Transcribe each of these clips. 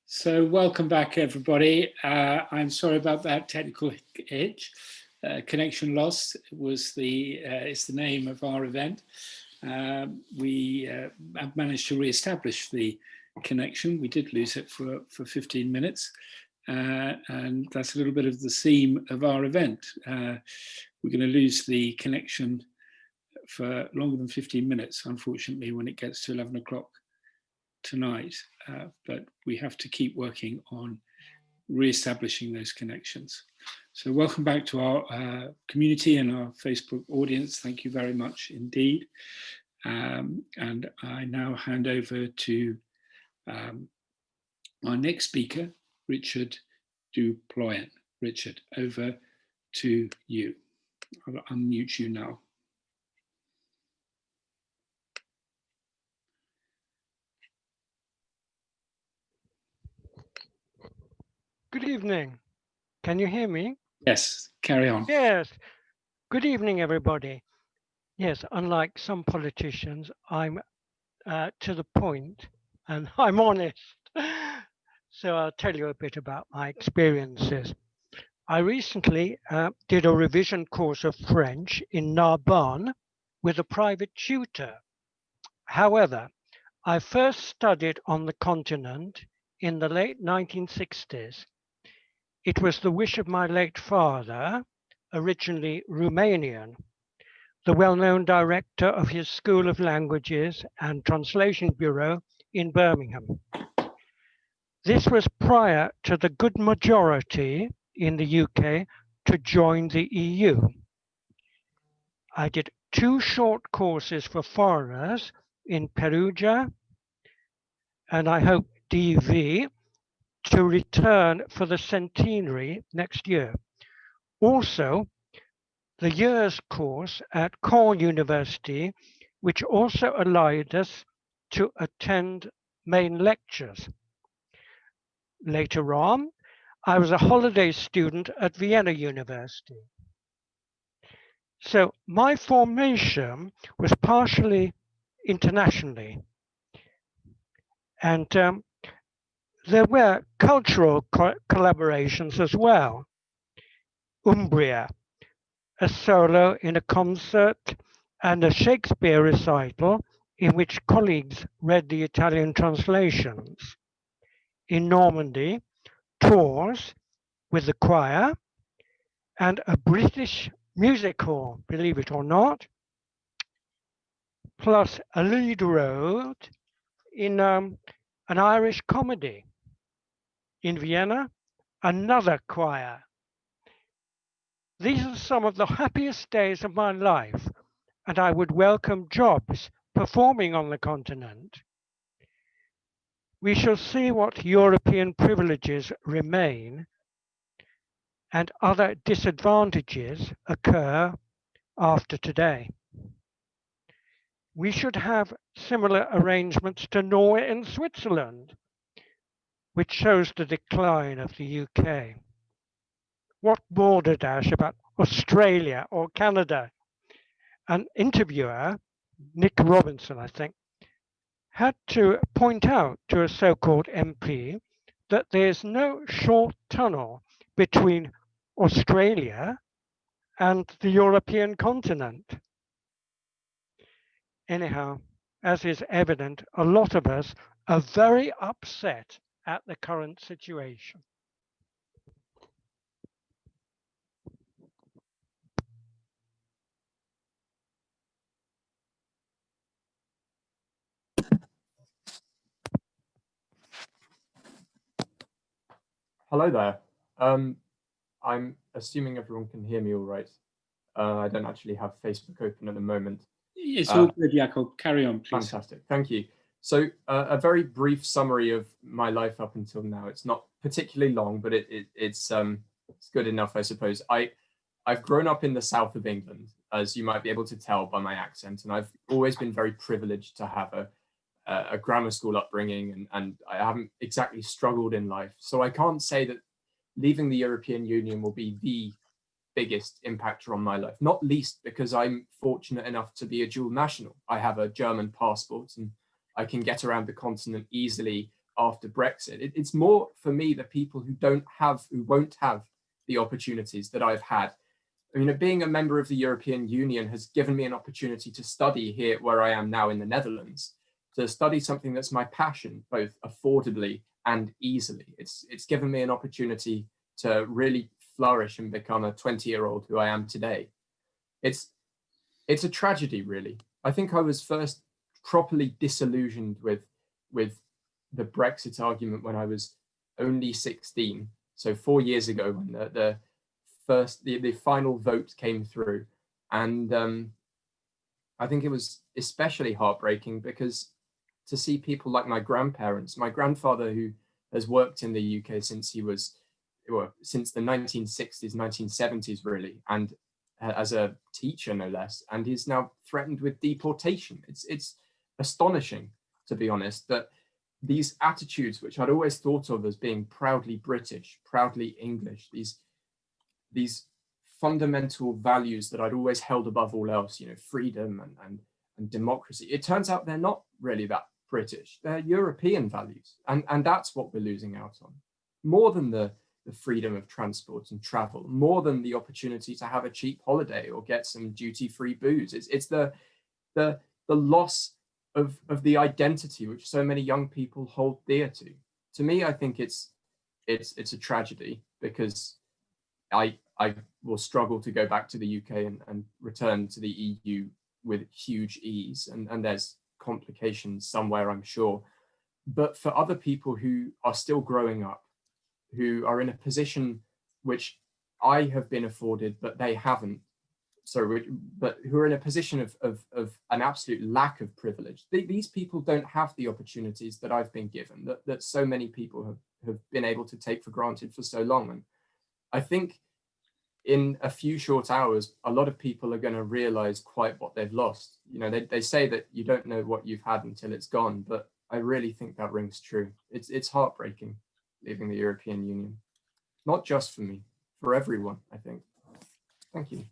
So welcome back, everybody. I'm sorry about that technical hitch. Connection lost was it's the name of our event. We have managed to re-establish the connection. We did lose it for 15 minutes. And that's a little bit of the theme of our event. We're going to lose the connection for longer than 15 minutes, unfortunately, when it gets to 11 o'clock tonight, but we have to keep working on re-establishing those connections. So welcome back to our community and our Facebook audience. Thank you very much indeed. And I now hand over to our next speaker, Richard Duployen. Richard, over to you. I'll unmute you now. Good evening. Can you hear me? Yes, carry on. Yes. Good evening, everybody. Yes, unlike some politicians, I'm to the point and I'm honest. So I'll tell you a bit about my experiences. I recently did a revision course of French in Narbonne with a private tutor. However, I first studied on the continent in the late 1960s. It was the wish of my late father, originally Romanian, the well-known director of his School of Languages and Translation Bureau in Birmingham. This was prior to the good majority in the UK to join the EU. I did 2 short courses for foreigners in Perugia, and I hope DV to return for the centenary next year. Also, the year's course at Caen University, which also allowed us to attend main lectures. Later on, I was a holiday student at Vienna University. So my formation was partially internationally. And there were cultural collaborations as well. Umbria, a solo in a concert, and a Shakespeare recital in which colleagues read the Italian translations. In Normandy, tours with the choir and a British music hall, believe it or not, plus a lead role in an Irish comedy. In Vienna, another choir. These are some of the happiest days of my life, and I would welcome jobs performing on the continent. We shall see what European privileges remain and other disadvantages occur after today. We should have similar arrangements to Norway and Switzerland, which shows the decline of the UK. What border dash about Australia or Canada? An interviewer, Nick Robinson, I think, had to point out to a so-called MP that there's no short tunnel between Australia and the European continent. Anyhow, as is evident, a lot of us are very upset at the current situation. Hello there. I'm assuming everyone can hear me all right. I don't actually have Facebook open at the moment. It's all good, Jakob. Carry on, please. Fantastic. Thank you. So a very brief summary of my life up until now. It's not particularly long, but it's good enough, I suppose. I've grown up in the south of England, as you might be able to tell by my accent, and I've always been very privileged to have a grammar school upbringing, and I haven't exactly struggled in life. So I can't say that leaving the European Union will be the biggest impactor on my life, not least because I'm fortunate enough to be a dual national. I have a German passport and I can get around the continent easily after Brexit. It's more for me the people who won't have the opportunities that I've had. I mean, being a member of the European Union has given me an opportunity to study here where I am now in the Netherlands, to study something that's my passion, both affordably and easily. It's given me an opportunity to really flourish and become a 20-year-old who I am today. It's a tragedy, really. I think I was first properly disillusioned with the Brexit argument when I was only 16. So 4 years ago, when the final vote came through. And I think it was especially heartbreaking because to see people like my grandparents, my grandfather, who has worked in the UK since since the 1960s, 1970s, really, and as a teacher, no less, and he's now threatened with deportation. It's astonishing, to be honest, that these attitudes, which I'd always thought of as being proudly British, proudly English, these fundamental values that I'd always held above all else, freedom and democracy, it turns out they're not really that British. They're European values. And that's what we're losing out on. More than the freedom of transport and travel, more than the opportunity to have a cheap holiday or get some duty-free booze. It's the loss of the identity which so many young people hold dear to. To me, I think it's a tragedy, because I will struggle to go back to the UK and return to the EU with huge ease, and there's complications somewhere, I'm sure. But for other people who are still growing up, who are in a position which I have been afforded, but they haven't, but who are in a position of an absolute lack of privilege, these people don't have the opportunities that I've been given, that so many people have been able to take for granted for so long. And I think in a few short hours, a lot of people are going to realize quite what they've lost. They say that you don't know what you've had until it's gone, but I really think that rings true. It's heartbreaking leaving the European Union, not just for me, for everyone, I think. Thank you.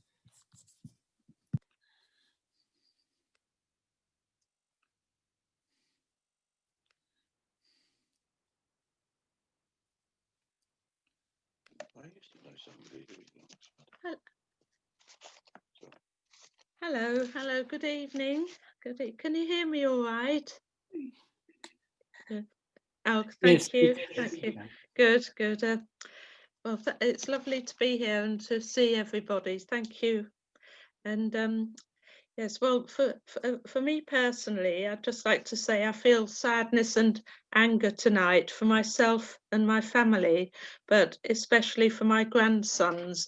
I used to know somebody who was in Oxford. Hello, good evening. Can you hear me all right? Oh, thank you. Good. Well, it's lovely to be here and to see everybody. Thank you. And yes, well, for me personally, I'd just like to say I feel sadness and anger tonight for myself and my family, but especially for my grandsons.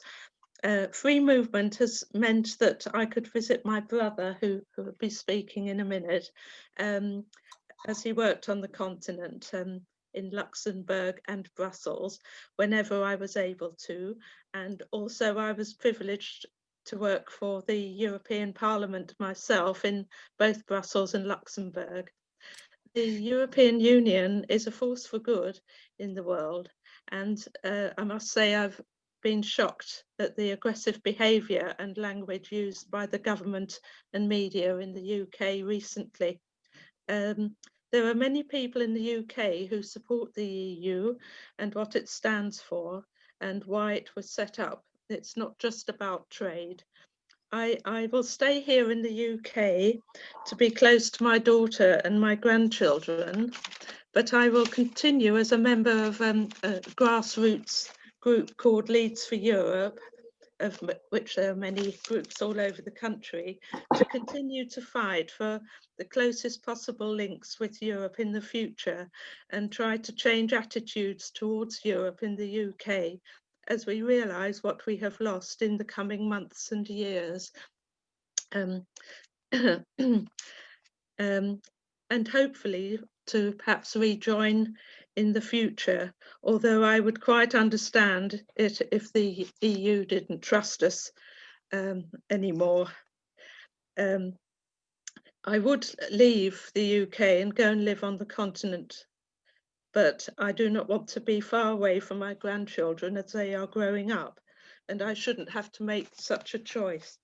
Free movement has meant that I could visit my brother, who will be speaking in a minute, as he worked on the continent in Luxembourg and Brussels, whenever I was able to. And also I was privileged to work for the European Parliament myself in both Brussels and Luxembourg. The European Union is a force for good in the world. And I must say I've been shocked at the aggressive behaviour and language used by the government and media in the UK recently. There are many people in the UK who support the EU and what it stands for and why it was set up. It's not just about trade. I will stay here in the UK to be close to my daughter and my grandchildren, but I will continue as a member of a grassroots group called Leads for Europe, of which there are many groups all over the country, to continue to fight for the closest possible links with Europe in the future and try to change attitudes towards Europe in the UK as we realise what we have lost in the coming months and years. And hopefully to perhaps rejoin in the future, although I would quite understand it if the EU didn't trust us anymore. I would leave the UK and go and live on the continent, but I do not want to be far away from my grandchildren as they are growing up, and I shouldn't have to make such a choice.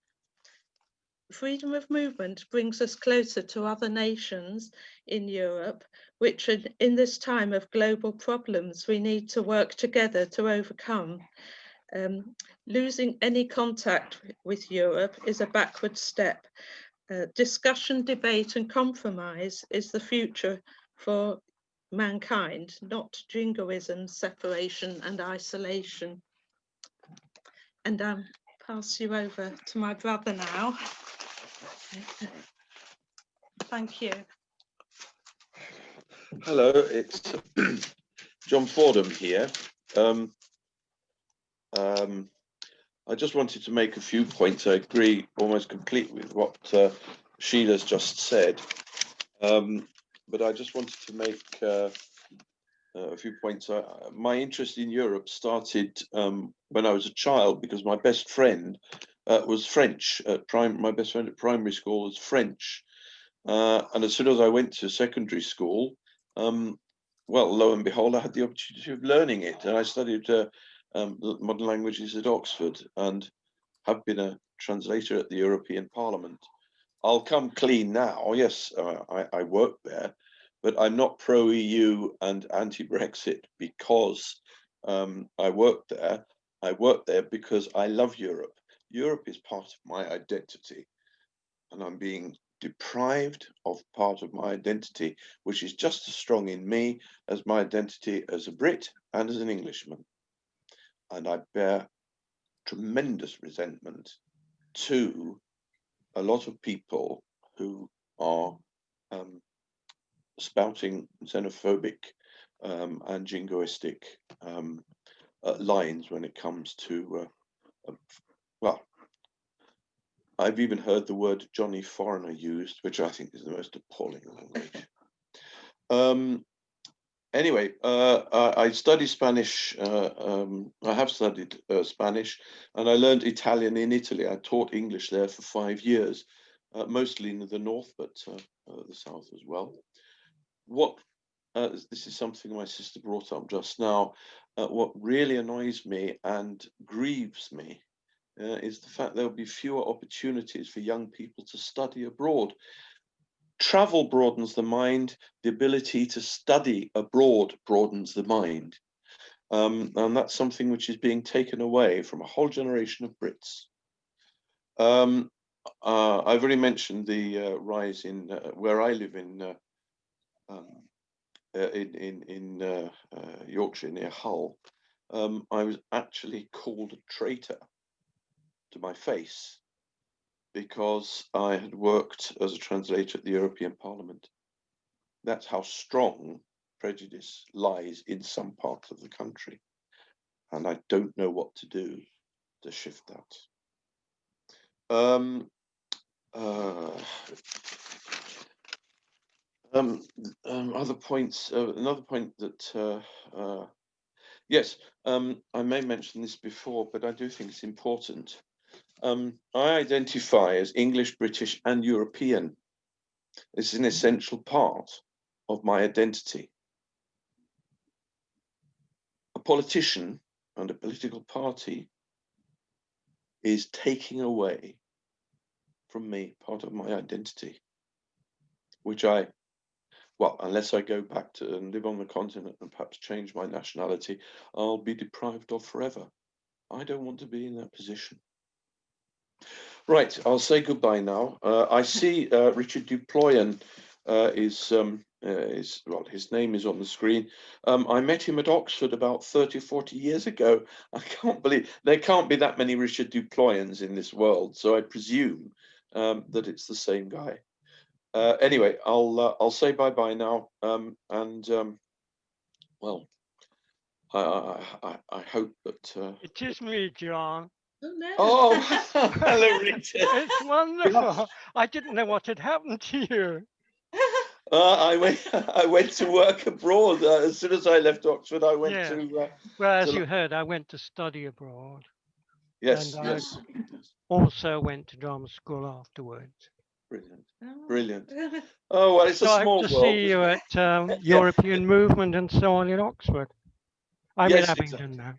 Freedom of movement brings us closer to other nations in Europe which in this time of global problems we need to work together to overcome. Losing any contact with Europe is a backward step. Discussion, debate and compromise is the future for mankind, not jingoism, separation and isolation. And I'll pass you over to my brother now. Thank you. Hello, it's John Fordham here. I just wanted to make a few points. I agree almost completely with what Sheila's just said, but I just wanted to make a few points. My interest in Europe started when I was a child, because my best friend was French. My best friend at primary school was French, and as soon as I went to secondary school, well, lo and behold, I had the opportunity of learning it, and I studied modern languages at Oxford and have been a translator at the European Parliament. I'll come clean now. Yes, I work there, but I'm not pro-EU and anti-Brexit because I work there. I work there because I love Europe. Europe is part of my identity, and I'm being deprived of part of my identity, which is just as strong in me as my identity as a Brit and as an Englishman. And I bear tremendous resentment to a lot of people who are spouting xenophobic and jingoistic lines when it comes to, well, I've even heard the word Johnny Foreigner used, which I think is the most appalling language. Anyway, I study Spanish. I have studied Spanish, and I learned Italian in Italy. I taught English there for 5 years, mostly in the north, but the south as well. This is something my sister brought up just now. What really annoys me and grieves me is the fact there will be fewer opportunities for young people to study abroad. Travel broadens the mind. The ability to study abroad broadens the mind. And that's something which is being taken away from a whole generation of Brits. I've already mentioned the rise in where I live in Yorkshire near Hull. I was actually called a traitor to my face because I had worked as a translator at the European Parliament. That's how strong prejudice lies in some parts of the country. And I don't know what to do to shift that. Other points, another point that, yes, I may mention this before, but I do think it's important. I identify as English, British and European. It's an essential part of my identity. A politician and a political party is taking away from me part of my identity, which well, unless I go back to and live on the continent and perhaps change my nationality, I'll be deprived of forever. I don't want to be in that position. Right, I'll say goodbye now. I see Richard Duployen well, his name is on the screen. I met him at Oxford about 30, 40 years ago. I can't believe there can't be that many Richard Duployens in this world, so I presume that it's the same guy. Anyway, I'll say bye-bye now, well, I hope that It is me, John. Oh, no. Oh, hello, Richard. It's wonderful. I didn't know what had happened to you. I went to work abroad. As soon as I left Oxford, I went to. Well, as you heard, I went to study abroad. Yes, and yes. I also went to drama school afterwards. Brilliant, Oh. brilliant. Oh well, it's a small to world. see you at European Movement and so on in Oxford. I'm in Abingdon now.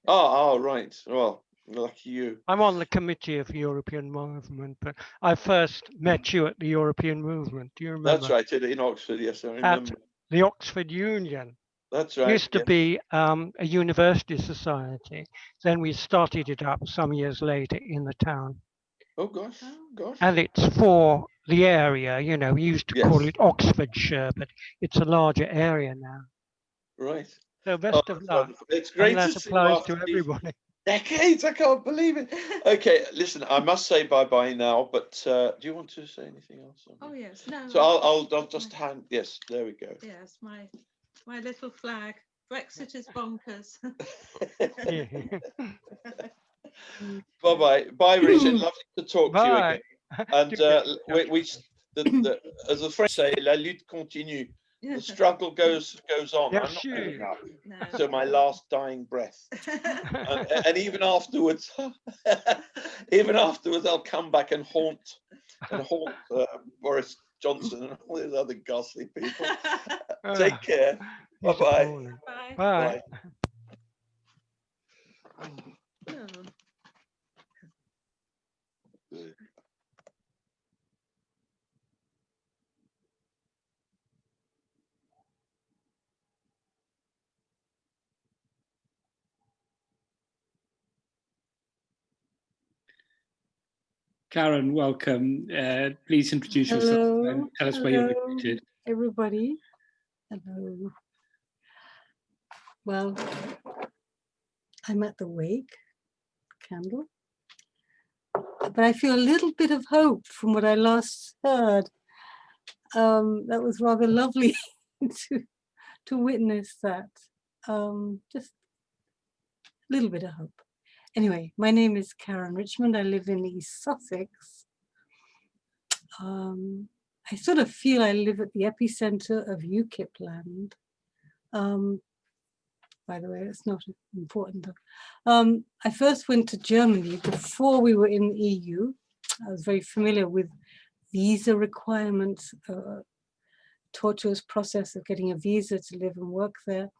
Oh, right. Well, lucky you. I'm on the committee of European Movement, but I first met you at the European Movement. Do you remember? That's right, in Oxford. Yes, I remember. the Oxford Union. That's It right. used to Yeah. be a university society. Then we started it up some years later in the town. Oh gosh, gosh. And it's for the area, you know, we used to call Yes. it Oxfordshire, but it's a larger area now. Right. So best of that's luck. wonderful. It's And great to that see you applies after to these everybody. decades. I can't believe it. Okay, listen, I must say bye-bye now, but do you want to say anything else? Oh yes, no. So I'll just hand. Yes, there we go. Yes, my little flag. Brexit is bonkers. Bye-bye. Bye, Richard. Lovely to talk to you again. Bye. And Do get in we as the French say, la lutte continue. The struggle goes on. I'm not Merci. giving up. No. So my last dying breath. And even afterwards, I'll come back and haunt Boris Johnson and all those other ghastly people. Take care. He's Bye-bye. appalling. Bye. Bye. Oh. Karen, welcome. Please introduce yourself and tell us where you're located. Everybody. Hello. Well, I'm at the wake candle, but I feel a little bit of hope from what I last heard. That was rather lovely to witness that. Just a little bit of hope. Anyway, my name is Karen Richmond. I live in East Sussex. I sort of feel I live at the epicenter of UKIP land. By the way, it's not important though. I first went to Germany before we were in the EU. I was very familiar with visa requirements, tortuous process of getting a visa to live and work there,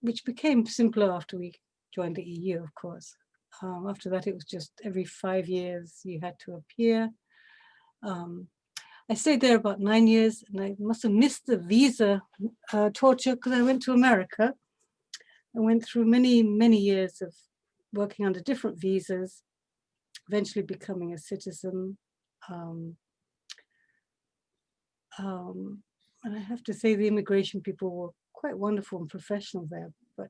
which became simpler after we joined the EU, of course. After that, it was just every 5 years you had to appear. I stayed there about 9 years, and I must have missed the visa torture because I went to America. I went through many, many years of working under different visas, eventually becoming a citizen. And I have to say the immigration people were quite wonderful and professional there, but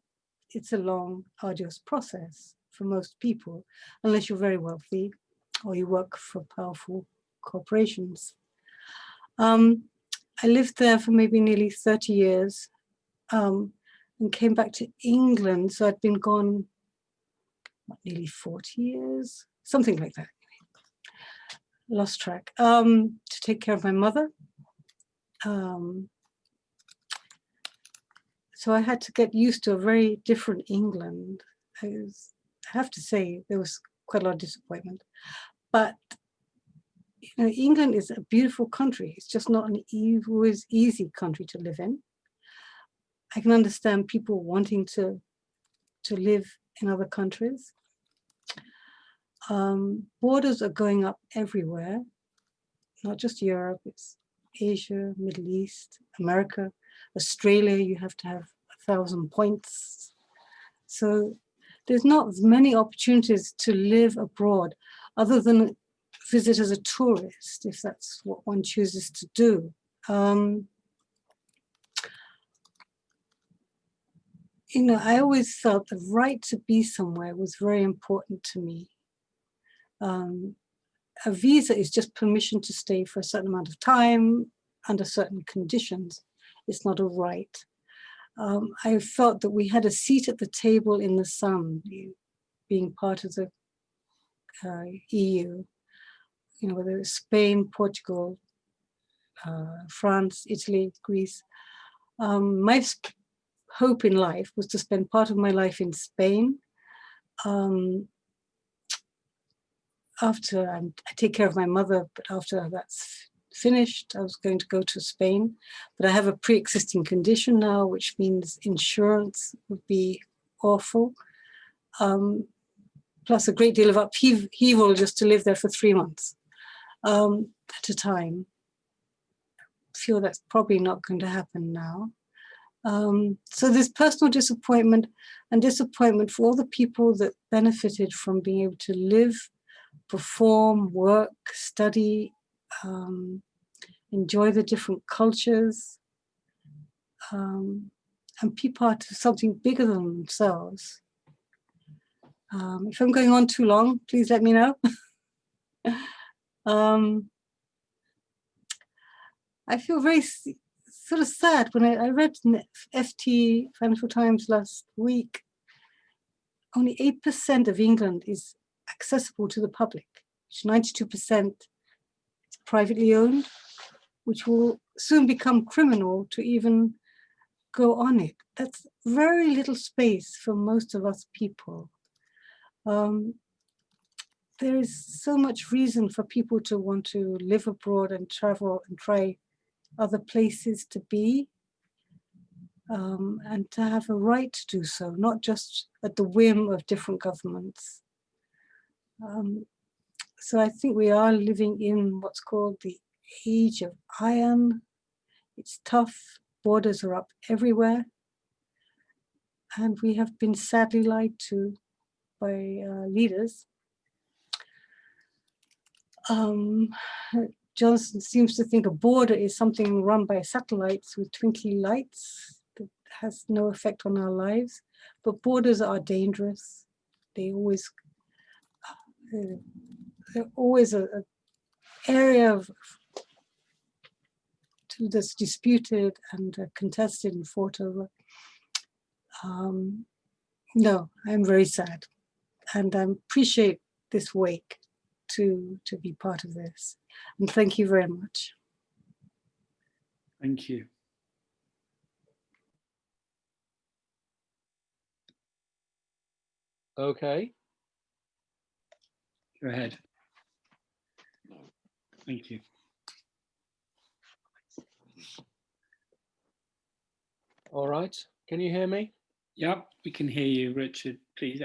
it's a long, arduous process for most people, unless you're very wealthy or you work for powerful corporations. I lived there for maybe nearly 30 years and came back to England. So I'd been gone nearly 40 years, something like that. Lost track. To take care of my mother. So I had to get used to a very different England. I have to say there was quite a lot of disappointment, but you know, England is a beautiful country. It's just not an always easy country to live in. I can understand people wanting to live in other countries. Borders are going up everywhere, not just Europe, it's Asia, Middle East, America, Australia, you have to have 1,000 points. So there's not many opportunities to live abroad other than visit as a tourist, if that's what one chooses to do. You know, I always felt the right to be somewhere was very important to me. A visa is just permission to stay for a certain amount of time under certain conditions. It's not a right. I felt that we had a seat at the table in the sun, being part of the EU, you know, whether it's Spain, Portugal, France, Italy, Greece. My hope in life was to spend part of my life in Spain. After I take care of my mother, but after that's finished, I was going to go to Spain. But I have a pre-existing condition now, which means insurance would be awful. Plus a great deal of upheaval just to live there for 3 months at a time. feel that's probably not going to happen now. So there's personal disappointment and disappointment for all the people that benefited from being able to live, perform, work, study, enjoy the different cultures, and be part of something bigger than themselves. If I'm going on too long, please let me know. I feel very sort of sad when I read in the FT, Financial Times, last week. Only 8% of England is accessible to the public, which 92% is privately owned, which will soon become criminal to even go on it. That's very little space for most of us people. There is so much reason for people to want to live abroad and travel and try other places to be, and to have a right to do so, not just at the whim of different governments. So I think we are living in what's called the age of iron. It's tough, borders are up everywhere, and we have been sadly lied to by leaders. Johnson seems to think a border is something run by satellites with twinkly lights that has no effect on our lives, but borders are dangerous. They're always an area that's disputed and contested and fought over. No, I'm very sad, and I appreciate this wake to be part of this. And thank you very much. Thank you. Okay. Go ahead. Thank you. All right. Can you hear me? Yep, we can hear you, Richard. Please,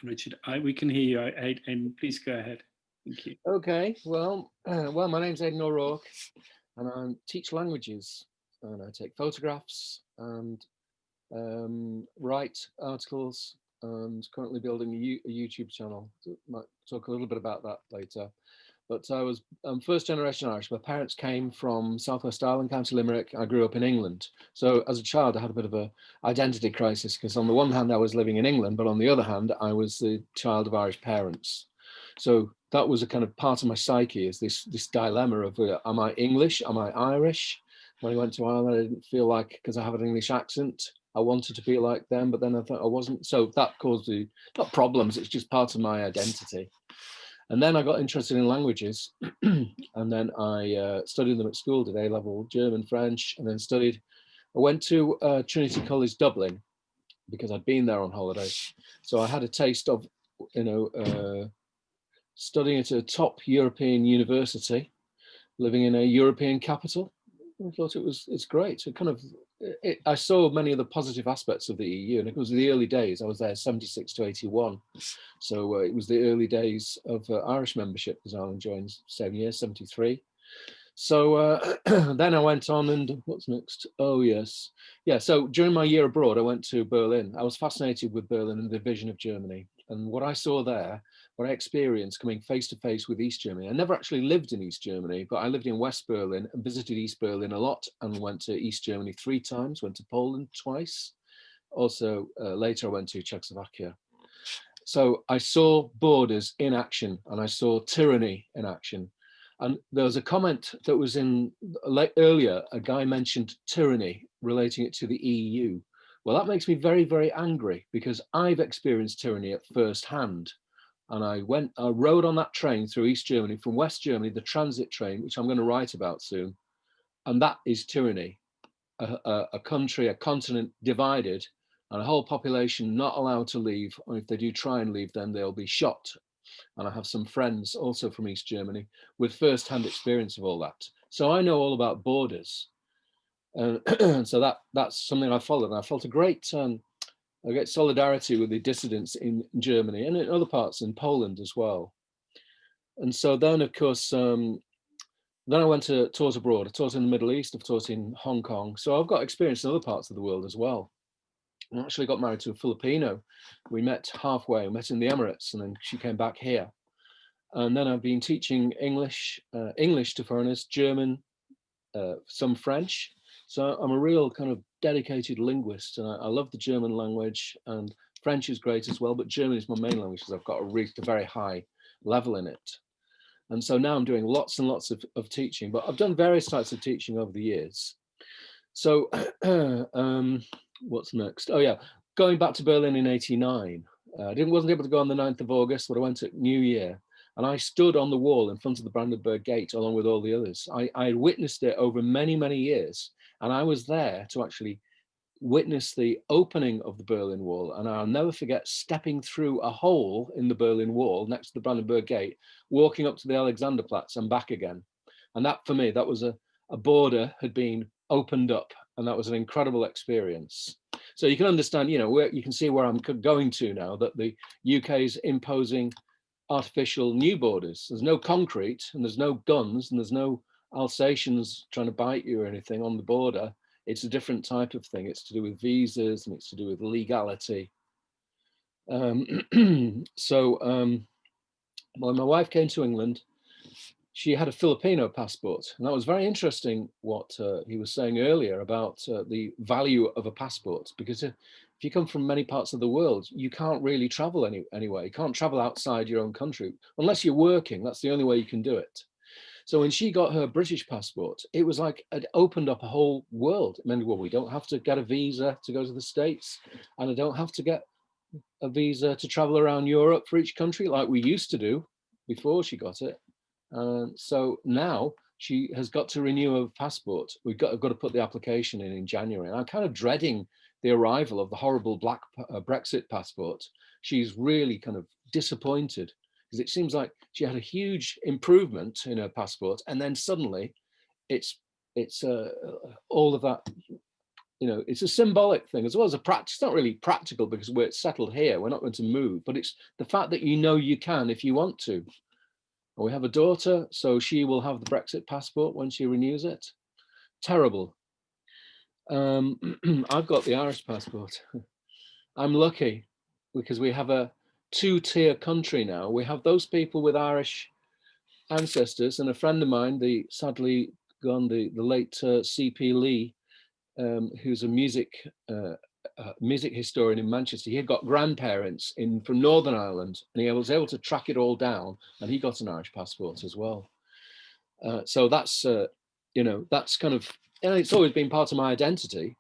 Richard, we can hear you. Aidan, please go ahead. Thank you. Okay. Well, my name's Aidan O'Rourke, and I teach languages, and I take photographs and write articles, and currently building a YouTube channel. Might talk a little bit about that later. But I was first generation Irish. My parents came from Southwest Ireland, County Limerick. I grew up in England. So as a child, I had a bit of an identity crisis, because on the one hand, I was living in England, but on the other hand, I was the child of Irish parents. So that was a kind of part of my psyche, is this dilemma of, am I English? Am I Irish? When I went to Ireland, I didn't feel like, because I have an English accent, I wanted to be like them, but then I thought I wasn't. So that caused not problems, it's just part of my identity. And then I got interested in languages, and then I studied them at school, did A-level German, French, and then I went to Trinity College Dublin, because I'd been there on holiday. So I had a taste of, studying at a top European university, living in a European capital. I thought it's great. I saw many of the positive aspects of the EU, and it was the early days. I was there 76 to 81. So it was the early days of Irish membership, because Ireland joined 7 years, 73. So then I went on, and what's next? Oh, yes. Yeah, so during my year abroad, I went to Berlin. I was fascinated with Berlin and the vision of Germany. And what I saw there, what I experienced coming face to face with East Germany. I never actually lived in East Germany, but I lived in West Berlin and visited East Berlin a lot, and went to East Germany 3 times, went to Poland twice. Also, later I went to Czechoslovakia. So I saw borders in action, and I saw tyranny in action. And there was a comment that was in earlier, a guy mentioned tyranny, relating it to the EU. Well, that makes me very, very angry, because I've experienced tyranny at first hand. And I rode on that train through East Germany, from West Germany, the transit train, which I'm going to write about soon. And that is tyranny. A country, a continent divided, and a whole population not allowed to leave. Or if they do try and leave, then they'll be shot. And I have some friends also from East Germany with first-hand experience of all that. So I know all about borders. And so that's something I followed. And I felt a great solidarity with the dissidents in Germany and in other parts in Poland as well. And so then, of course, Then I went to taught abroad. I taught in the Middle East, I've taught in Hong Kong. So I've got experience in other parts of the world as well. I actually got married to a Filipino. We met halfway, we met in the Emirates, and then she came back here. And then I've been teaching English to foreigners, German, some French. So I'm a real kind of dedicated linguist, and I love the German language, and French is great as well, but German is my main language because I've got reached a very high level in it. And so now I'm doing lots and lots of teaching, but I've done various types of teaching over the years. So what's next? Oh yeah, going back to Berlin in '89. I wasn't able to go on the 9th of August, but I went at New Year. And I stood on the wall in front of the Brandenburg Gate along with all the others. I had witnessed it over many, many years. And I was there to actually witness the opening of the Berlin Wall. And I'll never forget stepping through a hole in the Berlin Wall next to the Brandenburg Gate, walking up to the Alexanderplatz and back again. And that, for me, that was a border had been opened up. And that was an incredible experience. So you can understand, you know, you can see where I'm going to now, that the UK is imposing artificial new borders. There's no concrete, and there's no guns, and there's no Alsatians trying to bite you or anything on the border. It's a different type of thing. It's to do with visas, and it's to do with legality. When my wife came to England, she had a Filipino passport, and that was very interesting what he was saying earlier about the value of a passport, because if you come from many parts of the world, you can't really travel anywhere. You can't travel outside your own country unless you're working. That's the only way you can do it. So when she got her British passport, it was like it opened up a whole world. It meant, well, we don't have to get a visa to go to the States, and I don't have to get a visa to travel around Europe for each country like we used to do before she got it. So now she has got to renew her passport. We've got to put the application in January. And I'm kind of dreading the arrival of the horrible black Brexit passport. She's really kind of disappointed because it seems like she had a huge improvement in her passport, and then suddenly it's all of that. You know, it's a symbolic thing as well as a practice. It's not really practical because we're settled here. We're not going to move, but it's the fact that you know you can if you want to. We have a daughter, so she will have the Brexit passport when she renews it. Terrible. I've got the Irish passport. I'm lucky because we have a two-tier country now. We have those people with Irish ancestors, and a friend of mine, the sadly gone, the late C.P. Lee, who's a music historian in Manchester. He had got grandparents from Northern Ireland, and he was able to track it all down, and he got an Irish passport as well. So that's you know, that's kind of, and it's always been part of my identity,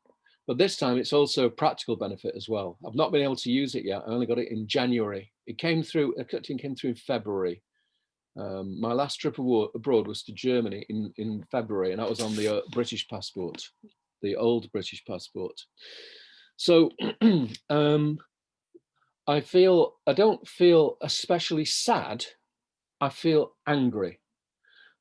but this time it's also a practical benefit as well. I've not been able to use it yet. I only got it in January. It came through in February. My last trip abroad was to Germany in February, and that was on the British passport, the old British passport. So I don't feel especially sad. I feel angry.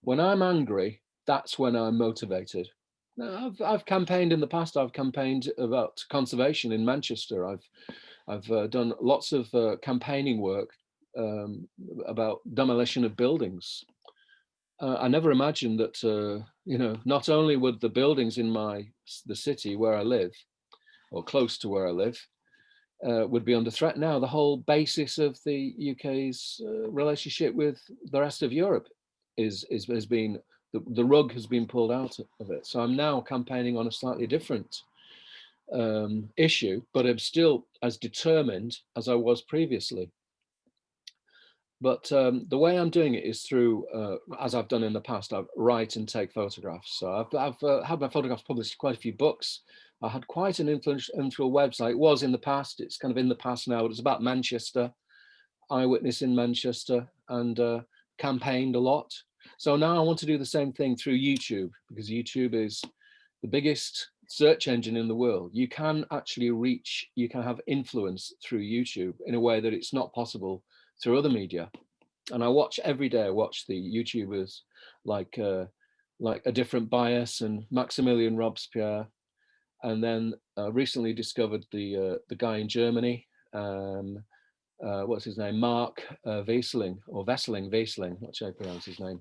When I'm angry, that's when I'm motivated. Now, I've campaigned in the past. I've campaigned about conservation in Manchester. I've done lots of campaigning work about demolition of buildings. I never imagined that you know, not only would the buildings in the city where I live, or close to where I live, would be under threat. Now the whole basis of the UK's relationship with the rest of Europe has been, the rug has been pulled out of it. So I'm now campaigning on a slightly different issue, but I'm still as determined as I was previously. But the way I'm doing it is through, as I've done in the past, I write and take photographs. So I've had my photographs published in quite a few books. I had quite an influential website. It was in the past, it's kind of in the past now. It was about Manchester, eyewitness in Manchester, and campaigned a lot. So now I want to do the same thing through YouTube, because YouTube is the biggest search engine in the world. You can actually reach, you can have influence through YouTube in a way that it's not possible through other media. And I watch every day, I watch the YouTubers like A Different Bias and Maximilian Robespierre. And then recently discovered the guy in Germany, what's his name? Mark Wesseling, not sure how to pronounce his name.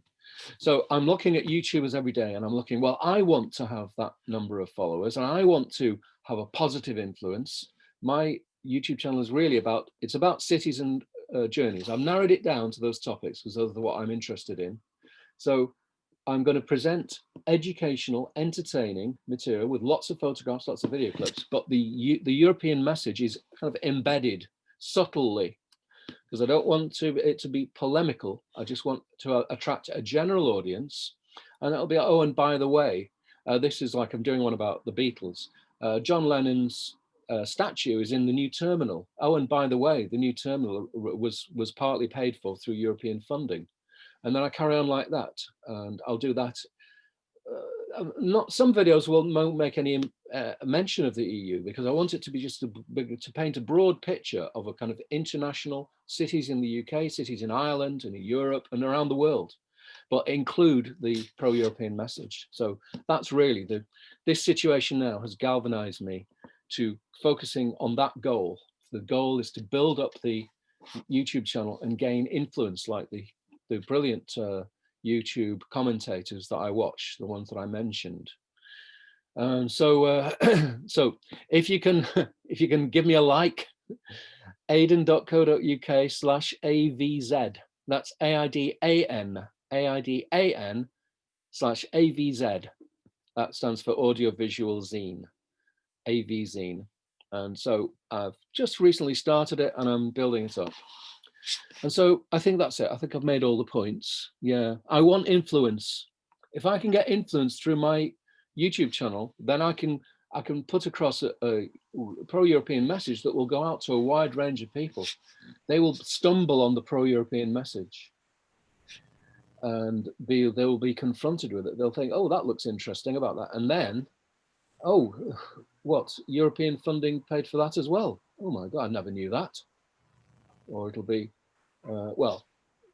So I'm looking at YouTubers every day and I'm looking, well, I want to have that number of followers and I want to have a positive influence. My YouTube channel is really about, it's about cities and journeys. I've narrowed it down to those topics because those are what I'm interested in. So I'm going to present educational, entertaining material with lots of photographs, lots of video clips, but the European message is kind of embedded subtly, because I don't want it to be polemical. I just want to attract a general audience. And that'll be, oh, and by the way, this is like I'm doing one about the Beatles. John Lennon's statue is in the new terminal. Oh, and by the way, the new terminal was partly paid for through European funding. And then I carry on like that, and I'll do that. Not some videos won't make any mention of the EU, because I want it to be just to paint a broad picture of a kind of international cities in the UK, cities in Ireland and in Europe and around the world, but include the pro-European message. So that's really this situation now has galvanized me to focusing on that goal. The goal is to build up the YouTube channel and gain influence like the brilliant YouTube commentators that I watch, the ones that I mentioned. So if you can give me a like, aidan.co.uk/AVZ. That's AIDAN/AVZ. That stands for Audiovisual Zine, AV Zine. And so I've just recently started it and I'm building it up. And so I think that's it. I think I've made all the points. Yeah, I want influence. If I can get influence through my YouTube channel, then I can put across a pro-European message that will go out to a wide range of people. They will stumble on the pro-European message and they will be confronted with it. They'll think, oh, that looks interesting about that. And then, oh, what, European funding paid for that as well? Oh my God, I never knew that. Or it'll be, well,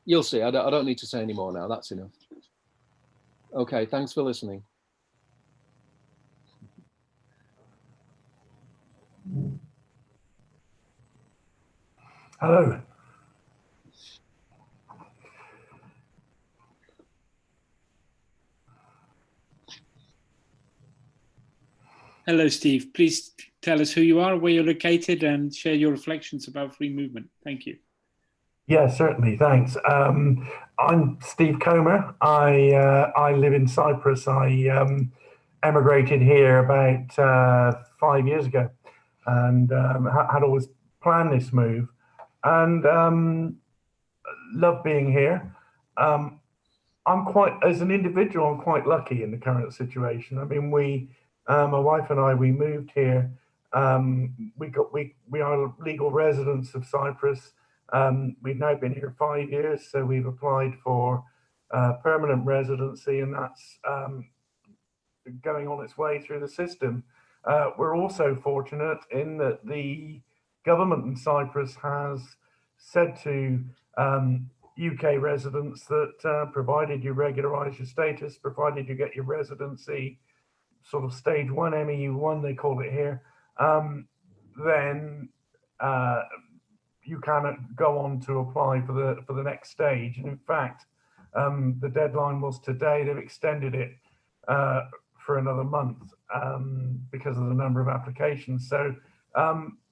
you'll see. I don't need to say any more now. That's enough. Okay, thanks for listening. Hello. Hello, Steve. Please tell us who you are, where you're located, and share your reflections about free movement. Thank you. Yeah, certainly. Thanks. I'm Steve Comer. I live in Cyprus. I emigrated here about 5 years ago, and had always planned this move, and love being here. I'm quite, as an individual, I'm quite lucky in the current situation. I mean, my wife and I, we moved here. We are legal residents of Cyprus. We've now been here 5 years, so we've applied for permanent residency, and that's going on its way through the system. We're also fortunate in that the government in Cyprus has said to UK residents that provided you regularise your status, provided you get your residency, sort of stage 1, MEU1 they call it here, then you can go on to apply for the next stage. And in fact, the deadline was today. They've extended it for another month because of the number of applications. So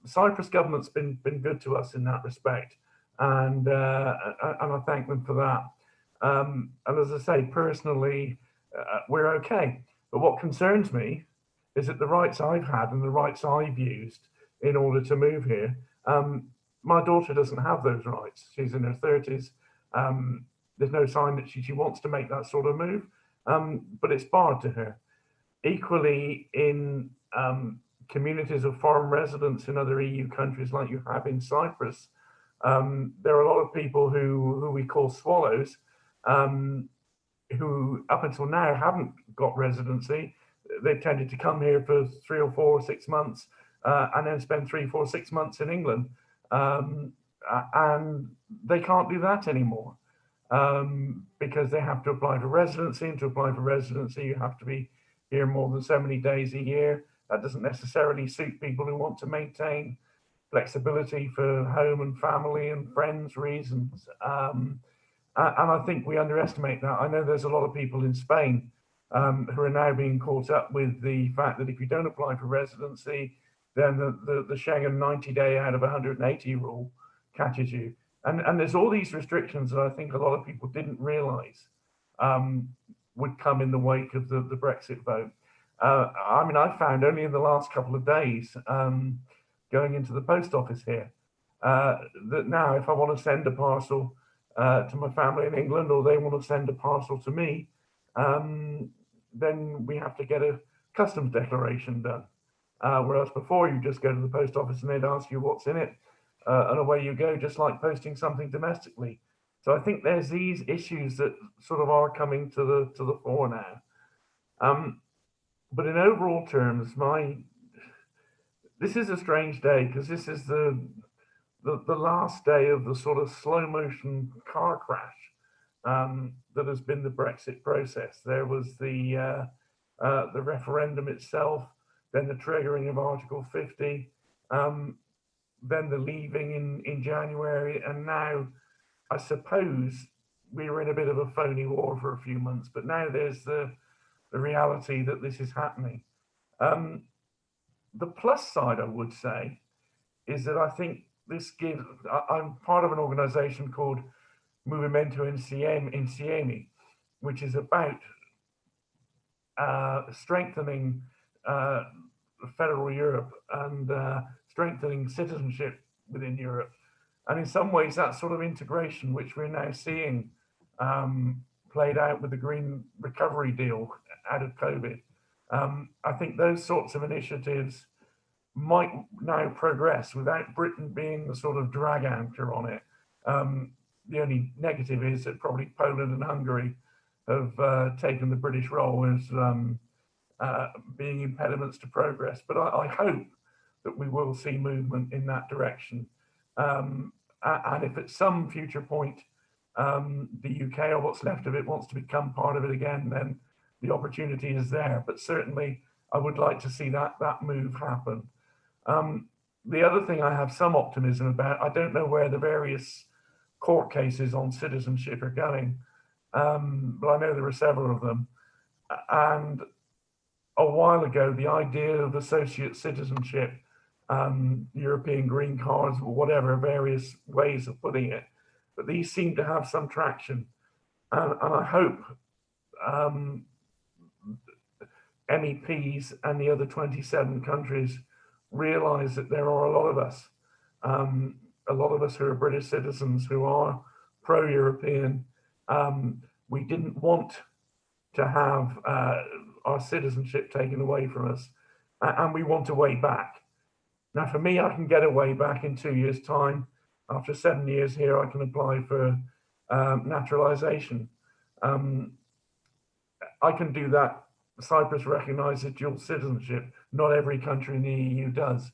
Cyprus government's been good to us in that respect, and I thank them for that. And as I say, personally, we're okay. But what concerns me is that the rights I've had and the rights I've used in order to move here, my daughter doesn't have those rights. She's in her 30s. There's no sign that she wants to make that sort of move, but it's barred to her. Equally, in communities of foreign residents in other EU countries like you have in Cyprus, there are a lot of people who we call swallows, who up until now haven't got residency. They've tended to come here for 3 or 4 or 6 months and then spend 3, 4, 6 months in England. And they can't do that anymore because they have to apply for residency, and to apply for residency you have to be here more than so many days a year. That doesn't necessarily suit people who want to maintain flexibility for home and family and friends reasons. And I think we underestimate that. I know there's a lot of people in Spain who are now being caught up with the fact that if you don't apply for residency, then the Schengen 90-day out of 180 rule catches you. And there's all these restrictions that I think a lot of people didn't realise would come in the wake of the Brexit vote. I mean, I found only in the last couple of days going into the post office here that now if I want to send a parcel to my family in England, or they want to send a parcel to me, then we have to get a customs declaration done. Whereas before you just go to the post office and they'd ask you what's in it, and away you go, just like posting something domestically. So I think there's these issues that sort of are coming to the fore now. But in overall terms, this is a strange day, because this is the last day of the sort of slow motion car crash that has been the Brexit process. There was the referendum itself, then the triggering of Article 50, then the leaving in January, and now I suppose we were in a bit of a phony war for a few months, but now there's the reality that this is happening. The plus side, I would say, is that I think this gives, I'm part of an organization called Movimento Insieme, which is about strengthening federal Europe and strengthening citizenship within Europe. And in some ways, that sort of integration, which we're now seeing played out with the Green Recovery Deal out of COVID, I think those sorts of initiatives might now progress without Britain being the sort of drag anchor on it. The only negative is that probably Poland and Hungary have taken the British role as being impediments to progress. But I hope that we will see movement in that direction. And if at some future point the UK, or what's left of it, wants to become part of it again, then the opportunity is there. But certainly I would like to see that move happen. The other thing I have some optimism about, I don't know where the various court cases on citizenship are going, but I know there are several of them. And a while ago, the idea of associate citizenship, European green cards, or whatever, various ways of putting it, but these seem to have some traction. And I hope MEPs and the other 27 countries realize that there are a lot of us who are British citizens who are pro-European. We didn't want to have our citizenship taken away from us, and we want a way back. Now, for me, I can get a way back in 2 years' time. After 7 years here, I can apply for naturalization. I can do that. Cyprus recognises dual citizenship. Not every country in the EU does.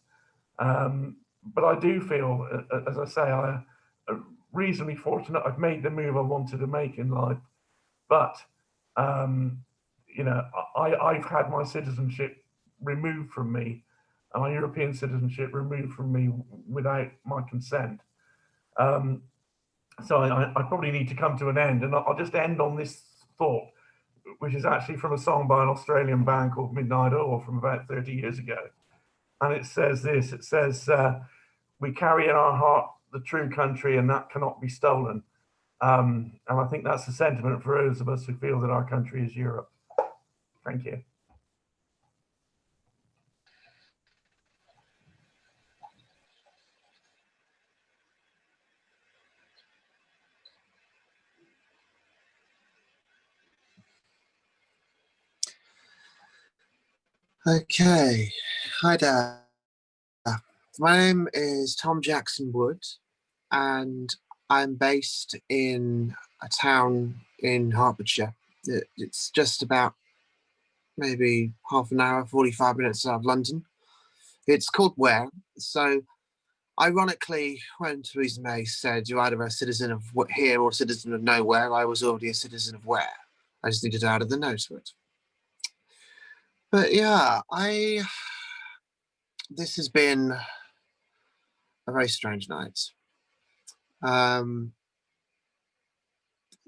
But I do feel, as I say, I'm reasonably fortunate. I've made the move I wanted to make in life. But, you know, I've had my citizenship removed from me, and my European citizenship removed from me without my consent. So I probably need to come to an end, and I'll just end on this thought, which is actually from a song by an Australian band called Midnight Oil from about 30 years ago. And it says this, it says, we carry in our heart the true country, and that cannot be stolen. And I think that's the sentiment for those of us who feel that our country is Europe. Thank you. Okay, hi there. My name is Thom Jackson Wood, and I'm based in a town in Hertfordshire. It's just about maybe half an hour, 45 minutes out of London. It's called Ware. So ironically, when Theresa May said you're either a citizen of here or a citizen of nowhere, I was already a citizen of Ware. I just needed to add the no to it. But yeah, this has been a very strange night.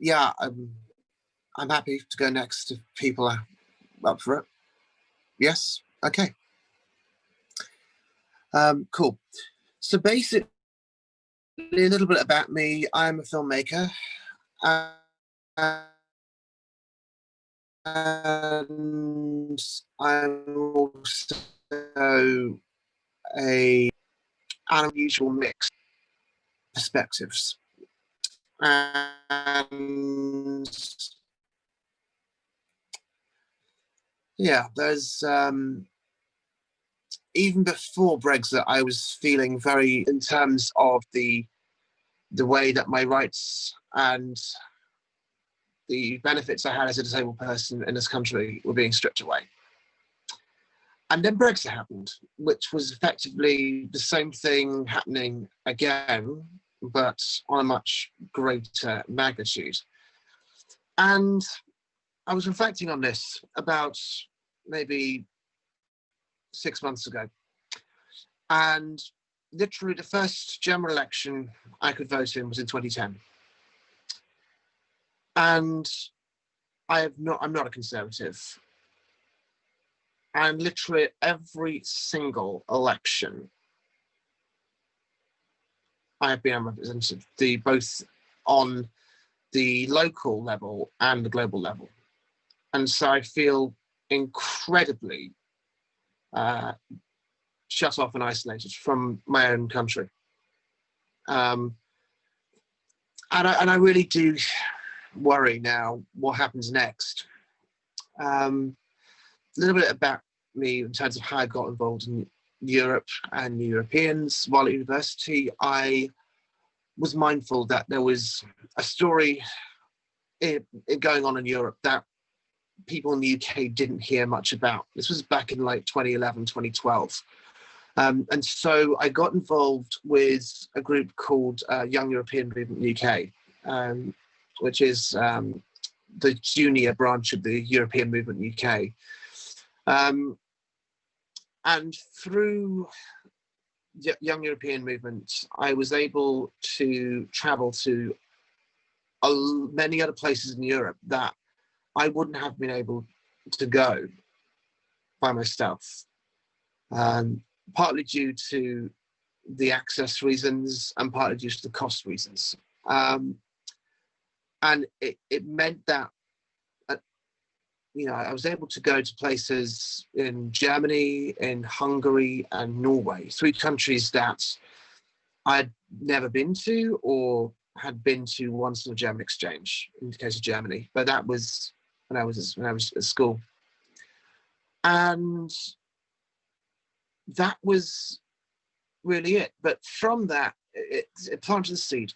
yeah, I'm happy to go next if people are up for it. Yes, okay. Cool. So basically, a little bit about me. I'm a filmmaker. And I'm also an unusual mix of perspectives. And yeah, there's even before Brexit, I was feeling very in terms of the way that my rights and the benefits I had as a disabled person in this country were being stripped away. And then Brexit happened, which was effectively the same thing happening again, but on a much greater magnitude. And I was reflecting on this about maybe 6 months ago. And literally the first general election I could vote in was in 2010. And I'm not a conservative. And literally every single election I have been represented, both on the local level and the global level. And so I feel incredibly shut off and isolated from my own country. And I really do worry now what happens next. A little bit about me in terms of how I got involved in Europe and Europeans. While at university, I was mindful that there was a story going on in Europe that people in the UK didn't hear much about. This was back in like 2011, 2012. And so I got involved with a group called Young European Movement UK, which is the junior branch of the European Movement UK. And through Young European Movement, I was able to travel to many other places in Europe that I wouldn't have been able to go by myself. Partly due to the access reasons and partly due to the cost reasons. And it meant that, I was able to go to places in Germany, in Hungary and Norway, 3 countries that I'd never been to or had been to once on a German exchange, in the case of Germany, but that was when I was at school. And that was really it. But from that, it planted the seed.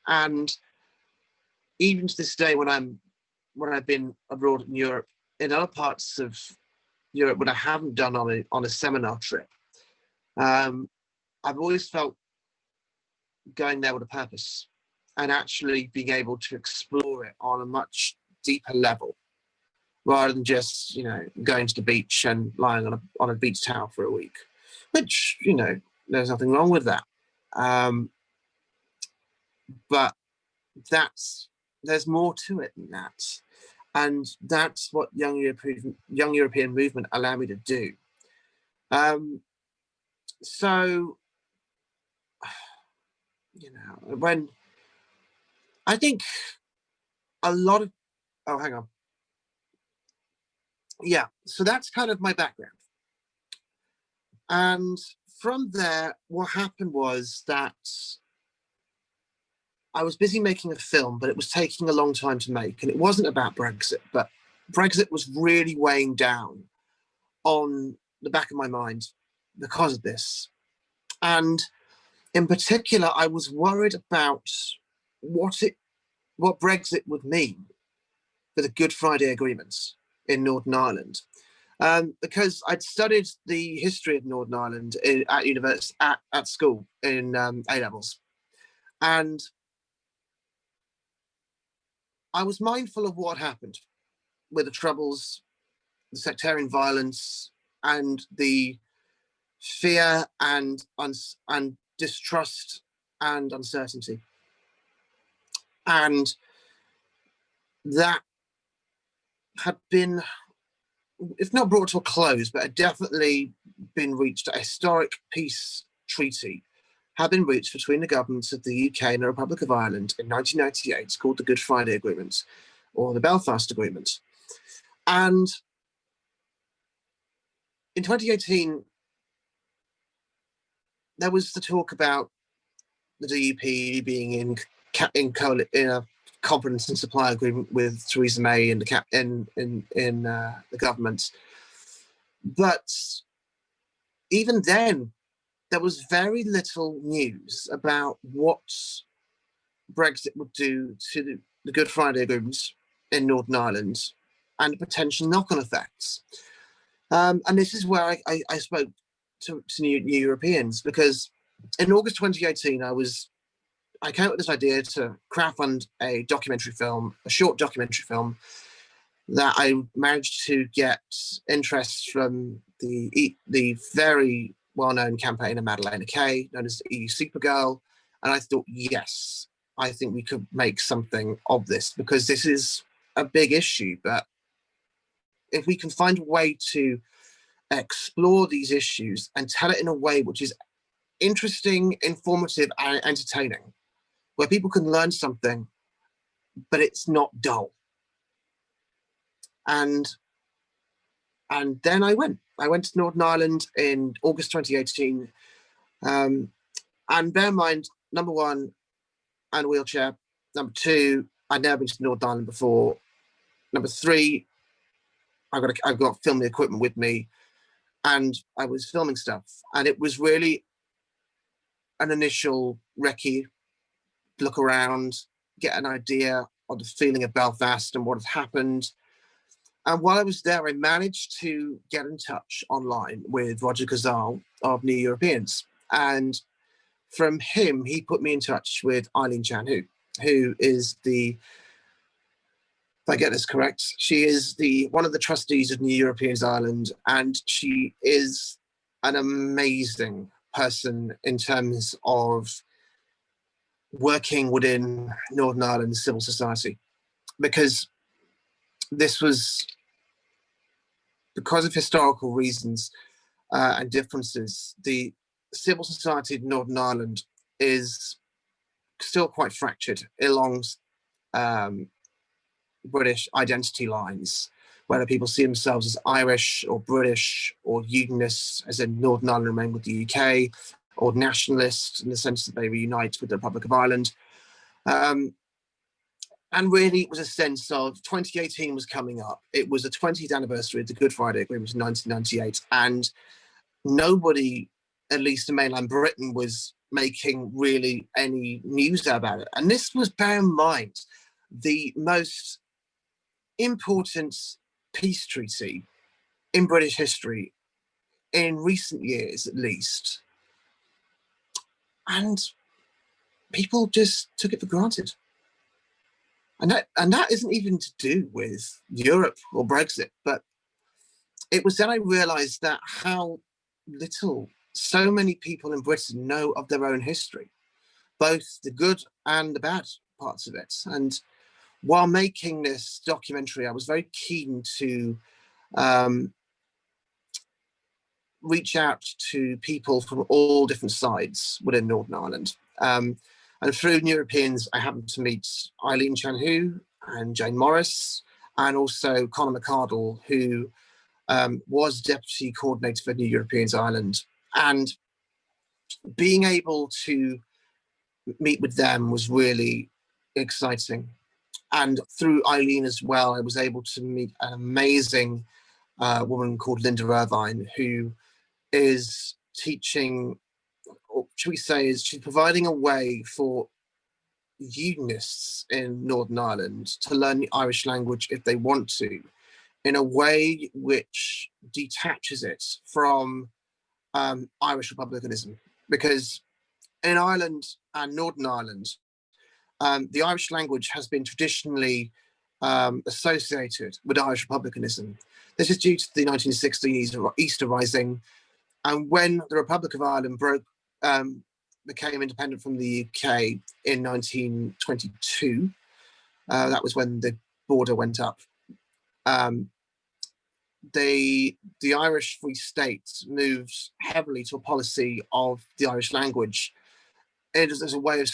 And even to this day, when I've been abroad in Europe, in other parts of Europe, when I haven't done on a seminar trip, I've always felt going there with a purpose and actually being able to explore it on a much deeper level, rather than just, going to the beach and lying on a beach towel for a week, which, there's nothing wrong with that. But there's more to it than that. And that's what Young European Movement allowed me to do. So, when I think a lot of, oh, hang on. Yeah, so that's kind of my background. And from there, what happened was that I was busy making a film, but it was taking a long time to make. And it wasn't about Brexit, but Brexit was really weighing down on the back of my mind because of this. And in particular, I was worried about what Brexit would mean for the Good Friday agreements in Northern Ireland. Because I'd studied the history of Northern Ireland at university, at school in A-levels. And I was mindful of what happened with the Troubles, the sectarian violence, and the fear and distrust and uncertainty. And that had been, if not brought to a close, but had definitely been reached. A historic peace treaty had been reached between the governments of the UK and the Republic of Ireland in 1998, called the Good Friday Agreement, or the Belfast Agreement. And in 2018, there was the talk about the DUP being in a confidence and supply agreement with Theresa May and the government. But even then, there was very little news about what Brexit would do to the Good Friday Agreement in Northern Ireland and potential knock-on effects. And this is where I spoke to new Europeans, because in August 2018, I came up with this idea to crowdfund a short documentary film that I managed to get interest from the very well-known campaigner Madeleine Kay, known as the EU Supergirl. And I thought, yes, I think we could make something of this, because this is a big issue. But if we can find a way to explore these issues and tell it in a way which is interesting, informative, and entertaining, where people can learn something, but it's not dull. And then I went to Northern Ireland in August 2018. And bear in mind, number one, I'm in a wheelchair. Number two, I'd never been to Northern Ireland before. Number three, I've got filming equipment with me, and I was filming stuff. And it was really an initial recce, look around, get an idea of the feeling of Belfast and what had happened. And while I was there, I managed to get in touch online with Roger Casale of New Europeans. And from him, he put me in touch with Eileen who is if I get this correct, she is one of the trustees of New Europeans Ireland, and she is an amazing person in terms of working within Northern Ireland civil society, because this was, because of historical reasons and differences, the civil society of Northern Ireland is still quite fractured along British identity lines, whether people see themselves as Irish or British or Unionists, as in Northern Ireland remain with the UK, or nationalists in the sense that they reunite with the Republic of Ireland. And really, it was a sense of 2018 was coming up. It was the 20th anniversary of the Good Friday Agreement in 1998. And nobody, at least in mainland Britain, was making really any news about it. And this was, bear in mind, the most important peace treaty in British history in recent years, at least. And people just took it for granted. And that isn't even to do with Europe or Brexit, but it was then I realized that how little so many people in Britain know of their own history, both the good and the bad parts of it. And while making this documentary, I was very keen to reach out to people from all different sides within Northern Ireland. And through New Europeans, I happened to meet Eileen and Jane Morris, and also Conor McArdle, who was Deputy Coordinator for New Europeans Ireland. And being able to meet with them was really exciting. And through Eileen as well, I was able to meet an amazing woman called Linda Irvine, who is teaching, or should we say, she's providing a way for Unionists in Northern Ireland to learn the Irish language if they want to, in a way which detaches it from Irish republicanism. Because in Ireland and Northern Ireland, the Irish language has been traditionally associated with Irish republicanism. This is due to the 1916 Easter Rising, and when the Republic of Ireland became independent from the UK in 1922, that was when the border went up, the Irish Free State moved heavily to a policy of the Irish language as a way of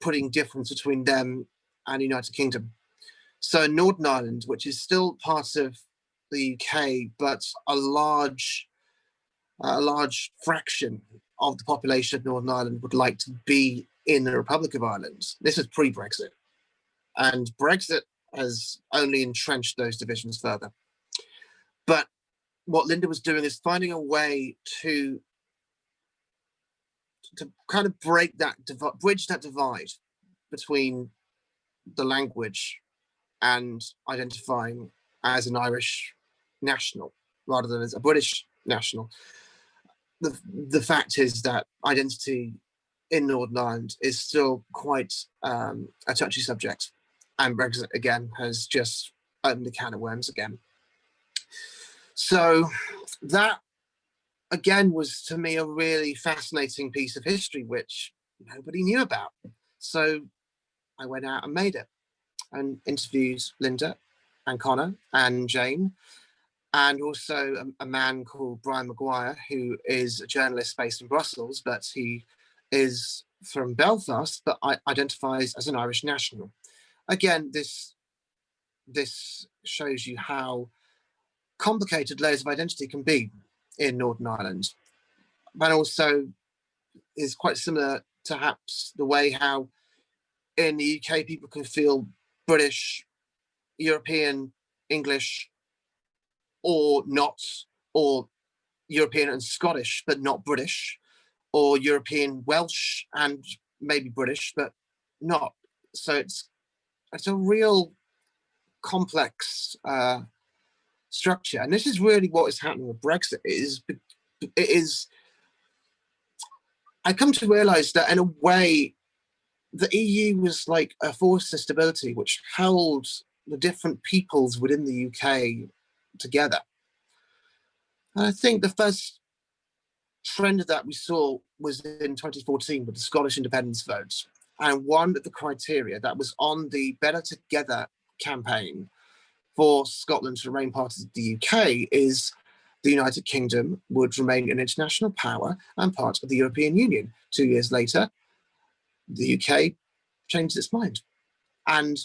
putting difference between them and the United Kingdom. So Northern Ireland, which is still part of the UK, but a large fraction of the population of Northern Ireland would like to be in the Republic of Ireland. This is pre-Brexit. And Brexit has only entrenched those divisions further. But what Linda was doing is finding a way to kind of bridge that divide between the language and identifying as an Irish national rather than as a British national. The fact is that identity in Northern Ireland is still quite a touchy subject, and Brexit again has just opened a can of worms again. So that again was to me a really fascinating piece of history which nobody knew about. So I went out and made it and interviewed Linda and Conor and Jane, and also a man called Brian Maguire, who is a journalist based in Brussels, but he is from Belfast, but identifies as an Irish national. Again, this shows you how complicated layers of identity can be in Northern Ireland, but also is quite similar to perhaps the way how in the UK people can feel British, European, English, or not, or European and Scottish, but not British, or European Welsh and maybe British, but not. So it's a real complex structure. And this is really what is happening with Brexit. It is, I come to realize that in a way, the EU was like a force of stability which held the different peoples within the UK together. And I think the first trend of that we saw was in 2014 with the Scottish independence vote. And one of the criteria that was on the Better Together campaign for Scotland to remain part of the UK is the United Kingdom would remain an international power and part of the European Union. 2 years later, the UK changed its mind. And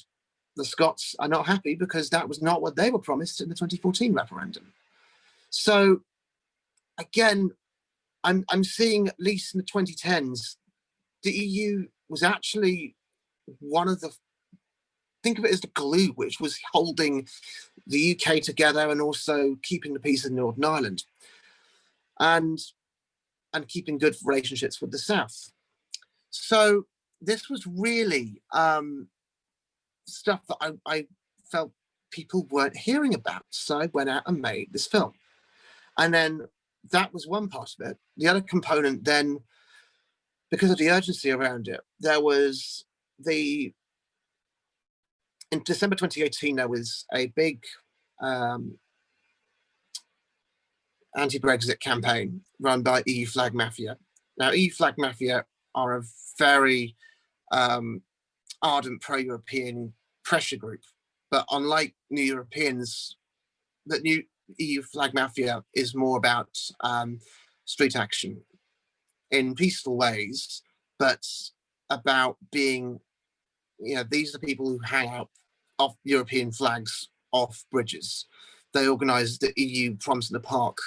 the Scots are not happy because that was not what they were promised in the 2014 referendum. So again, I'm seeing, at least in the 2010s, the EU was actually one of the, think of it as the glue which was holding the UK together and also keeping the peace in Northern Ireland and keeping good relationships with the South. So this was really stuff that I felt people weren't hearing about. So I went out and made this film. And then that was one part of it. The other component then, because of the urgency around it, there was in December 2018, there was a big anti-Brexit campaign run by EU Flag Mafia. Now, EU Flag Mafia are a very ardent pro-European pressure group, but unlike New Europeans, the new EU Flag Mafia is more about street action in peaceful ways, but about being, these are the people who hang out off European flags off bridges. They organised the EU Proms in the Park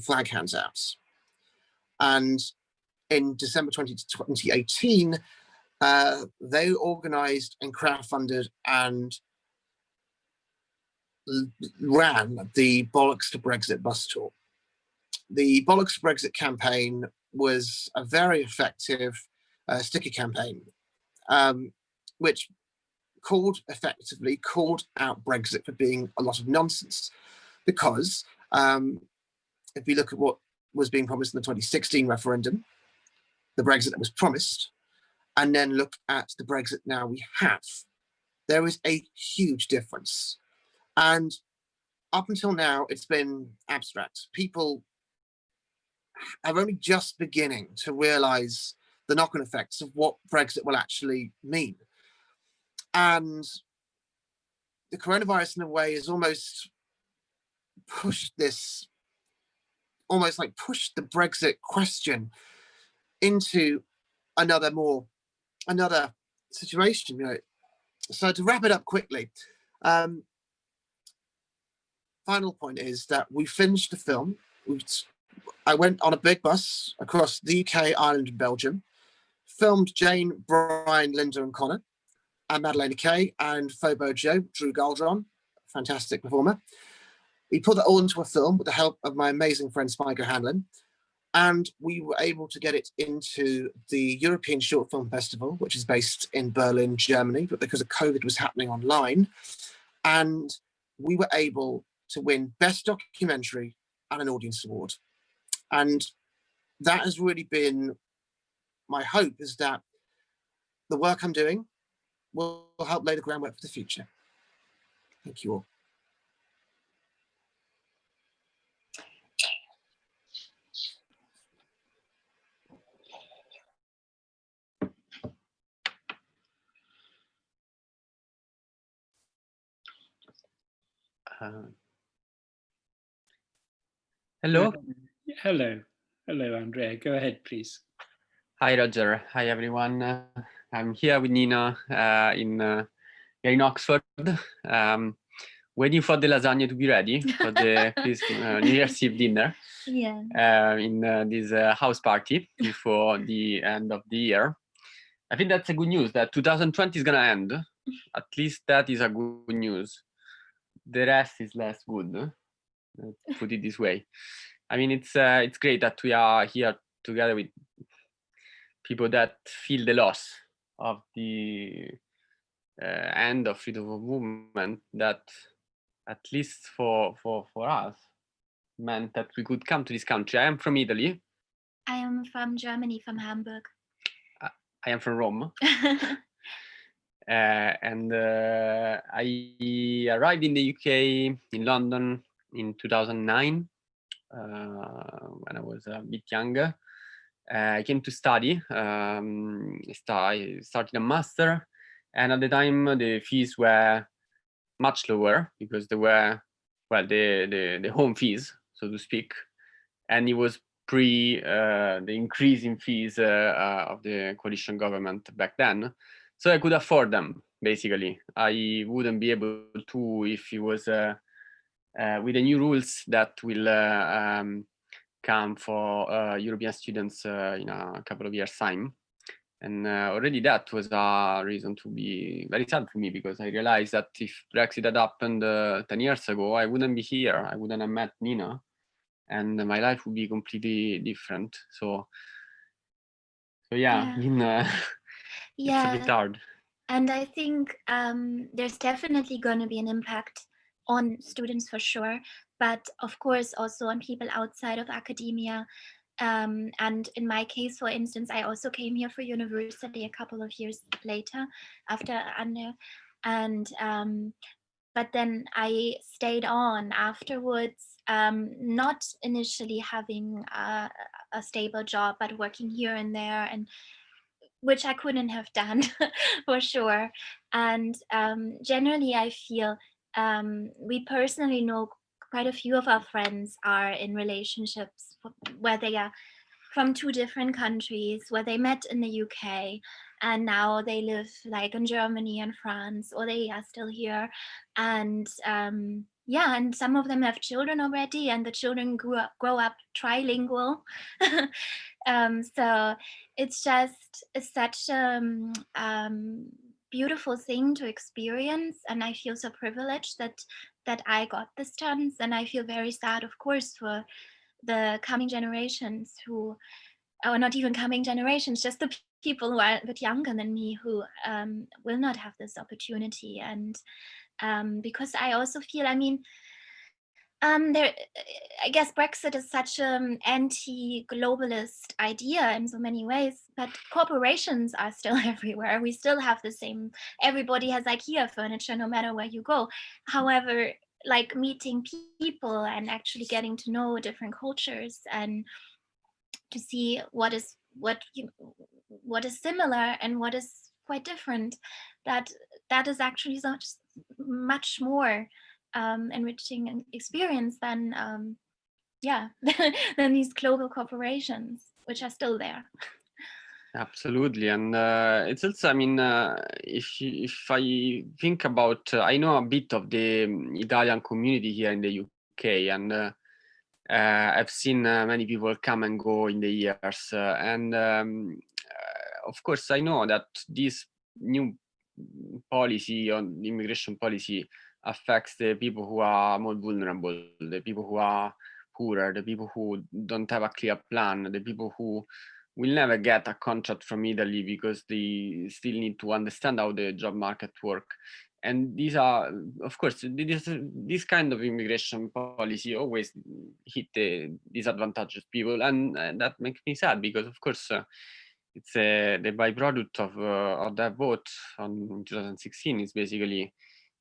flag handouts. And in December 2018, they organised and crowdfunded and ran the Bollocks to Brexit bus tour. The Bollocks to Brexit campaign was a very effective sticker campaign, which effectively called out Brexit for being a lot of nonsense. Because if we look at what was being promised in the 2016 referendum, the Brexit that was promised, and then look at the Brexit now we have, there is a huge difference. And up until now, it's been abstract. People are only just beginning to realise the knock-on effects of what Brexit will actually mean. And the coronavirus in a way has almost pushed this, almost like pushed the Brexit question into another situation, you know. So to wrap it up quickly, final point is that we finished the film. I went on a big bus across the UK, Ireland, and Belgium, filmed Jane, Brian, Linda, and Conor, and Madeleine Kay, and Phobo Joe, Drew Galdron, fantastic performer. We put that all into a film with the help of my amazing friend Spike O'Hanlon, and we were able to get it into the European Short Film Festival, which is based in Berlin, Germany, but because of COVID was happening online, and we were able to win Best Documentary and an Audience Award. And that has really been my hope, is that the work I'm doing will help lay the groundwork for the future. Thank you all. Hello. Hello, Andrea. Go ahead, please. Hi, Roger. Hi, everyone. I'm here with Nina in Oxford, waiting for the lasagna to be ready for the New Year's Eve dinner. Yeah. In this house party before the end of the year. I think that's a good news that 2020 is gonna end. At least that is a good news. The rest is less good. Let's put it this way. I mean, it's great that we are here together with people that feel the loss of the end of freedom of movement, that at least for us meant that we could come to this country. I am from Italy. I am from Germany, from Hamburg. I am from Rome. And I arrived in the UK, in London, in 2009, when I was a bit younger. I came to study. I started a master, and at the time the fees were much lower because they were, well, the home fees, so to speak, and it was pre the increase in fees of the coalition government back then. So I could afford them, basically. I wouldn't be able to if it was with the new rules that will come for European students in a couple of years' time. And already that was a reason to be very sad for me, because I realized that if Brexit had happened 10 years ago, I wouldn't be here. I wouldn't have met Nina, and my life would be completely different. So yeah, I mean, it's a bit hard. And I think there's definitely going to be an impact on students for sure, but of course also on people outside of academia. And in my case, for instance, I also came here for university a couple of years later after under, and but then I stayed on afterwards, not initially having a stable job, but working here and there, and which I couldn't have done for sure. And generally, I feel we personally know quite a few of our friends are in relationships where they are from two different countries, where they met in the UK and now they live like in Germany and France, or they are still here. And yeah, and some of them have children already, and the children grow up trilingual. So it's such a beautiful thing to experience, and I feel so privileged that I got this chance, and I feel very sad, of course, for the coming generations who, or not even coming generations, just the people who are a bit younger than me who will not have this opportunity. And because I also feel, I mean, I guess Brexit is such an anti-globalist idea in so many ways, but corporations are still everywhere. We still have the same, everybody has IKEA furniture no matter where you go. However, like meeting people and actually getting to know different cultures and to see what is similar and what is quite different, that that is actually much more enriching experience than than these global corporations, which are still there. Absolutely, and it's also, I mean, if I think about, I know a bit of the Italian community here in the UK, and I've seen many people come and go in the years, and of course I know that this new policy on immigration policy affects the people who are more vulnerable, the people who are poorer, the people who don't have a clear plan, the people who will never get a contract from Italy because they still need to understand how the job market work. And these are, of course, this kind of immigration policy always hit the disadvantaged people, and that makes me sad because, of course, it's the byproduct of that vote on 2016 is basically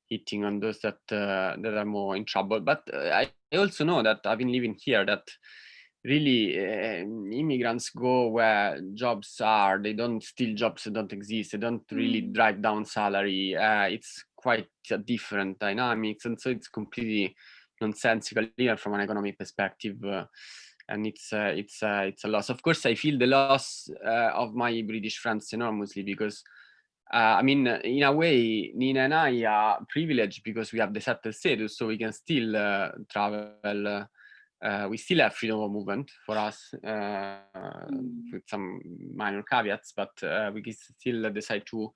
hitting on those that are more in trouble. But I also know that I've been living here that really immigrants go where jobs are. They don't steal jobs that don't exist. They don't really drive down salary. It's quite a different dynamics, and so it's completely nonsensical even from an economic perspective. And it's a loss. Of course, I feel the loss of my British friends enormously because I mean, in a way, Nina and I are privileged because we have the settled status, so we can still travel. We still have freedom of movement for us with some minor caveats, but we can still decide to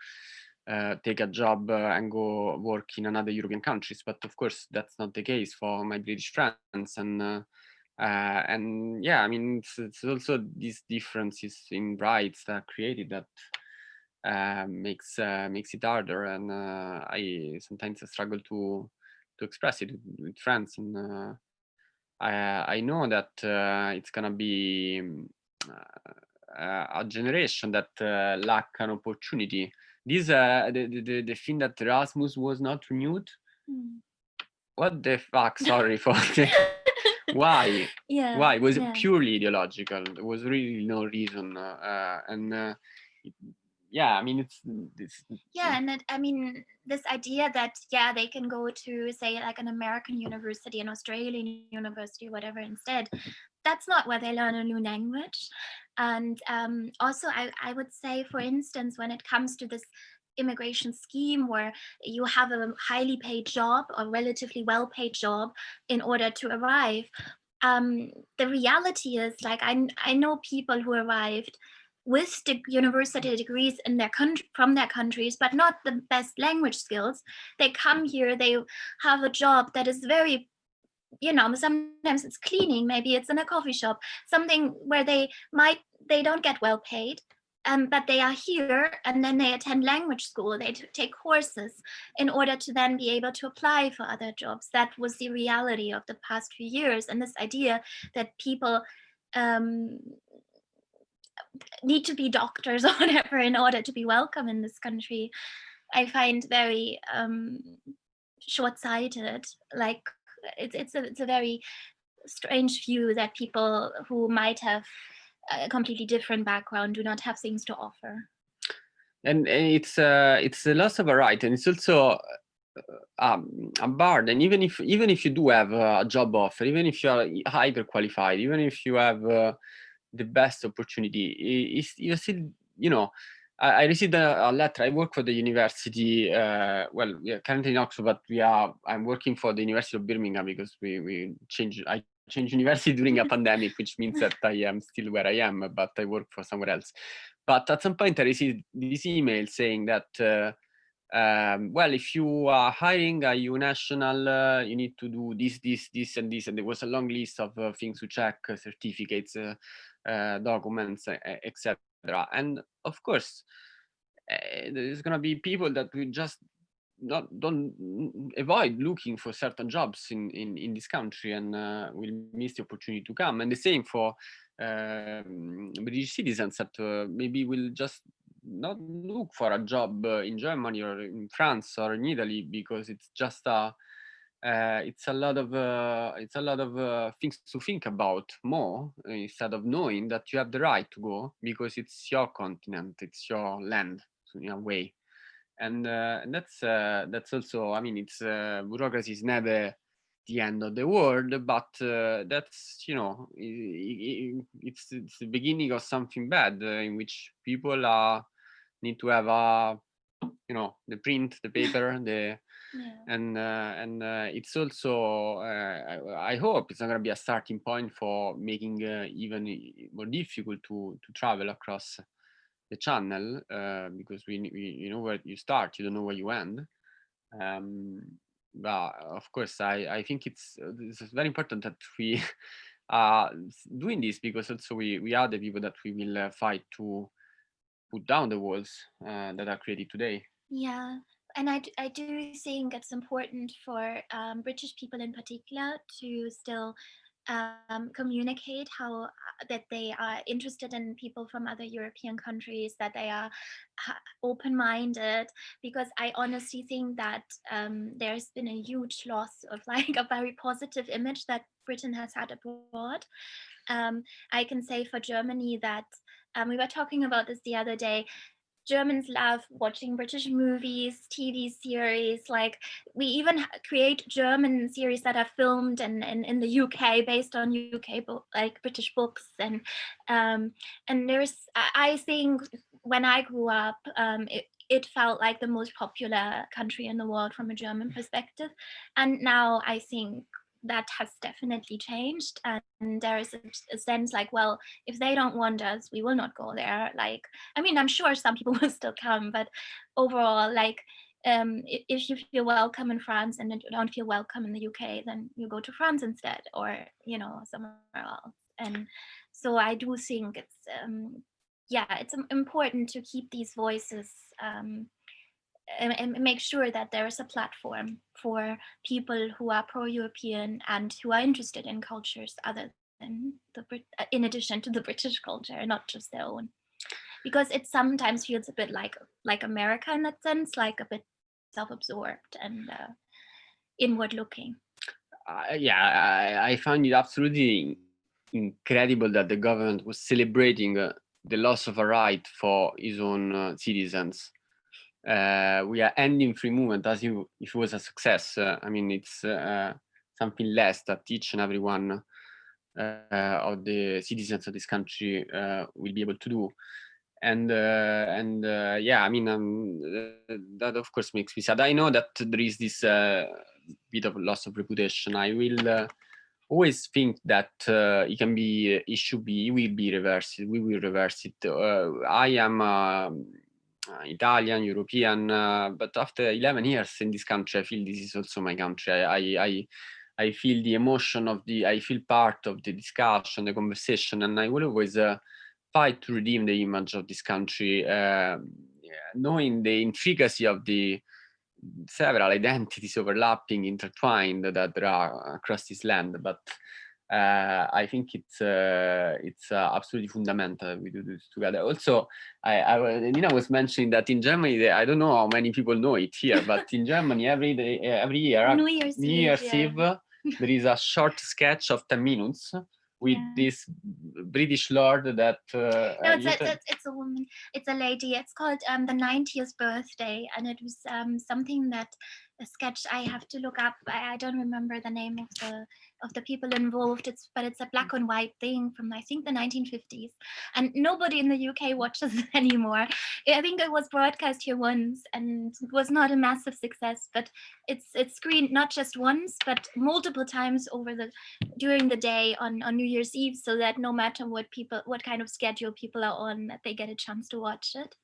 take a job and go work in another European countries. But of course, that's not the case for my British friends. And yeah, I mean, it's also these differences in rights that are created that makes it harder. And I sometimes struggle to express it with friends. And I know that it's gonna be a generation that lack an opportunity. This the thing that Erasmus was not renewed. What the fuck? Sorry for the. Why? Yeah. Why was it yeah. purely ideological? There was really no reason, yeah, I mean it's Yeah, and I mean this idea that they can go to say like an American university, an Australian university, whatever instead. That's not where they learn a new language. And also I would say, for instance, when it comes to this immigration scheme where you have a highly paid job or relatively well-paid job in order to arrive, the reality is, like, I know people who arrived with the university degrees in their country, from their countries, but not the best language skills. They come here, they have a job that is very, sometimes it's cleaning, maybe it's in a coffee shop, something where they don't get well paid, but they are here, and then they attend language school, they take courses in order to then be able to apply for other jobs. That was the reality of the past few years. And this idea that people need to be doctors or whatever in order to be welcome in this country, I find very short-sighted. Like it's a very strange view that people who might have a completely different background do not have things to offer. And it's a loss of a right, and it's also a burden. Even if you do have a job offer, even if you are hyper qualified, even if you have the best opportunity, you still, I received a letter. I work for the university. Well, we are currently in Oxford, but I'm working for the University of Birmingham because I changed university during a pandemic, which means that I am still where I am, but I work for somewhere else. But at some point I received this email saying that, well, if you are hiring a EU national, you need to do this, and this. And there was a long list of things to check, certificates, documents, etc. And of course, there's going to be people that will just don't avoid looking for certain jobs in this country, and will miss the opportunity to come. And the same for British citizens that maybe will just not look for a job in Germany or in France or in Italy because it's just it's a lot of things to think about more, instead of knowing that you have the right to go because it's your continent, it's your land in a way. and that's also, I mean, it's bureaucracy is never the end of the world, but that's, you know, it's the beginning of something bad, in which people need to have you know, the print, the paper, and it's also I hope it's not going to be a starting point for making even more difficult to travel across the channel, because you know where you start, you don't know where you end. But of course, I think it's very important that we are doing this, because also we are the people that we will fight to put down the walls that are created today. Yeah, and I do think it's important for British people in particular to still communicate how that they are interested in people from other European countries, that they are open-minded, because I honestly think that there's been a huge loss of like a very positive image that Britain has had abroad. I can say for Germany that we were talking about this the other day. Germans love watching British movies, TV series. Like we even create German series that are filmed in the UK based on UK like British books, and there's, I think when I grew up, it felt like the most popular country in the world from a German perspective, and now I think that has definitely changed, and there is a sense like, well, if they don't want us, we will not go there. Like, I mean, I'm sure some people will still come, but overall, like, if you feel welcome in France and you don't feel welcome in the UK, then you go to France instead, or, you know, somewhere else. And so I do think it's yeah, it's important to keep these voices and make sure that there is a platform for people who are pro-European and who are interested in cultures other than in addition to the British culture, not just their own, because it sometimes feels a bit like America in that sense, like a bit self-absorbed and inward-looking. Yeah, I found it absolutely incredible that the government was celebrating the loss of a right for his own citizens. We are ending free movement as if it was a success. I mean, it's something less that each and every one of the citizens of this country will be able to do. And yeah, I mean, that of course makes me sad. I know that there is this bit of loss of reputation. I will always think that it will be reversed. We will reverse it. I am Italian, European, but after 11 years in this country, I feel this is also my country. I feel the emotion I feel part of the discussion, the conversation, and I will always fight to redeem the image of this country, knowing the intricacy of the several identities overlapping, intertwined that there are across this land. But I think it's absolutely fundamental we do this together. Also, Nina was mentioning that in Germany, I don't know how many people know it here, but in Germany, every year, New Year's Eve, there is a short sketch of 10 minutes with this British lord that no, it's a woman, it's a lady. It's called the 90th birthday, and it was something that a sketch I have to look up. I don't remember the name of the people involved. But it's a black and white thing from, I think, the 1950s, and nobody in the UK watches it anymore. I think it was broadcast here once, and it was not a massive success. But it's screened not just once, but multiple times during the day on New Year's Eve, so that no matter what kind of schedule people are on, that they get a chance to watch it.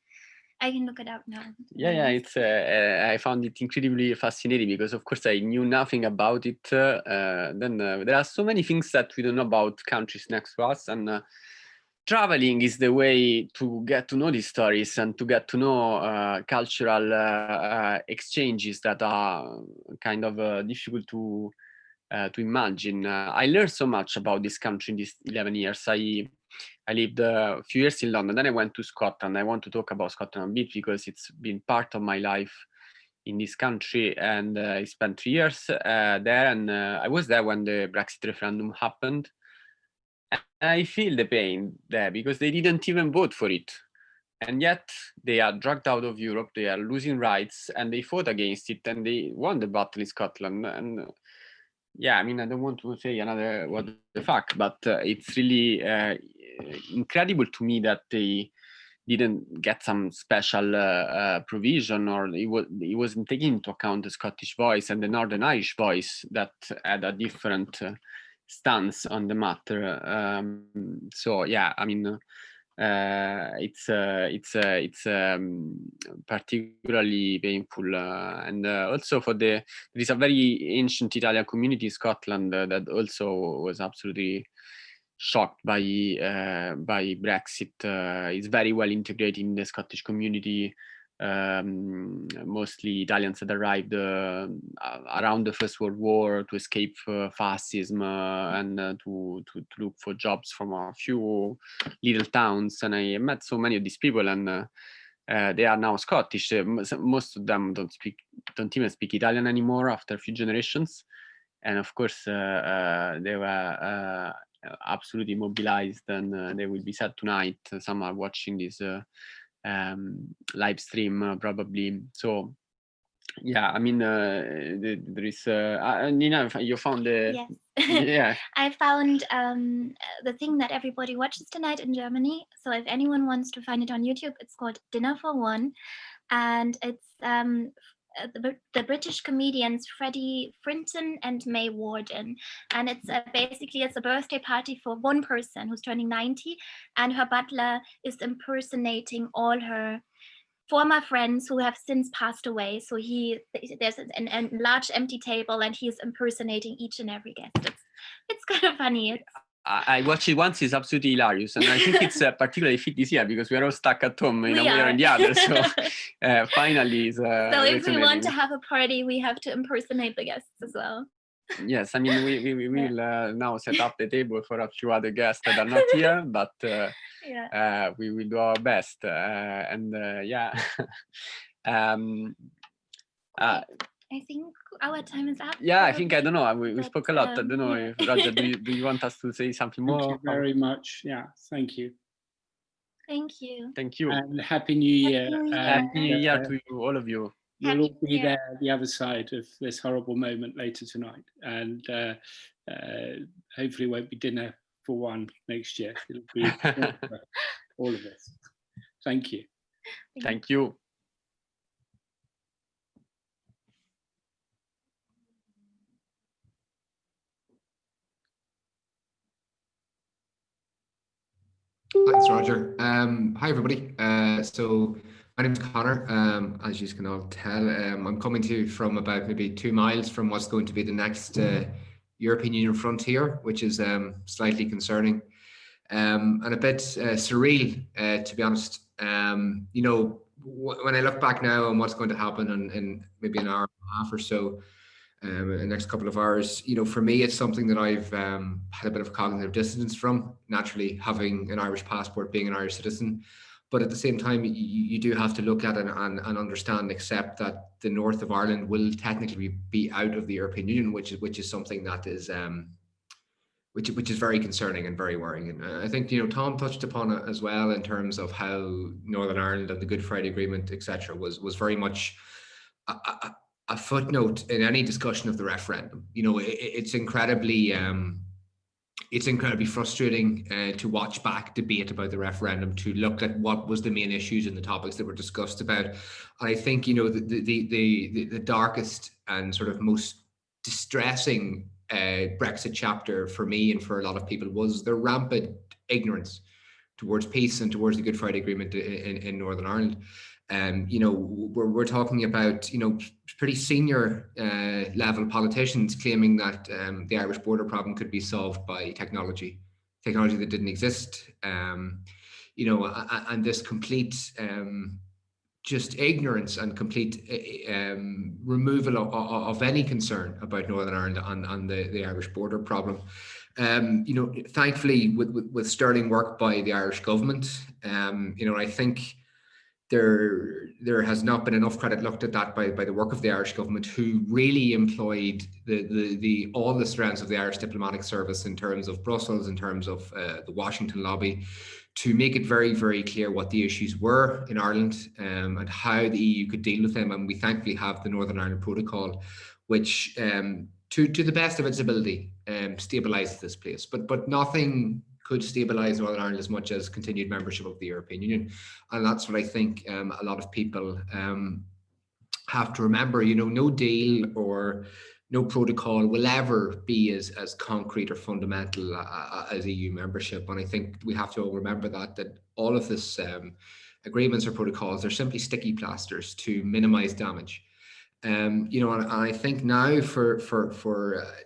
I can look it up now. Yeah, it's I found it incredibly fascinating because, of course, I knew nothing about it. Then there are so many things that we don't know about countries next to us, and traveling is the way to get to know these stories and to get to know cultural exchanges that are kind of difficult to imagine. I learned so much about this country in these 11 years. I lived a few years in London, then I went to Scotland. I want to talk about Scotland a bit because it's been part of my life in this country, and I spent 3 years there, and I was there when the Brexit referendum happened. And I feel the pain there because they didn't even vote for it. and yet they are dragged out of Europe, they are losing rights, and they fought against it, and they won the battle in Scotland. And yeah, I mean, I don't want to say another what the fuck, but it's really incredible to me that they didn't get some special provision, or it wasn't taking into account the Scottish voice and the Northern Irish voice that had a different stance on the matter. So yeah, I mean, it's particularly painful, and also there is a very ancient Italian community in Scotland that also was absolutely shocked by Brexit. It's very well integrated in the Scottish community. Mostly Italians that arrived around the First World War to escape fascism and to look for jobs from a few little towns. And I met so many of these people, and they are now Scottish. Most of them don't even speak Italian anymore after a few generations. And of course, they were absolutely mobilized, and they will be sad tonight. Some are watching this live stream probably. So yeah, I mean, there is Nina, you found the yes. yeah. I found the thing that everybody watches tonight in Germany. So if anyone wants to find it on YouTube, it's called Dinner for One, and it's the British comedians Freddie Frinton and May Warden, and it's basically it's a birthday party for one person who's turning 90, and her butler is impersonating all her former friends who have since passed away. So there's a large empty table, and he's impersonating each and every guest. It's kind of funny. I watched it once. It's absolutely hilarious, and I think it's particularly fit this year because we are all stuck at home in a way or in the other. So finally, so if we want to have a party, we have to impersonate the guests as well. Yes, I mean we will now set up the table for a few other guests that are not here, but we will do our best, and yeah. I think our time is up. Yeah, I think, I don't know, we spoke a lot. I don't know if Roger, do you want us to say something more? Thank you very much. Yeah, thank you. Thank you. Thank you. And Happy New Year. Happy New Year to you, all of you. We'll all be there at the other side of this horrible moment later tonight. And hopefully it won't be dinner for one next year. It'll be all of us. Thank you. Thank you. Thanks, Roger. Hi, everybody. So my name is Conor. As you can all tell, I'm coming to you from about maybe 2 miles from what's going to be the next European Union frontier, which is slightly concerning and a bit surreal, to be honest. You know, when I look back now on what's going to happen in maybe an hour and a half or so, in the next couple of hours, you know, for me, it's something that I've had a bit of cognitive dissonance from, naturally having an Irish passport, being an Irish citizen. But at the same time, you do have to look at it and understand and accept that the north of Ireland will technically be out of the European Union, which is something that is which is very concerning and very worrying. And I think, you know, Thom touched upon it as well in terms of how Northern Ireland and the Good Friday Agreement, etc., was very much a footnote in any discussion of the referendum. You know, it's incredibly frustrating to watch back debate about the referendum, to look at what was the main issues and the topics that were discussed about. And I think, you know, the darkest and sort of most distressing Brexit chapter for me and for a lot of people was the rampant ignorance towards peace and towards the Good Friday Agreement in Northern Ireland. You know, we're talking about, you know, pretty senior level politicians claiming that the Irish border problem could be solved by technology that didn't exist. You know, and this complete just ignorance and complete removal of any concern about Northern Ireland and the Irish border problem. You know, thankfully with sterling work by the Irish government, you know, I think there has not been enough credit looked at that by the work of the Irish government, who really employed all the strands of the Irish diplomatic service in terms of Brussels, in terms of the Washington lobby, to make it very, very clear what the issues were in Ireland, and how the EU could deal with them. And we thankfully have the Northern Ireland Protocol, which to the best of its ability stabilises this place. But nothing could stabilise Northern Ireland as much as continued membership of the European Union. And that's what I think a lot of people have to remember. You know, no deal or no protocol will ever be as concrete or fundamental as EU membership. And I think we have to all remember that all of this agreements or protocols are simply sticky plasters to minimise damage. You know, and I think now for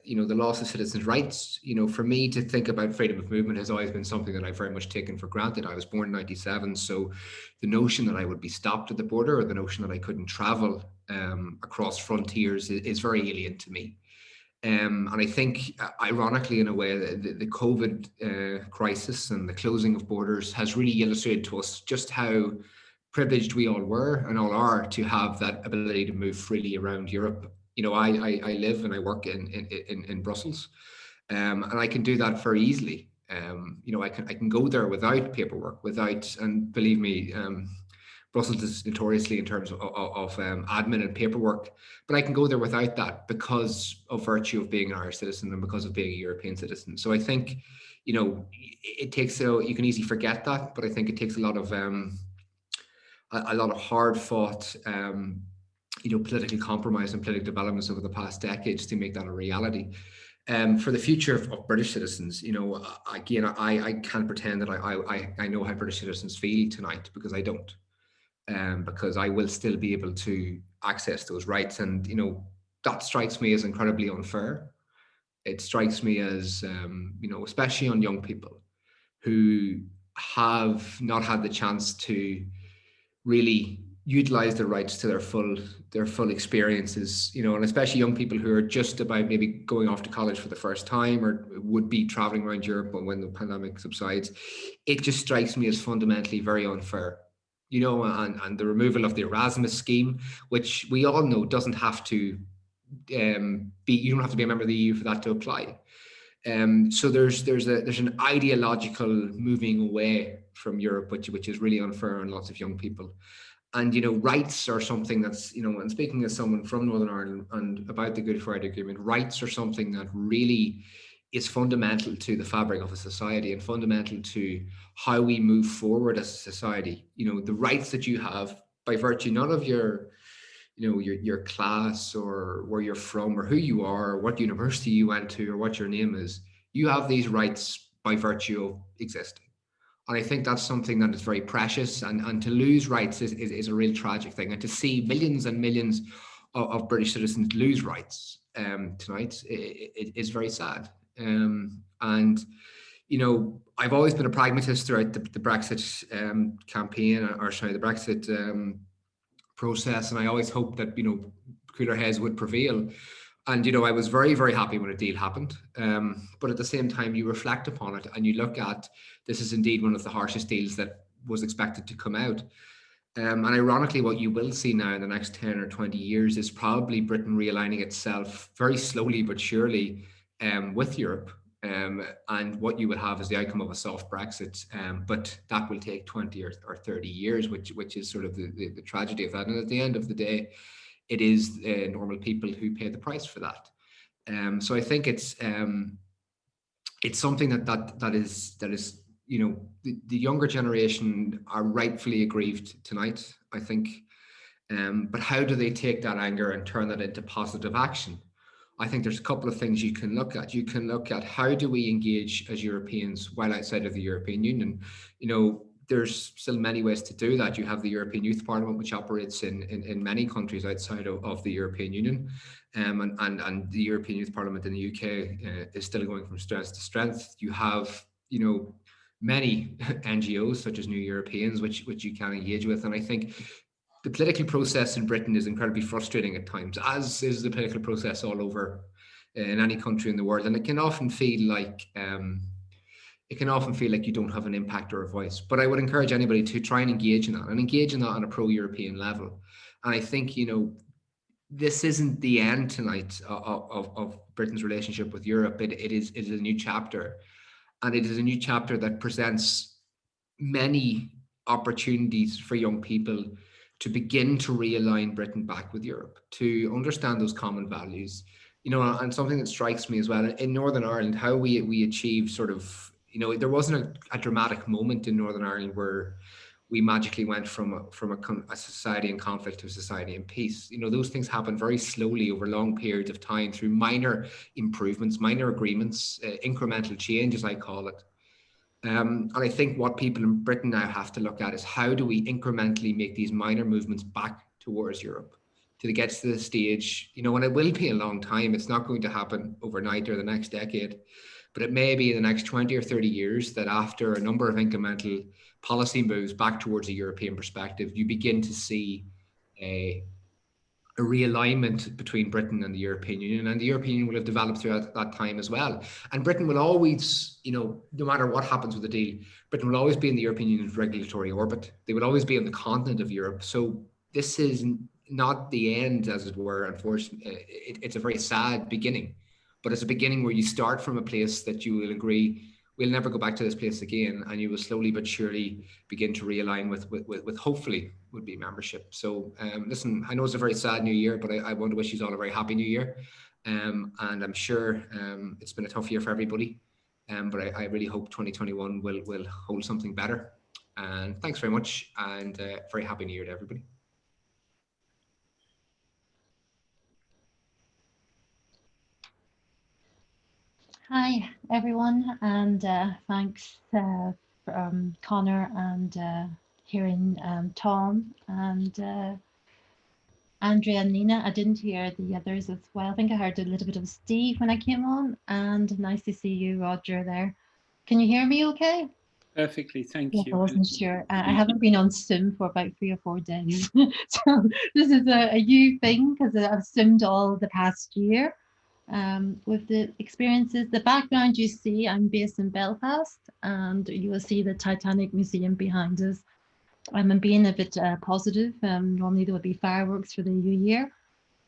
you know, the loss of citizens' rights, you know, for me to think about freedom of movement has always been something that I've very much taken for granted. I was born in '97, so the notion that I would be stopped at the border, or the notion that I couldn't travel across frontiers, is very alien to me. And I think, ironically, in a way, the COVID crisis and the closing of borders has really illustrated to us just how privileged we all were and all are to have that ability to move freely around Europe. You know, I live and I work in Brussels, and I can do that very easily. You know, I can go there without paperwork, and believe me, Brussels is notoriously in terms of admin and paperwork, but I can go there without that because of virtue of being an Irish citizen and because of being a European citizen. So I think, you know, it takes, you can easily forget that, but I think it takes a lot of hard fought, you know, political compromise and political developments over the past decades to make that a reality. For the future of British citizens, you know, again, I can't pretend that I know how British citizens feel tonight, because I don't, because I will still be able to access those rights. And, you know, that strikes me as incredibly unfair. It strikes me as, you know, especially on young people who have not had the chance to really utilize their rights to their full experiences, you know, and especially young people who are just about maybe going off to college for the first time, or would be traveling around Europe when the pandemic subsides. It just strikes me as fundamentally very unfair, you know, and the removal of the Erasmus scheme, which we all know doesn't have to you don't have to be a member of the EU for that to apply. So there's an ideological moving away from Europe, which is really unfair on lots of young people. And, you know, rights are something that's, you know, and speaking as someone from Northern Ireland and about the Good Friday Agreement, rights are something that really is fundamental to the fabric of a society and fundamental to how we move forward as a society. You know, the rights that you have by virtue not of your, you know, your class or where you're from or who you are or what university you went to or what your name is, you have these rights by virtue of existing. And I think that's something that is very precious, and to lose rights is a real tragic thing. And to see millions and millions of British citizens lose rights tonight is very sad. And, you know, I've always been a pragmatist throughout the Brexit campaign, the Brexit process. And I always hoped that, you know, cooler heads would prevail. And, you know, I was very, very happy when a deal happened. But at the same time, you reflect upon it and you look at, this is indeed one of the harshest deals that was expected to come out. And ironically, what you will see now in the next 10 or 20 years is probably Britain realigning itself very slowly but surely with Europe. And what you will have is the outcome of a soft Brexit. But that will take 20 or 30 years, which is sort of the tragedy of that. And at the end of the day, it is normal people who pay the price for that. So I think it's something that is, you know, the younger generation are rightfully aggrieved tonight, I think. But how do they take that anger and turn that into positive action? I think there's a couple of things you can look at. You can look at how do we engage as Europeans while outside of the European Union. You know, there's still many ways to do that. You have the European Youth Parliament, which operates in many countries outside of the European Union. And the European Youth Parliament in the UK is still going from strength to strength. You have, you know, many NGOs such as New Europeans, which you can engage with. And I think the political process in Britain is incredibly frustrating at times, as is the political process all over in any country in the world. And it can often feel like, it can often feel like you don't have an impact or a voice. But I would encourage anybody to try and engage in that on a pro-European level. And I think, you know, this isn't the end tonight of Britain's relationship with Europe. It is a new chapter, and it is a new chapter that presents many opportunities for young people to begin to realign Britain back with Europe, to understand those common values. You know, and something that strikes me as well in Northern Ireland, how we achieved sort of, you know, there wasn't a dramatic moment in Northern Ireland where we magically went from a society in conflict to a society in peace. You know, those things happen very slowly over long periods of time through minor improvements, minor agreements, incremental change, as I call it. And I think what people in Britain now have to look at is how do we incrementally make these minor movements back towards Europe to get to the stage, you know, and it will be a long time. It's not going to happen overnight or the next decade, but it may be in the next 20 or 30 years that after a number of incremental policy moves back towards a European perspective, you begin to see a realignment between Britain and the European Union, and the European Union will have developed throughout that time as well. And Britain will always, you know, no matter what happens with the deal, Britain will always be in the European Union's regulatory orbit. They will always be on the continent of Europe. So this is not the end, as it were. Unfortunately, it's a very sad beginning, but it's a beginning where you start from a place that you will agree, we'll never go back to this place again, and you will slowly but surely begin to realign with hopefully would be membership. So listen, I know it's a very sad new year, but I want to wish you all a very happy new year. And I'm sure it's been a tough year for everybody, but I really hope 2021 will hold something better. And thanks very much, and very happy new year to everybody. Hi, everyone, and thanks Conor and hearing Thom and Andrea and Nina. I didn't hear the others as well. I think I heard a little bit of Steve when I came on, and nice to see you, Roger, there. Can you hear me okay? Perfectly, thank Yeah, you. I wasn't sure. I haven't been on Sim for about 3 or 4 days. So this is a new thing because I've Simmed all the past year. With the experiences, the background you see, I'm based in Belfast, and you will see the Titanic Museum behind us. I'm being a bit positive. Normally there would be fireworks for the new year,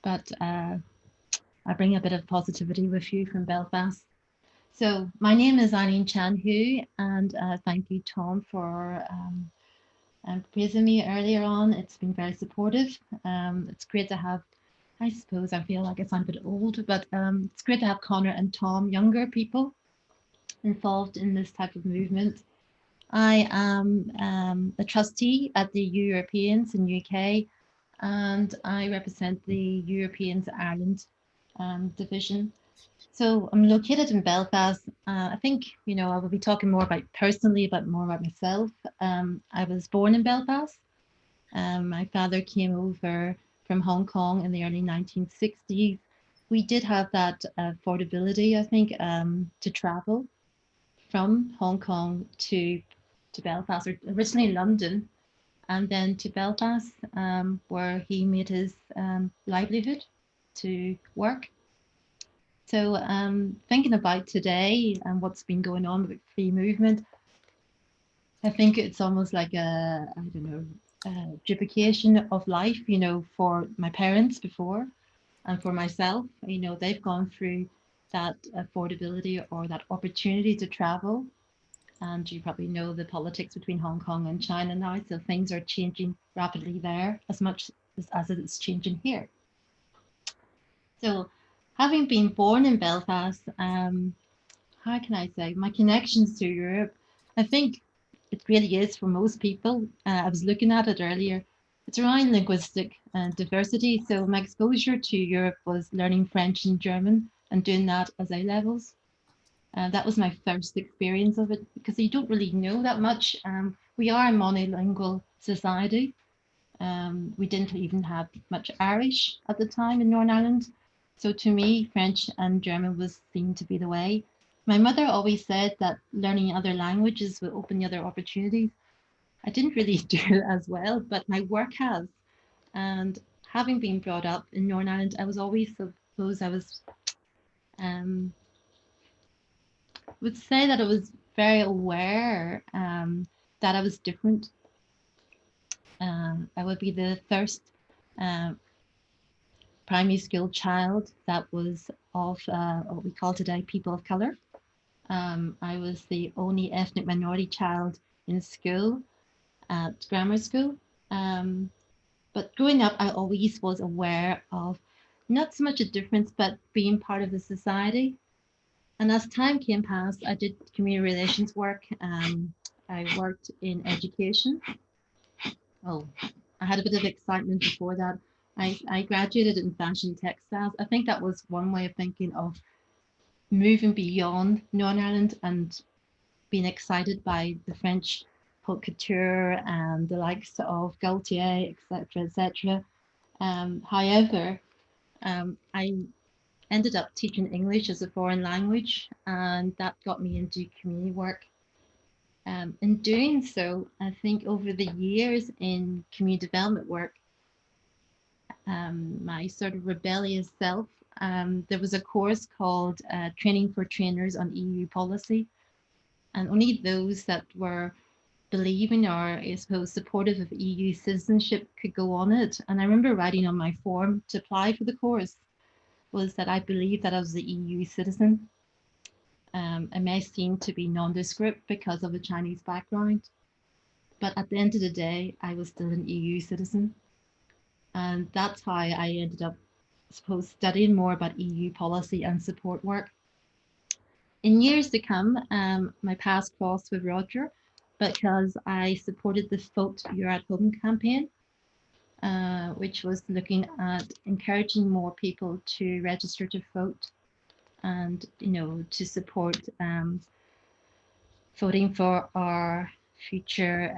but I bring a bit of positivity with you from Belfast. So my name is Eileen Chan-Hu, and thank you, Thom, for praising me earlier on. It's been very supportive. It's great to have, I suppose I feel like I sound a bit old, but it's great to have Conor and Thom, younger people, involved in this type of movement. I am a trustee at the Europeans in UK, and I represent the Europeans Ireland division. So I'm located in Belfast. I think, you know, I will be talking more about personally, but more about myself. I was born in Belfast. My father came over from Hong Kong in the early 1960s. We did have that affordability, I think, to travel from Hong Kong to Belfast, or originally London, and then to Belfast, where he made his livelihood to work. So thinking about today and what's been going on with free movement, I think it's almost like a, I don't know, duplication of life, you know, for my parents before and for myself. You know, they've gone through that affordability or that opportunity to travel. And you probably know the politics between Hong Kong and China now, so things are changing rapidly there as much as it's changing here. So having been born in Belfast, how can I say, my connections to Europe, I think it really is for most people. I was looking at it earlier. It's around linguistic diversity. So my exposure to Europe was learning French and German and doing that as A-levels. That was my first experience of it, because you don't really know that much. We are a monolingual society. We didn't even have much Irish at the time in Northern Ireland. So to me, French and German was seen to be the way. My mother always said that learning other languages will open the other opportunities. I didn't really do it as well, but my work has. And having been brought up in Northern Ireland, I was always, suppose I was, would say that I was very aware that I was different. I would be the first primary school child that was of what we call today people of color. I was the only ethnic minority child in school, at grammar school. But growing up, I always was aware of not so much a difference, but being part of the society. And as time came past, I did community relations work. I worked in education. Oh, I had a bit of excitement before that. I graduated in fashion textiles. I think that was one way of thinking of moving beyond Northern Ireland and being excited by the French haute couture and the likes of Gaultier, etc., etc. However, I ended up teaching English as a foreign language, and that got me into community work. In doing so, I think over the years in community development work, my sort of rebellious self, there was a course called Training for Trainers on EU Policy, and only those that were believing or I suppose supportive of EU citizenship could go on it. And I remember writing on my form to apply for the course was that I believed that I was a EU citizen. I may seem to be nondescript because of a Chinese background, but at the end of the day, I was still an EU citizen. And that's how I ended up, I suppose, studying more about EU policy and support work. In years to come, my paths crossed with Roger because I supported the Vote You're at Home campaign, which was looking at encouraging more people to register to vote and, you know, to support voting for our future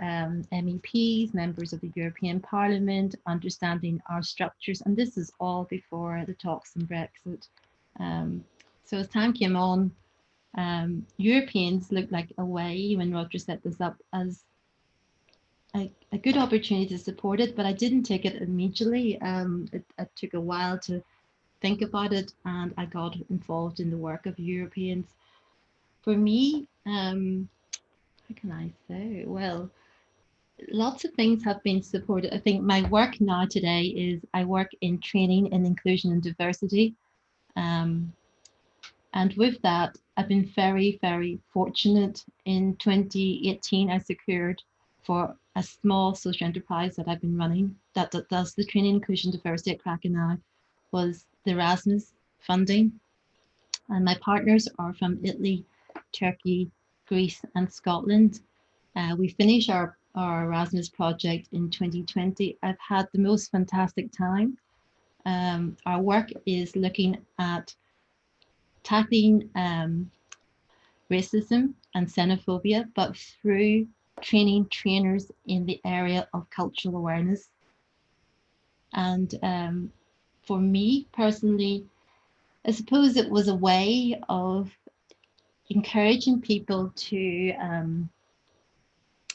MEPs, members of the European Parliament, understanding our structures. And this is all before the talks on Brexit. So as time came on, Europeans looked like a way when Roger set this up as a good opportunity to support it, but I didn't take it immediately. It took a while to think about it, and I got involved in the work of Europeans. For me, how can I say? Well, lots of things have been supported. I think my work now today is I work in training in inclusion and diversity. And with that, I've been very, very fortunate. In 2018, I secured for a small social enterprise that I've been running that does the training, inclusion, diversity at Cracken now, was the Erasmus funding. And my partners are from Italy, Turkey, Greece, and Scotland. We finished our Erasmus project in 2020. I've had the most fantastic time. Our work is looking at tackling racism and xenophobia, but through training trainers in the area of cultural awareness. And for me personally, I suppose it was a way of encouraging people to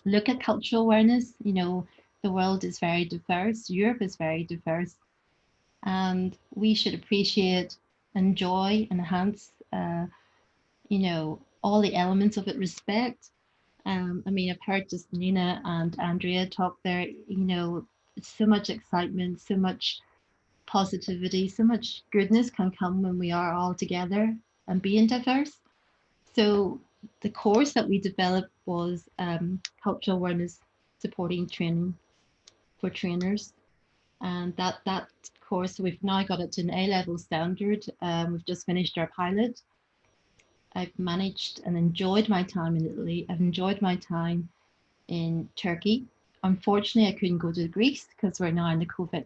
look at cultural awareness. You know, the world is very diverse, Europe is very diverse, and we should appreciate, enjoy, enhance, you know, all the elements of it, respect. I mean, I've heard just Nina and Andrea talk there, you know, so much excitement, so much positivity, so much goodness can come when we are all together and being diverse. So the course that we developed was cultural awareness supporting training for trainers. And that course, we've now got it to an A-level standard. We've just finished our pilot. I've managed and enjoyed my time in Italy. I've enjoyed my time in Turkey. Unfortunately, I couldn't go to Greece because we're now in the COVID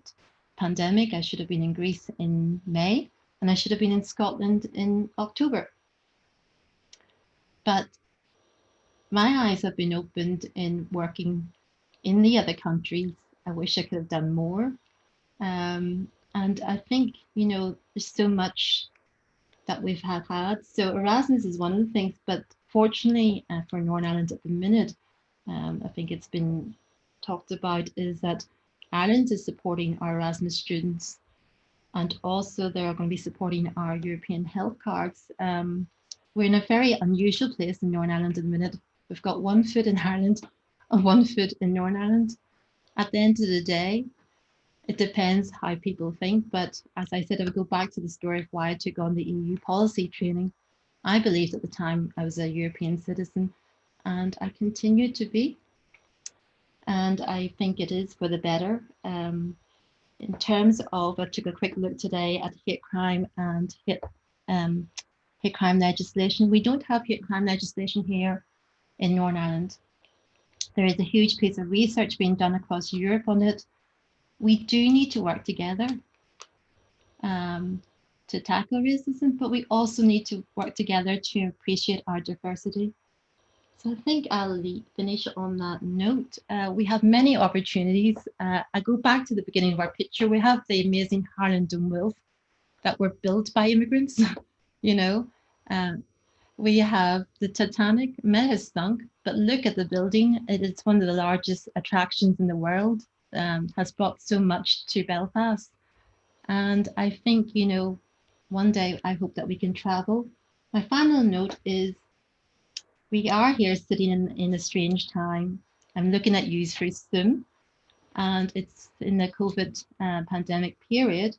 pandemic. I should have been in Greece in May, and I should have been in Scotland in October. But my eyes have been opened in working in the other countries. I wish I could have done more. And I think, you know, there's so much that we've had. So Erasmus is one of the things, but fortunately for Northern Ireland at the minute, I think it's been talked about, is that Ireland is supporting our Erasmus students, and also they're going to be supporting our European health cards. we're in a very unusual place in Northern Ireland at the minute. We've got 1 foot in Ireland and 1 foot in Northern Ireland. At the end of the day, it depends how people think. But as I said, I would go back to the story of why I took on the EU policy training. I believed at the time I was a European citizen, and I continue to be. And I think it is for the better. In terms of, I took a quick look today at hate crime and hate crime legislation. We don't have hate crime legislation here in Northern Ireland. There is a huge piece of research being done across Europe on it. We do need to work together to tackle racism, but we also need to work together to appreciate our diversity. So I think I'll finish on that note. We have many opportunities. I go back to the beginning of our picture. We have the amazing Harland Dome Wolf that were built by immigrants, you know. We have the Titanic, may have sunk, but look at the building. It is one of the largest attractions in the world, has brought so much to Belfast. And I think, you know, one day I hope that we can travel. My final note is, we are here sitting in a strange time. I'm looking at you through Zoom, and it's in the COVID pandemic period.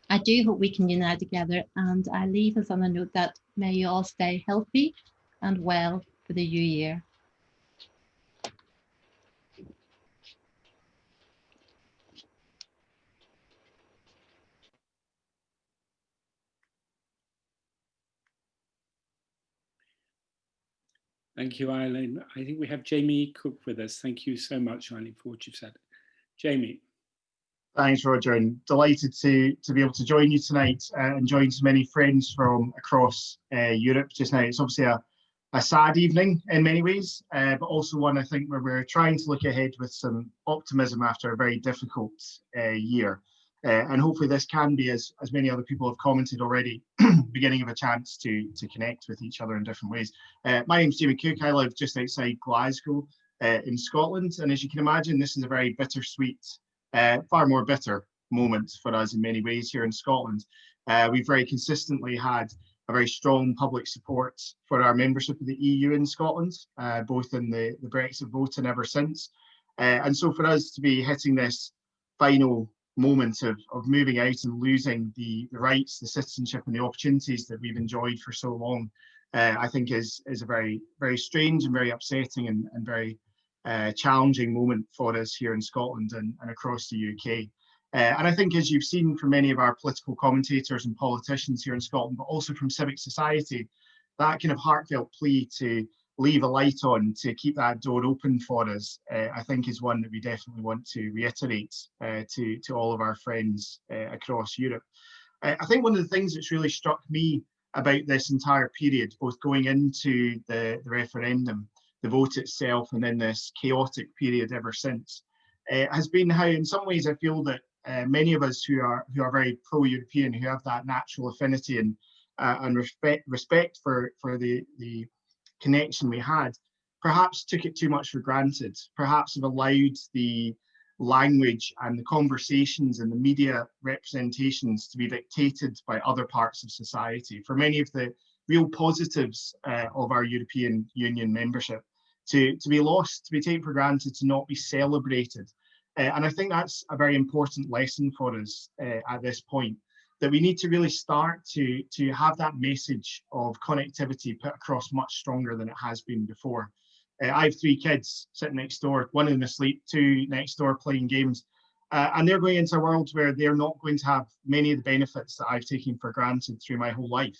I do hope we can unite together, and I leave us on a note that may you all stay healthy and well for the new year. Thank you, Eileen. I think we have Jamie Cooke with us. Thank you so much, Eileen, for what you've said. Jamie. Thanks, Roger, and delighted to be able to join you tonight and join so many friends from across Europe just now. It's obviously a sad evening in many ways, but also one I think where we're trying to look ahead with some optimism after a very difficult year. And hopefully this can be, as many other people have commented already, beginning of a chance to connect with each other in different ways. My name's Jamie Cooke. I live just outside Glasgow in Scotland, and as you can imagine, this is a very bittersweet, far more bitter moment for us in many ways here in Scotland. We've very consistently had a very strong public support for our membership of the EU in Scotland, both in the Brexit vote and ever since. And so for us to be hitting this final moment of moving out and losing the rights, the citizenship and the opportunities that we've enjoyed for so long, I think is a very, very strange and very upsetting and very challenging moment for us here in Scotland and across the UK. And I think, as you've seen from many of our political commentators and politicians here in Scotland, but also from civic society, that kind of heartfelt plea to leave a light on, to keep that door open for us, I think is one that we definitely want to reiterate to all of our friends across Europe. I think one of the things that's really struck me about this entire period, both going into the referendum, the vote itself, and then this chaotic period ever since, has been how, in some ways, I feel that many of us who are very pro-European, who have that natural affinity and respect for the connection we had, perhaps took it too much for granted, perhaps have allowed the language and the conversations and the media representations to be dictated by other parts of society. For many of the real positives of our European Union membership to be lost, to be taken for granted, to not be celebrated. And I think that's a very important lesson for us at this point, that we need to really start to have that message of connectivity put across much stronger than it has been before. I have 3 kids sitting next door, one of them asleep, 2 next door playing games, and they're going into a world where they're not going to have many of the benefits that I've taken for granted through my whole life.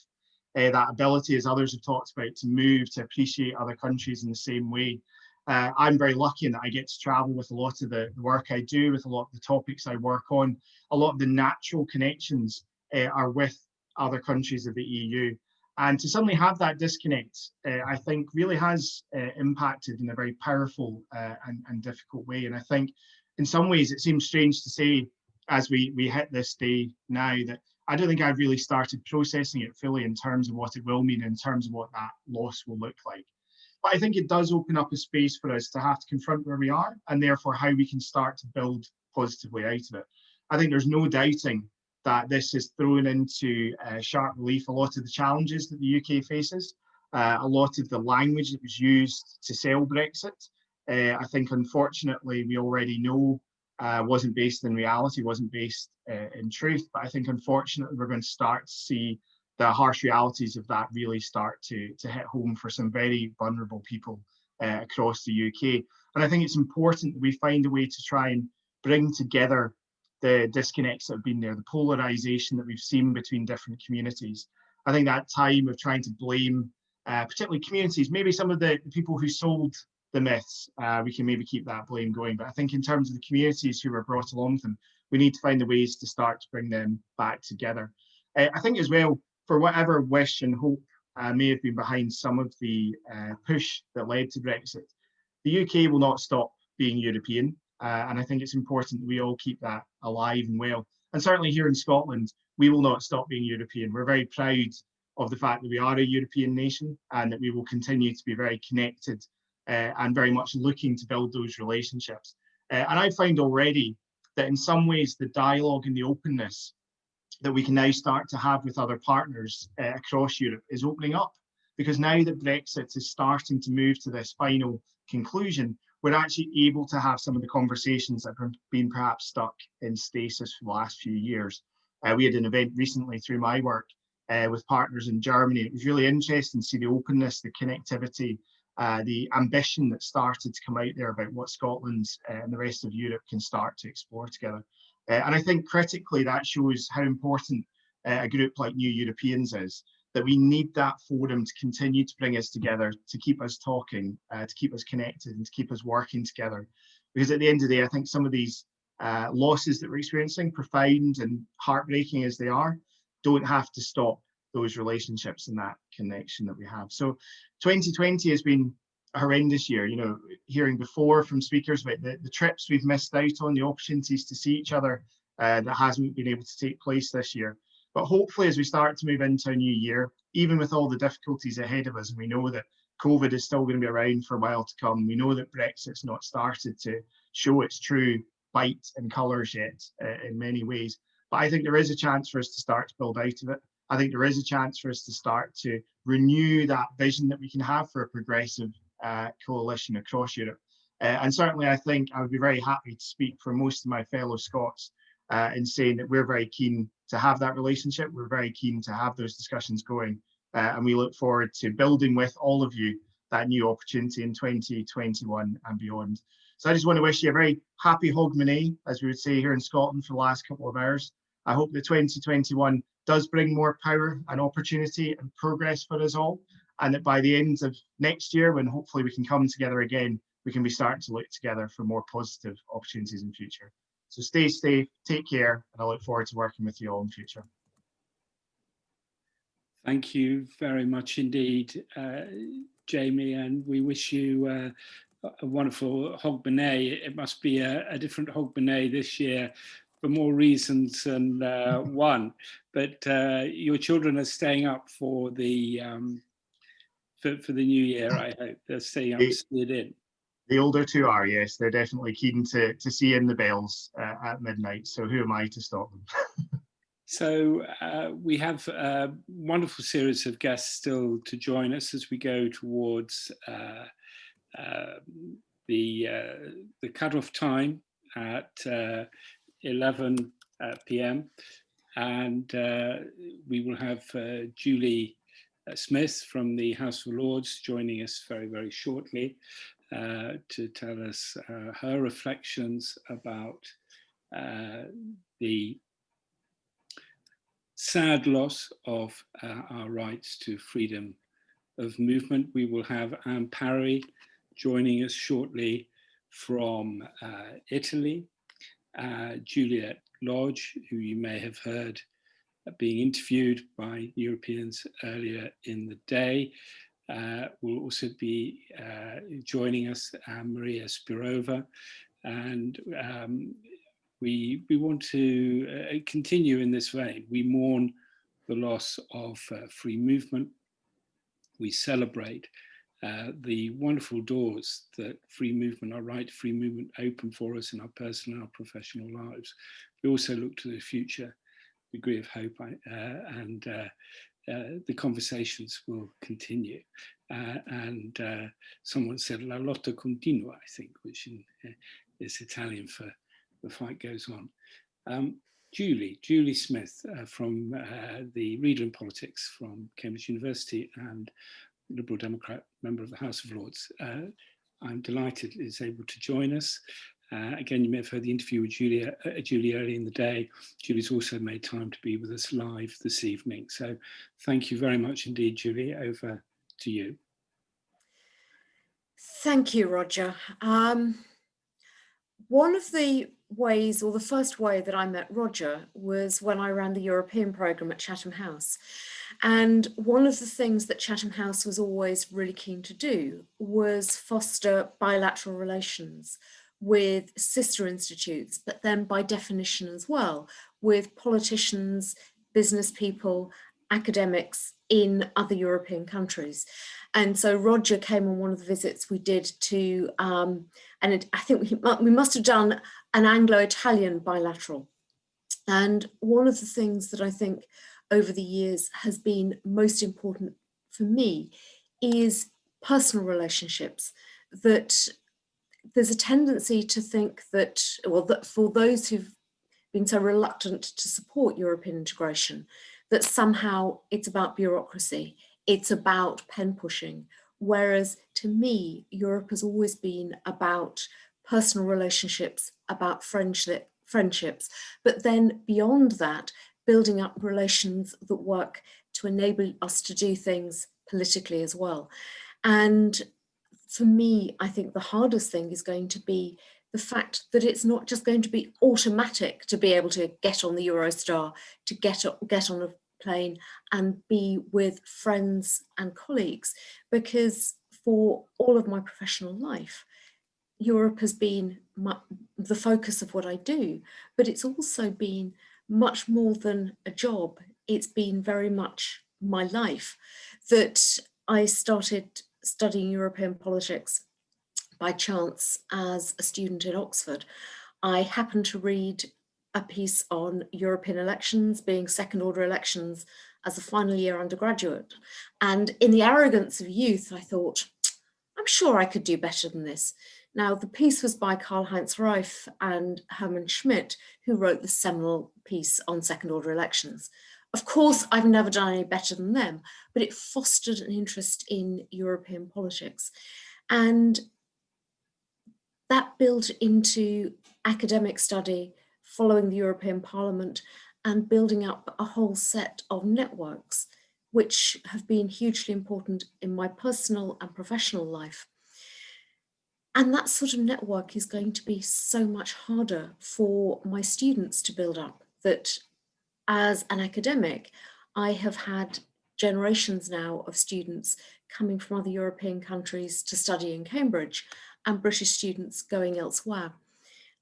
That ability, as others have talked about, to move, to appreciate other countries in the same way. I'm very lucky in that I get to travel with a lot of the work I do, with a lot of the topics I work on. A lot of the natural connections are with other countries of the EU. And to suddenly have that disconnect, I think really has impacted in a very powerful and difficult way. And I think in some ways it seems strange to say, as we hit this day now, that I don't think I've really started processing it fully in terms of what it will mean, in terms of what that loss will look like. But I think it does open up a space for us to have to confront where we are, and therefore how we can start to build positively out of it. I think there's no doubting that this has thrown into sharp relief a lot of the challenges that the UK faces, a lot of the language that was used to sell Brexit. I think, unfortunately, we already know wasn't based in reality, wasn't based in truth. But I think, unfortunately, we're going to start to see the harsh realities of that really start to hit home for some very vulnerable people across the UK. And I think it's important that we find a way to try and bring together the disconnects that have been there, the polarization that we've seen between different communities. I think that time of trying to blame particularly communities, maybe some of the people who sold the myths, we can maybe keep that blame going. But I think in terms of the communities who were brought along with them, we need to find the ways to start to bring them back together. I think as well, for whatever wish and hope may have been behind some of the push that led to Brexit, the UK will not stop being European. And I think it's important that we all keep that alive and well. And certainly here in Scotland, we will not stop being European. We're very proud of the fact that we are a European nation and that we will continue to be very connected and very much looking to build those relationships. And I find already that in some ways the dialogue and the openness that we can now start to have with other partners across Europe is opening up, because now that Brexit is starting to move to this final conclusion, we're actually able to have some of the conversations that have been perhaps stuck in stasis for the last few years. We had an event recently through my work with partners in Germany. It was really interesting to see the openness, the connectivity, the ambition that started to come out there about what Scotland and the rest of Europe can start to explore together. And I think critically that shows how important a group like New Europeans is, that we need that forum to continue to bring us together, to keep us talking, to keep us connected and to keep us working together. Because at the end of the day, I think some of these losses that we're experiencing, profound and heartbreaking as they are, don't have to stop those relationships and that connection that we have. So 2020 has been a horrendous year, you know, hearing before from speakers about the trips we've missed out on, the opportunities to see each other that hasn't been able to take place this year. But hopefully as we start to move into a new year, even with all the difficulties ahead of us, and we know that COVID is still going to be around for a while to come, we know that Brexit's not started to show its true bite and colours yet in many ways. But I think there is a chance for us to start to build out of it. I think there is a chance for us to start to renew that vision that we can have for a progressive coalition across Europe. And certainly I think I would be very happy to speak for most of my fellow Scots in saying that we're very keen to have that relationship. We're very keen to have those discussions going. And we look forward to building with all of you that new opportunity in 2021 and beyond. So I just want to wish you a very happy Hogmanay, as we would say here in Scotland for the last couple of hours. I hope that 2021 does bring more power and opportunity and progress for us all, and that by the end of next year, when hopefully we can come together again, we can be starting to look together for more positive opportunities in future. So stay safe, take care, and I look forward to working with you all in future. Thank you very much indeed, Jamie, and we wish you a wonderful Hogmanay. It must be a different Hogmanay this year for more reasons than one, but your children are staying up for the new year. I hope they're staying up, slid in. The older two are, yes, they're definitely keen to see in the bells at midnight. So who am I to stop them? So we have a wonderful series of guests still to join us as we go towards the cut-off time at 11 p.m. And we will have Julie Smith from the House of Lords joining us very, very shortly to tell us her reflections about the sad loss of our rights to freedom of movement. We will have Parry joining us shortly from Italy, Juliet Lodge, who you may have heard being interviewed by Europeans earlier in the day, will also be joining us, Maria Spirova, and we want to continue in this vein. We mourn the loss of free movement. We celebrate the wonderful doors that free movement, our right to free movement, open for us in our personal and our professional lives. We also look to the future degree of hope, and the conversations will continue. And someone said "la lotta continua," I think, which is Italian for the fight goes on. Julie Smith from the Reader in Politics from Cambridge University and Liberal Democrat member of the House of Lords. I'm delighted is able to join us. Again, you may have heard the interview with Julie early in the day. Julie's also made time to be with us live this evening. So thank you very much indeed, Julie. Over to you. Thank you, Roger. One of the ways, or the first way that I met Roger was when I ran the European programme at Chatham House. And one of the things that Chatham House was always really keen to do was foster bilateral relations with sister institutes, but then by definition as well, with politicians, business people, academics in other European countries. And so Roger came on one of the visits we did to, I think we must have done an Anglo-Italian bilateral. And one of the things that I think over the years has been most important for me is personal relationships. That there's a tendency to think that, well, that for those who've been so reluctant to support European integration, that somehow it's about bureaucracy, it's about pen pushing. Whereas to me, Europe has always been about personal relationships, about friendships, but then beyond that, building up relations that work to enable us to do things politically as well. And for me, I think the hardest thing is going to be the fact that it's not just going to be automatic to be able to get on the Eurostar, to get on a plane and be with friends and colleagues, because for all of my professional life, Europe has been the focus of what I do, but it's also been much more than a job. It's been very much my life. That I started studying European politics by chance as a student in Oxford. I happened to read a piece on European elections, being second order elections, as a final year undergraduate. And in the arrogance of youth, I thought, I'm sure I could do better than this. Now, the piece was by Karl-Heinz Reif and Hermann Schmidt, who wrote the seminal piece on second order elections. Of course, I've never done any better than them, but it fostered an interest in European politics. And that built into academic study, following the European Parliament, and building up a whole set of networks, which have been hugely important in my personal and professional life. And that sort of network is going to be so much harder for my students to build up. That as an academic, I have had generations now of students coming from other European countries to study in Cambridge, and British students going elsewhere.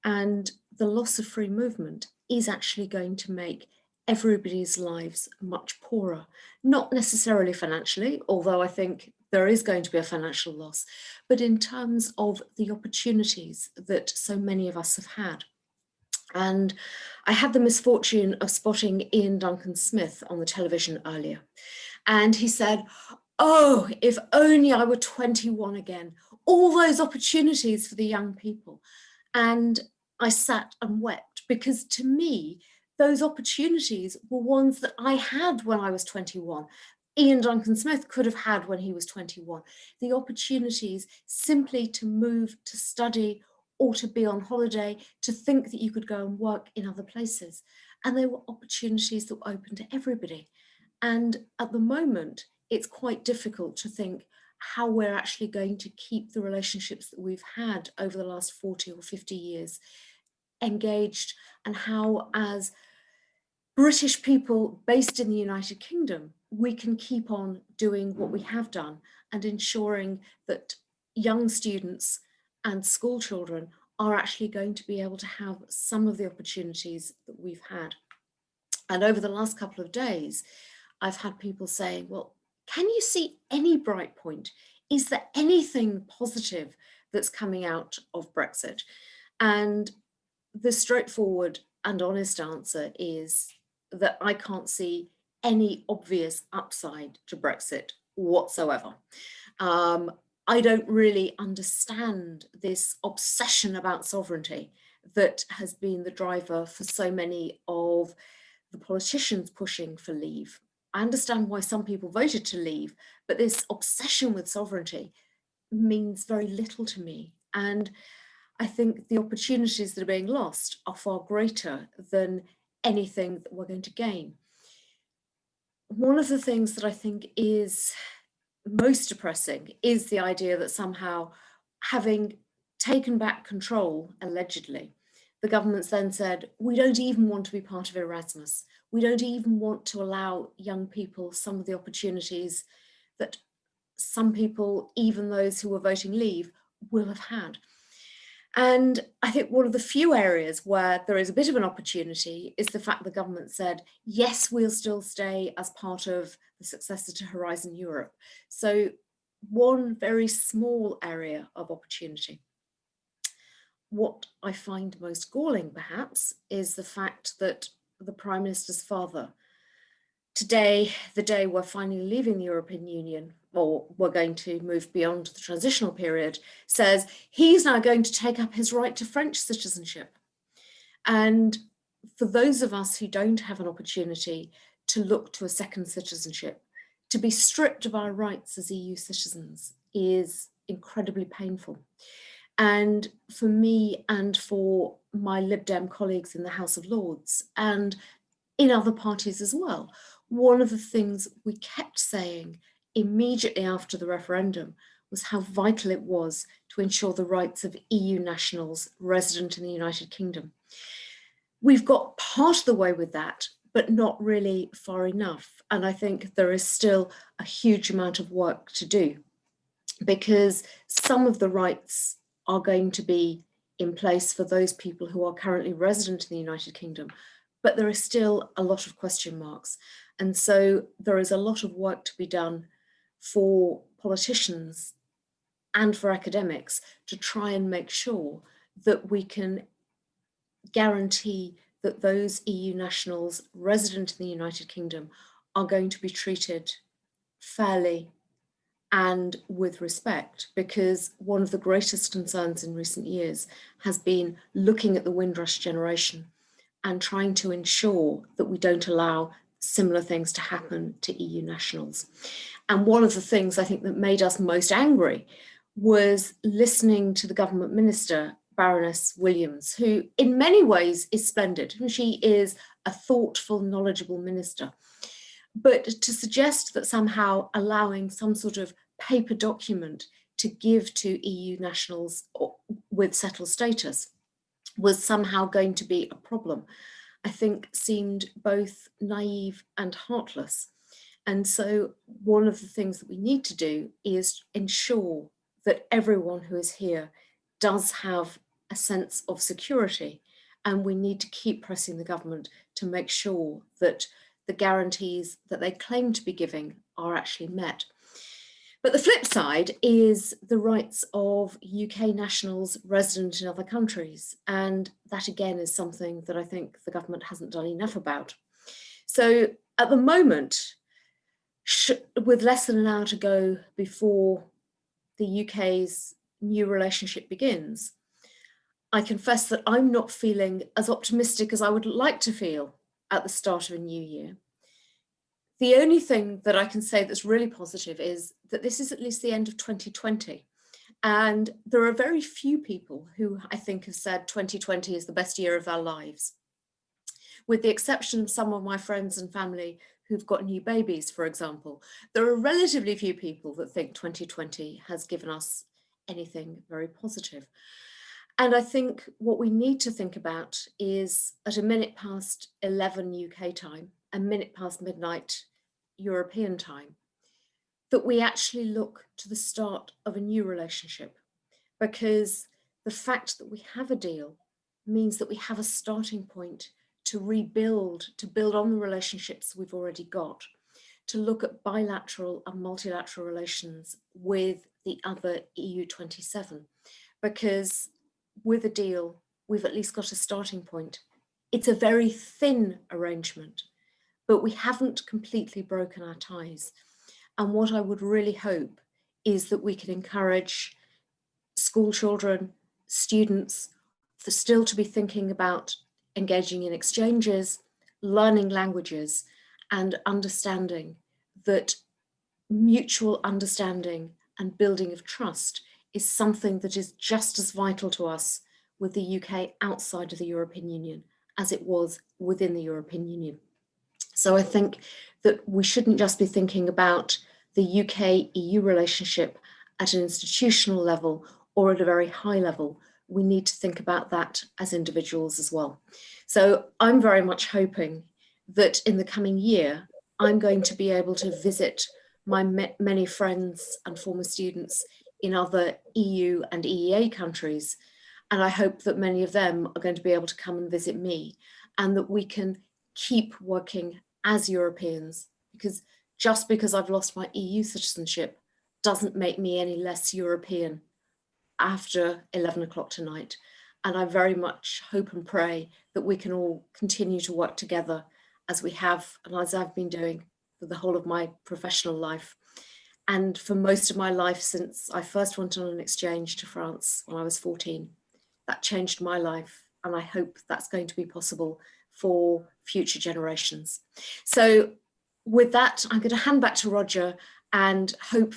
And the loss of free movement is actually going to make everybody's lives much poorer, not necessarily financially, although I think there is going to be a financial loss, but in terms of the opportunities that so many of us have had. And I had the misfortune of spotting Ian Duncan Smith on the television earlier. And he said, oh, if only I were 21 again, all those opportunities for the young people. And I sat and wept, because to me, those opportunities were ones that I had when I was 21. Ian Duncan Smith could have had when he was 21. The opportunities simply to move, to study, or to be on holiday, to think that you could go and work in other places. And they were opportunities that were open to everybody. And at the moment, it's quite difficult to think how we're actually going to keep the relationships that we've had over the last 40 or 50 years engaged, and how as British people based in the United Kingdom, we can keep on doing what we have done and ensuring that young students and school children are actually going to be able to have some of the opportunities that we've had. And over the last couple of days, I've had people saying, well, can you see any bright point? Is there anything positive that's coming out of Brexit? And the straightforward and honest answer is that I can't see any obvious upside to Brexit whatsoever. I don't really understand this obsession about sovereignty that has been the driver for so many of the politicians pushing for leave. I understand why some people voted to leave, but this obsession with sovereignty means very little to me. And I think the opportunities that are being lost are far greater than anything that we're going to gain. One of the things that I think is most depressing is the idea that somehow, having taken back control, allegedly, the government's then said, we don't even want to be part of Erasmus. We don't even want to allow young people some of the opportunities that some people, even those who were voting leave, will have had. And I think one of the few areas where there is a bit of an opportunity is the fact the government said, yes, we'll still stay as part of the successor to Horizon Europe. So one very small area of opportunity. What I find most galling, perhaps, is the fact that the Prime Minister's father, today, the day we're finally leaving the European Union, or we're going to move beyond the transitional period, says he's now going to take up his right to French citizenship. And for those of us who don't have an opportunity to look to a second citizenship, to be stripped of our rights as EU citizens is incredibly painful. And for me and for my Lib Dem colleagues in the House of Lords and in other parties as well, one of the things we kept saying immediately after the referendum was how vital it was to ensure the rights of EU nationals resident in the United Kingdom. We've got part of the way with that, but not really far enough. And I think there is still a huge amount of work to do, because some of the rights are going to be in place for those people who are currently resident in the United Kingdom, but there are still a lot of question marks. And so there is a lot of work to be done for politicians and for academics to try and make sure that we can guarantee that those EU nationals resident in the United Kingdom are going to be treated fairly and with respect, because one of the greatest concerns in recent years has been looking at the Windrush generation and trying to ensure that we don't allow similar things to happen to EU nationals. And one of the things I think that made us most angry was listening to the government minister, Baroness Williams, who in many ways is splendid. She is a thoughtful, knowledgeable minister. But to suggest that somehow allowing some sort of paper document to give to EU nationals with settled status was somehow going to be a problem, I think seemed both naive and heartless. And so one of the things that we need to do is ensure that everyone who is here does have a sense of security, and we need to keep pressing the government to make sure that the guarantees that they claim to be giving are actually met. But the flip side is the rights of UK nationals resident in other countries. And that again is something that I think the government hasn't done enough about. So at the moment, with less than an hour to go before the UK's new relationship begins, I confess that I'm not feeling as optimistic as I would like to feel at the start of a new year. The only thing that I can say that's really positive is that this is at least the end of 2020. And there are very few people who I think have said 2020 is the best year of their lives. With the exception of some of my friends and family who've got new babies, for example, there are relatively few people that think 2020 has given us anything very positive. And I think what we need to think about is at 11:11 UK time, a minute past midnight European time, that we actually look to the start of a new relationship, because the fact that we have a deal means that we have a starting point to rebuild, to build on the relationships we've already got, to look at bilateral and multilateral relations with the other EU 27, because with a deal, we've at least got a starting point. It's a very thin arrangement, but we haven't completely broken our ties. And what I would really hope is that we can encourage school children, students, still to be thinking about engaging in exchanges, learning languages, and understanding that mutual understanding and building of trust is something that is just as vital to us with the UK outside of the European Union as it was within the European Union. So I think that we shouldn't just be thinking about the UK-EU relationship at an institutional level or at a very high level. We need to think about that as individuals as well. So I'm very much hoping that in the coming year, I'm going to be able to visit my many friends and former students in other EU and EEA countries. And I hope that many of them are going to be able to come and visit me, and that we can keep working as Europeans, because just because I've lost my EU citizenship doesn't make me any less European after 11 o'clock tonight. And I very much hope and pray that we can all continue to work together as we have, and as I've been doing for the whole of my professional life. And for most of my life since I first went on an exchange to France when I was 14, that changed my life. And I hope that's going to be possible for future generations. So with that, I'm going to hand back to Roger and hope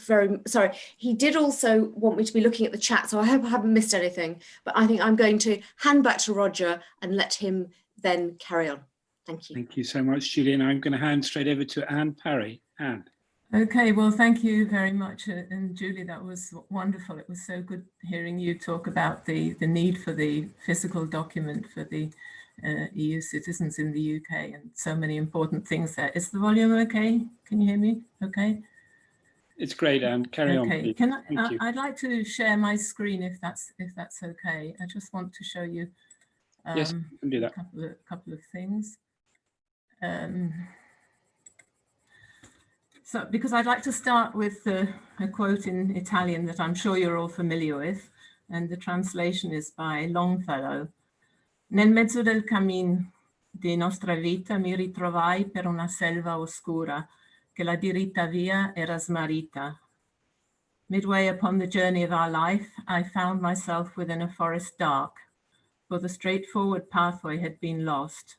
sorry, he did also want me to be looking at the chat, so I hope I haven't missed anything, but I think I'm going to hand back to Roger and let him then carry on. Thank you. Thank you so much, Juliet. I'm going to hand straight over to Anne Parry. Anne. Okay, well, thank you very much. And Julie, that was wonderful. It was so good hearing you talk about the need for the physical document for the EU citizens in the UK, and so many important things there. Is the volume okay? Can you hear me okay? It's great, Anne. Carry on, please. I'd like to share my screen if that's okay. I just want to show you yes, you can do that. a couple of things. So, because I'd like to start with a quote in Italian that I'm sure you're all familiar with, and the translation is by Longfellow. Nel mezzo del cammin di nostra vita mi ritrovai per una selva oscura, che la diritta via era smarrita. Midway upon the journey of our life, I found myself within a forest dark, for the straightforward pathway had been lost.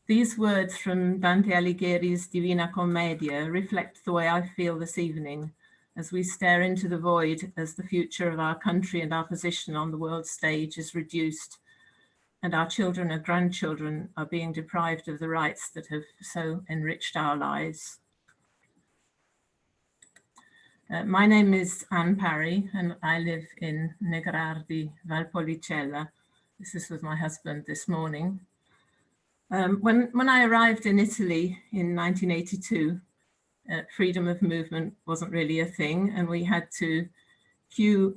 These words from Dante Alighieri's Divina Commedia reflect the way I feel this evening as we stare into the void as the future of our country and our position on the world stage is reduced, and our children and grandchildren are being deprived of the rights that have so enriched our lives. My name is Anne Parry, and I live in Negrardi, Valpolicella. This is with my husband this morning. When I arrived in Italy in 1982, freedom of movement wasn't really a thing, and we had to queue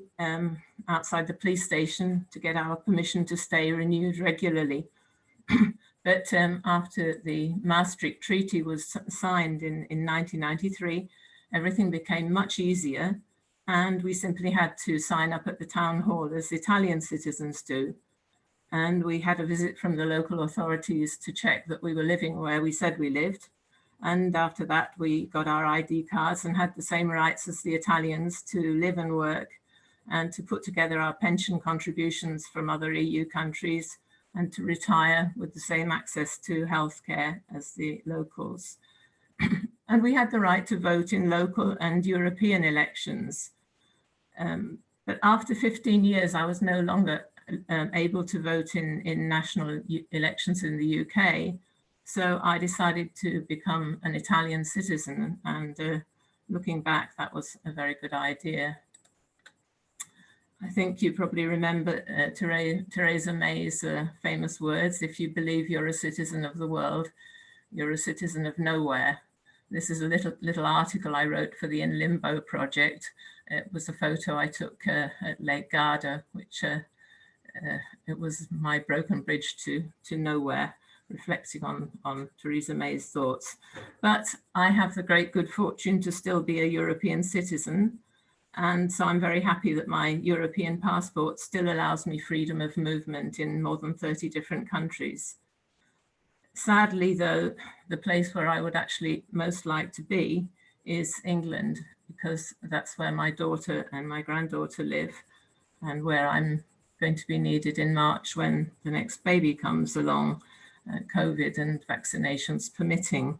outside the police station to get our permission to stay renewed regularly. But after the Maastricht Treaty was signed in 1993, everything became much easier, and we simply had to sign up at the town hall as Italian citizens do. And we had a visit from the local authorities to check that we were living where we said we lived. And after that, we got our ID cards and had the same rights as the Italians to live and work and to put together our pension contributions from other EU countries and to retire with the same access to healthcare as the locals. And we had the right to vote in local and European elections. But after 15 years, I was no longer able to vote in national elections in the UK. So I decided to become an Italian citizen, and looking back, that was a very good idea. I think you probably remember Theresa May's famous words, if you believe you're a citizen of the world, you're a citizen of nowhere. This is a little article I wrote for the In Limbo project. It was a photo I took at Lake Garda, which it was my broken bridge to nowhere, reflecting on Theresa May's thoughts. But I have the great good fortune to still be a European citizen. And so I'm very happy that my European passport still allows me freedom of movement in more than 30 different countries. Sadly, though, the place where I would actually most like to be is England, because that's where my daughter and my granddaughter live, and where I'm going to be needed in March when the next baby comes along, COVID and vaccinations permitting.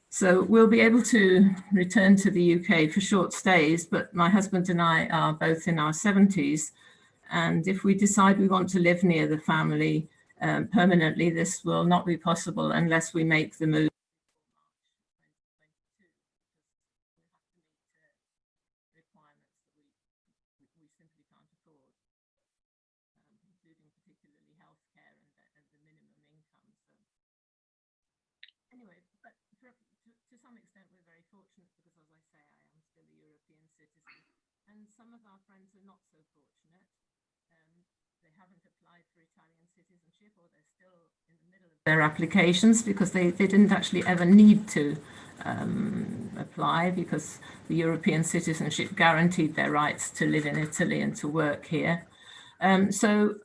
So we'll be able to return to the UK for short stays, but my husband and I are both in our 70s. And if we decide we want to live near the family permanently, this will not be possible unless we make the move. Anyway, but to some extent, we're very fortunate because, as I say, I am still a European citizen. And some of our friends are not so fortunate. They haven't applied for Italian citizenship, or they're still in the middle of their applications because they didn't actually ever need to apply, because the European citizenship guaranteed their rights to live in Italy and to work here. So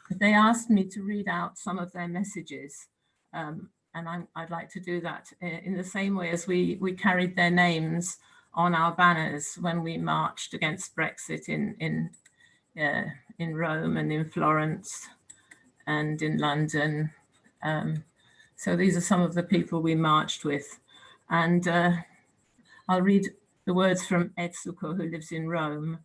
they asked me to read out some of their messages. And I'd like to do that in the same way as we carried their names on our banners when we marched against Brexit in Rome and in Florence and in London. So these are some of the people we marched with. And I'll read the words from Etsuko, who lives in Rome.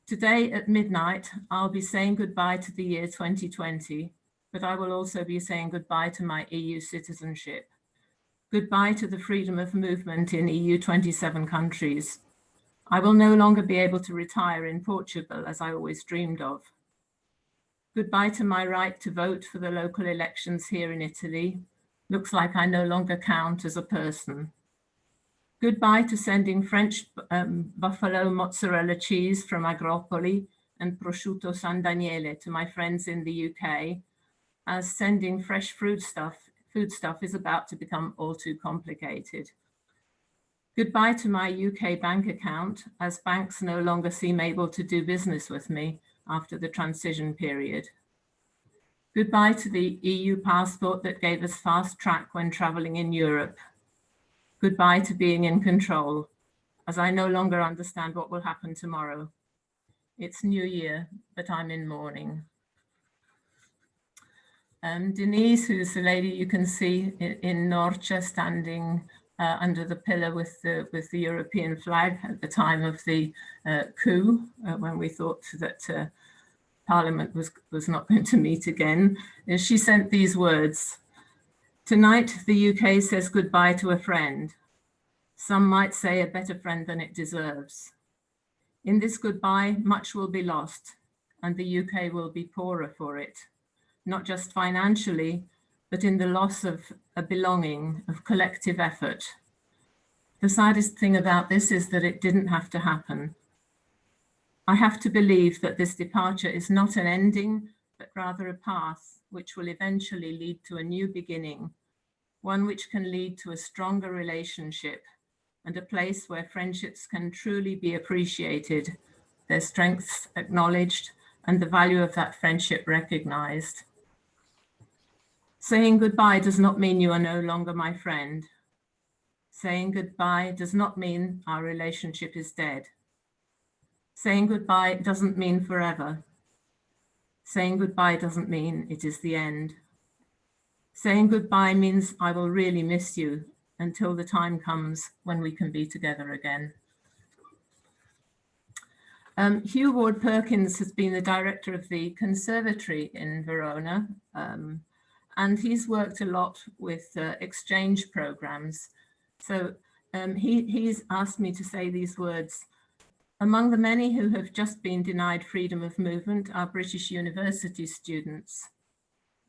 Today at midnight, I'll be saying goodbye to the year 2020. But I will also be saying goodbye to my EU citizenship. Goodbye to the freedom of movement in EU 27 countries. I will no longer be able to retire in Portugal as I always dreamed of. Goodbye to my right to vote for the local elections here in Italy. Looks like I no longer count as a person. Goodbye to sending French buffalo mozzarella cheese from Agropoli and prosciutto San Daniele to my friends in the UK, as sending fresh foodstuff is about to become all too complicated. Goodbye to my UK bank account, as banks no longer seem able to do business with me after the transition period. Goodbye to the EU passport that gave us fast track when traveling in Europe. Goodbye to being in control, as I no longer understand what will happen tomorrow. It's New Year, but I'm in mourning. Denise, who's the lady you can see in Norcia standing under the pillar with the European flag at the time of the coup, when we thought that Parliament was not going to meet again. She sent these words. Tonight, the UK says goodbye to a friend. Some might say a better friend than it deserves. In this goodbye, much will be lost, and the UK will be poorer for it. Not just financially, but in the loss of a belonging, of collective effort. The saddest thing about this is that it didn't have to happen. I have to believe that this departure is not an ending, but rather a path which will eventually lead to a new beginning, one which can lead to a stronger relationship and a place where friendships can truly be appreciated, their strengths acknowledged, and the value of that friendship recognized. Saying goodbye does not mean you are no longer my friend. Saying goodbye does not mean our relationship is dead. Saying goodbye doesn't mean forever. Saying goodbye doesn't mean it is the end. Saying goodbye means I will really miss you until the time comes when we can be together again. Hugh Ward Perkins has been the director of the conservatory in Verona, and he's worked a lot with exchange programs. So he's asked me to say these words. Among the many who have just been denied freedom of movement are British university students.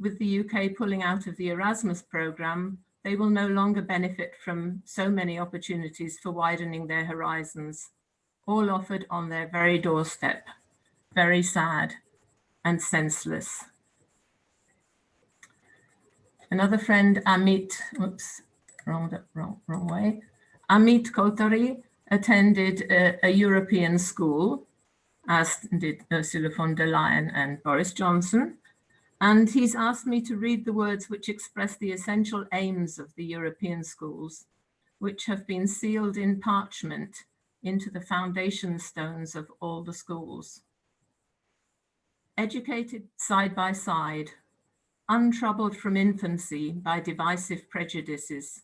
With the UK pulling out of the Erasmus programme, they will no longer benefit from so many opportunities for widening their horizons, all offered on their very doorstep. Very sad and senseless. Another friend, Amit, oops, wrong way. Amit Kothari attended a European school, as did Ursula von der Leyen and Boris Johnson. And he's asked me to read the words which express the essential aims of the European schools, which have been sealed in parchment into the foundation stones of all the schools. Educated side by side, untroubled from infancy by divisive prejudices,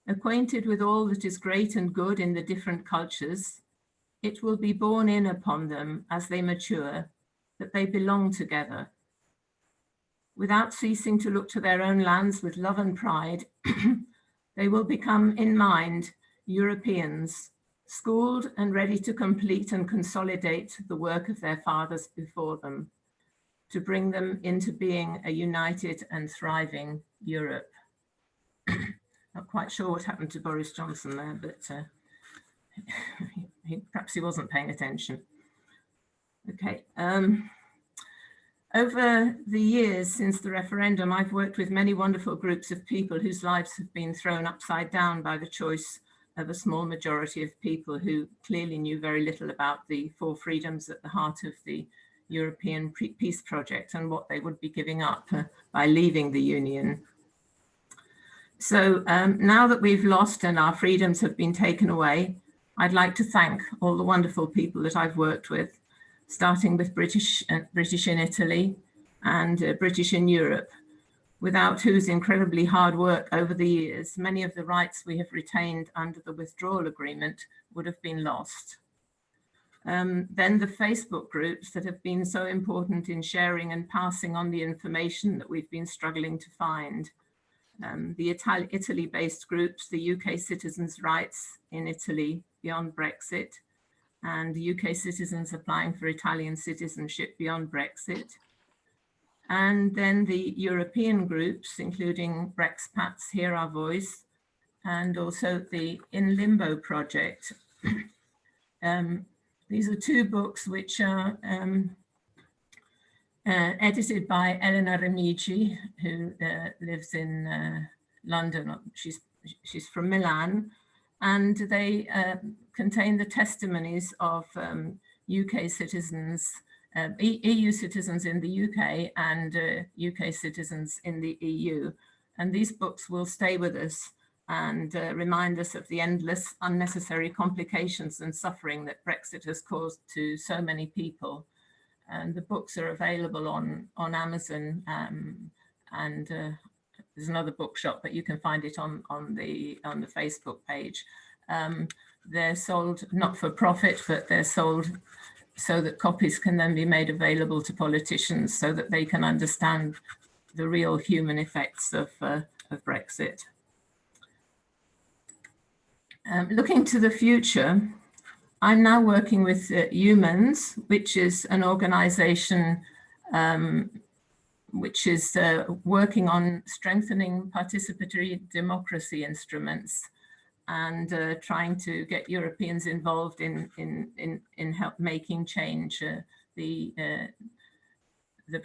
acquainted with all that is great and good in the different cultures, it will be borne in upon them as they mature that they belong together. Without ceasing to look to their own lands with love and pride, they will become in mind Europeans, schooled and ready to complete and consolidate the work of their fathers before them, to bring them into being a united and thriving Europe. Not quite sure what happened to Boris Johnson there, but perhaps he wasn't paying attention. Okay. Over the years since the referendum, I've worked with many wonderful groups of people whose lives have been thrown upside down by the choice of a small majority of people who clearly knew very little about the four freedoms at the heart of the European peace project and what they would be giving up by leaving the Union. So now that we've lost and our freedoms have been taken away, I'd like to thank all the wonderful people that I've worked with, starting with British in Italy and British in Europe, without whose incredibly hard work over the years, many of the rights we have retained under the withdrawal agreement would have been lost. Then the Facebook groups that have been so important in sharing and passing on the information that we've been struggling to find. The Italy-based groups, the UK Citizens' Rights in Italy Beyond Brexit, and UK citizens applying for Italian citizenship beyond Brexit. And then the European groups, including Brexpats Hear Our Voice, and also the In Limbo project. These are two books which are edited by Elena Remigi, who lives in London. She's from Milan, and they contain the testimonies of UK citizens, EU citizens in the UK and UK citizens in the EU. And these books will stay with us and remind us of the endless unnecessary complications and suffering that Brexit has caused to so many people. And the books are available on Amazon, and there's another bookshop, but you can find it on the Facebook page. They're sold not for profit, but they're sold so that copies can then be made available to politicians so that they can understand the real human effects of Brexit. Looking to the future, I'm now working with Humans, which is an organization which is working on strengthening participatory democracy instruments and trying to get Europeans involved in help making change. The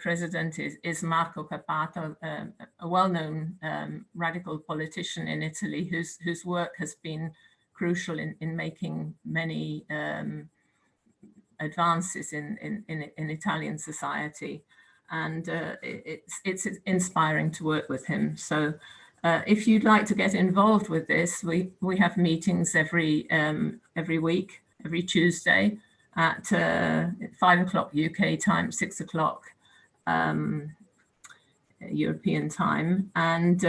president is Marco Cappato, a well-known radical politician in Italy whose work has been crucial in making many advances in Italian society. And it's inspiring to work with him. So if you'd like to get involved with this, we have meetings every week, every Tuesday at 5 o'clock UK time, 6 o'clock European time. And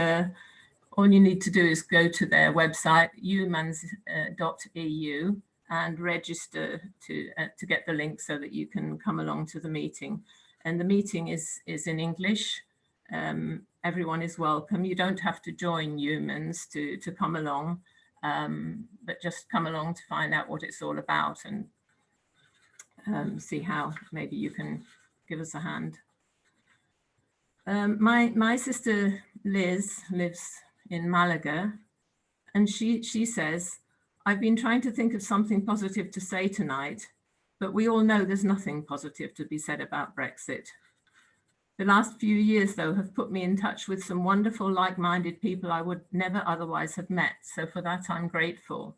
all you need to do is go to their website, humans.eu, and register to get the link so that you can come along to the meeting. And the meeting is in English. Everyone is welcome. You don't have to join Humans to come along, but just come along to find out what it's all about and see how maybe you can give us a hand. My sister Liz lives in Malaga, and she says, I've been trying to think of something positive to say tonight, but we all know there's nothing positive to be said about Brexit. The last few years, though, have put me in touch with some wonderful, like-minded people I would never otherwise have met. So for that, I'm grateful.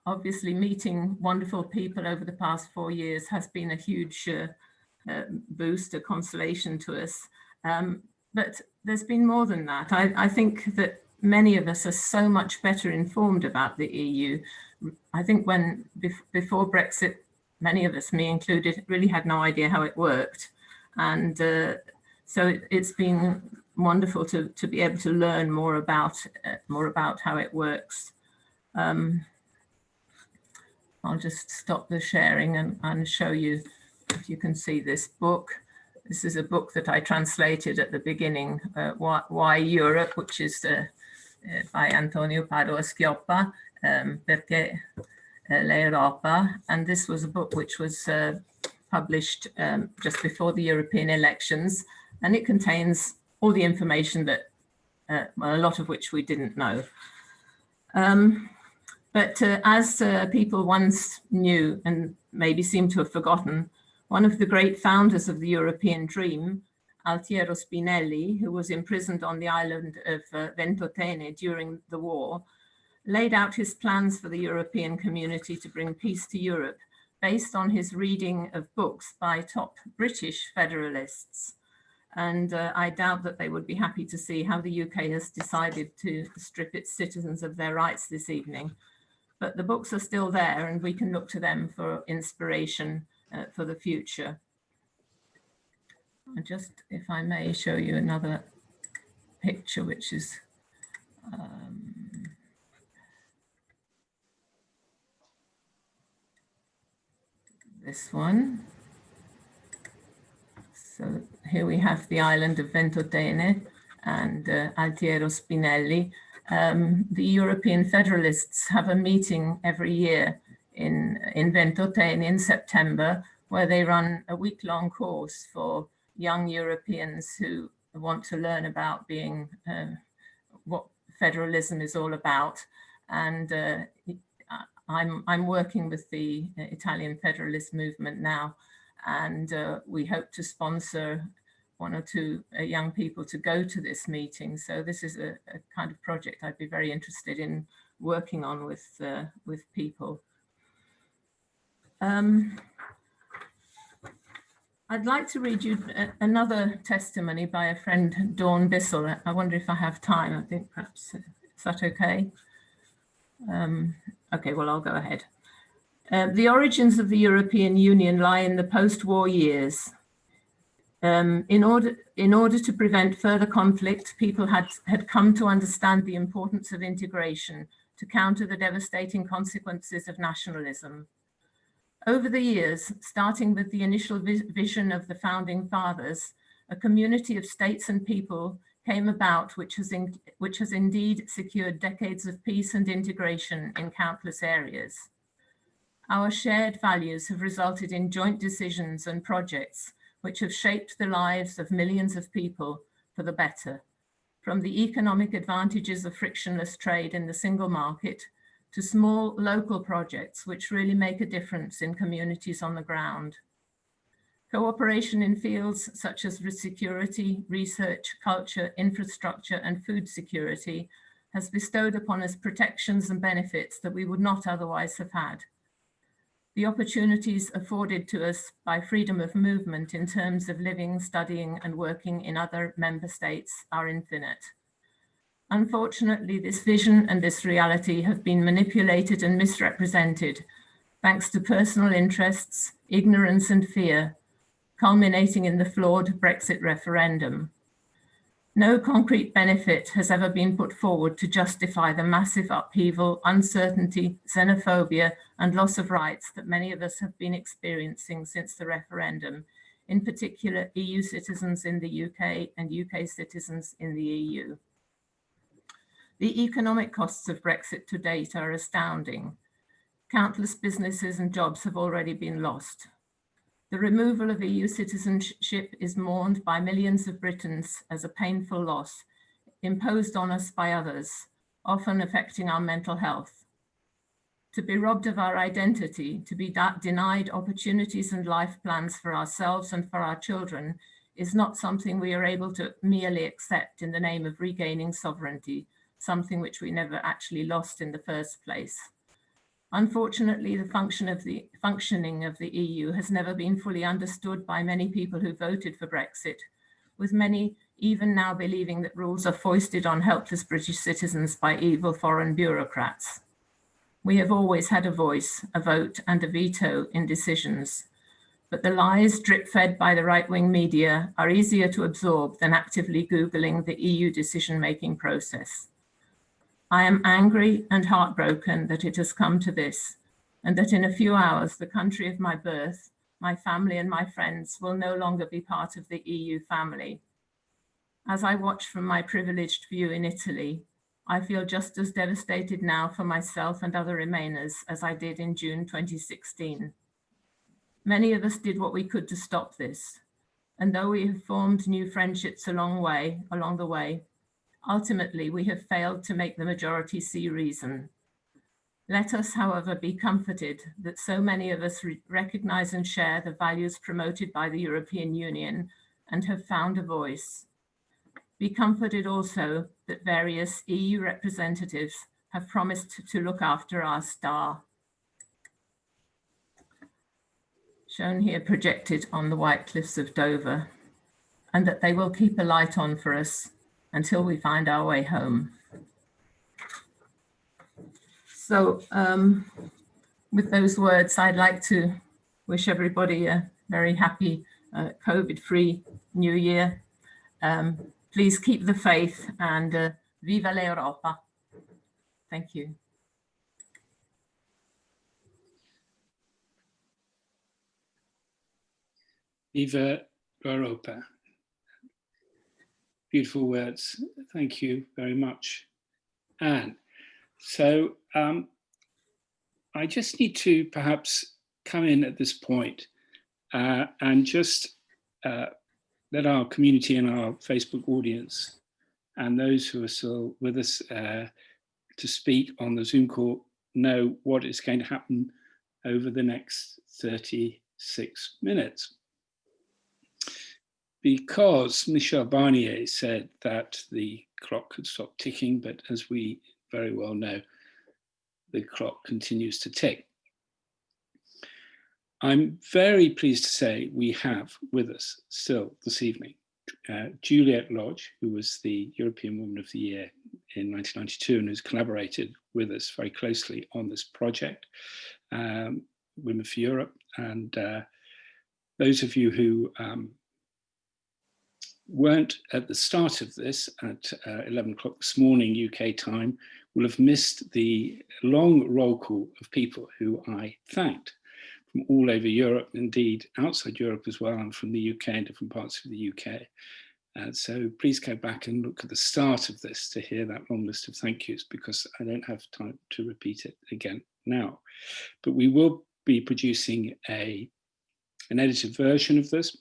Obviously, meeting wonderful people over the past 4 years has been a huge boost, a consolation to us. But there's been more than that. I think that many of us are so much better informed about the EU. I think before Brexit, many of us, me included, really had no idea how it worked. And so it's been wonderful to be able to learn more about how it works. I'll just stop the sharing and show you, if you can see this book. This is a book that I translated at the beginning, Why Europe, which is by Antonio Padua Schioppa, Perché l'Europa. And this was a book which was published just before the European elections, and it contains all the information that, well, a lot of which we didn't know. But as people once knew and maybe seem to have forgotten, one of the great founders of the European dream, Altiero Spinelli, who was imprisoned on the island of Ventotene during the war, laid out his plans for the European community to bring peace to Europe based on his reading of books by top British federalists. And I doubt that they would be happy to see how the UK has decided to strip its citizens of their rights this evening. But the books are still there, and we can look to them for inspiration for the future. I just, if I may, show you another picture, which is this one. So here we have the island of Ventotene and Altiero Spinelli. The European Federalists have a meeting every year in Ventotene in September, where they run a week-long course for young Europeans who want to learn about being what federalism is all about. And I'm working with the Italian Federalist movement now, and we hope to sponsor one or two young people to go to this meeting. So this is a kind of project I'd be very interested in working on with people. I'd like to read you another testimony by a friend, Dawn Bissell. I wonder if I have time. I think perhaps, is that okay? Okay, well, I'll go ahead. The origins of the European Union lie in the post-war years. In order to prevent further conflict, people had come to understand the importance of integration to counter the devastating consequences of nationalism. Over the years, starting with the initial vision of the founding fathers, a community of states and people came about which has indeed secured decades of peace and integration in countless areas. Our shared values have resulted in joint decisions and projects which have shaped the lives of millions of people for the better, from the economic advantages of frictionless trade in the single market to small local projects which really make a difference in communities on the ground. Cooperation in fields such as security, research, culture, infrastructure, and food security has bestowed upon us protections and benefits that we would not otherwise have had. The opportunities afforded to us by freedom of movement in terms of living, studying, and working in other member states are infinite. Unfortunately, this vision and this reality have been manipulated and misrepresented thanks to personal interests, ignorance, and fear, culminating in the flawed Brexit referendum. No concrete benefit has ever been put forward to justify the massive upheaval, uncertainty, xenophobia, and loss of rights that many of us have been experiencing since the referendum, in particular EU citizens in the UK and UK citizens in the EU. The economic costs of Brexit to date are astounding. Countless businesses and jobs have already been lost. The removal of EU citizenship is mourned by millions of Britons as a painful loss, imposed on us by others, often affecting our mental health. To be robbed of our identity, to be denied opportunities and life plans for ourselves and for our children is not something we are able to merely accept in the name of regaining sovereignty, something which we never actually lost in the first place. Unfortunately, the functioning of the EU has never been fully understood by many people who voted for Brexit, with many even now believing that rules are foisted on helpless British citizens by evil foreign bureaucrats. We have always had a voice, a vote, and a veto in decisions, but the lies drip-fed by the right-wing media are easier to absorb than actively Googling the EU decision-making process. I am angry and heartbroken that it has come to this, and that in a few hours, the country of my birth, my family and my friends will no longer be part of the EU family. As I watch from my privileged view in Italy, I feel just as devastated now for myself and other Remainers as I did in June 2016. Many of us did what we could to stop this, and though we have formed new friendships along the way, ultimately we have failed to make the majority see reason. Let us, however, be comforted that so many of us recognize and share the values promoted by the European Union and have found a voice. Be comforted also that various EU representatives have promised to look after our star, shown here projected on the white cliffs of Dover, and that they will keep a light on for us until we find our way home. So with those words, I'd like to wish everybody a very happy COVID-free New Year. Please keep the faith and viva l'Europa. Thank you. Viva l'Europa. Beautiful words. Thank you very much, Anne. So I just need to perhaps come in at this point and just let our community and our Facebook audience and those who are still with us to speak on the Zoom call know what is going to happen over the next 36 minutes. Because Michel Barnier said that the clock had stopped ticking, but as we very well know, the clock continues to tick. I'm very pleased to say we have with us still this evening Juliet Lodge, who was the European Woman of the Year in 1992 and who's collaborated with us very closely on this project, Women for Europe. And those of you who weren't at the start of this at 11 o'clock this morning UK time will have missed the long roll call of people who I thanked from all over Europe, indeed outside Europe as well, and from the UK and different parts of the UK. So please go back and look at the start of this to hear that long list of thank yous, because I don't have time to repeat it again now. But we will be producing an edited version of this,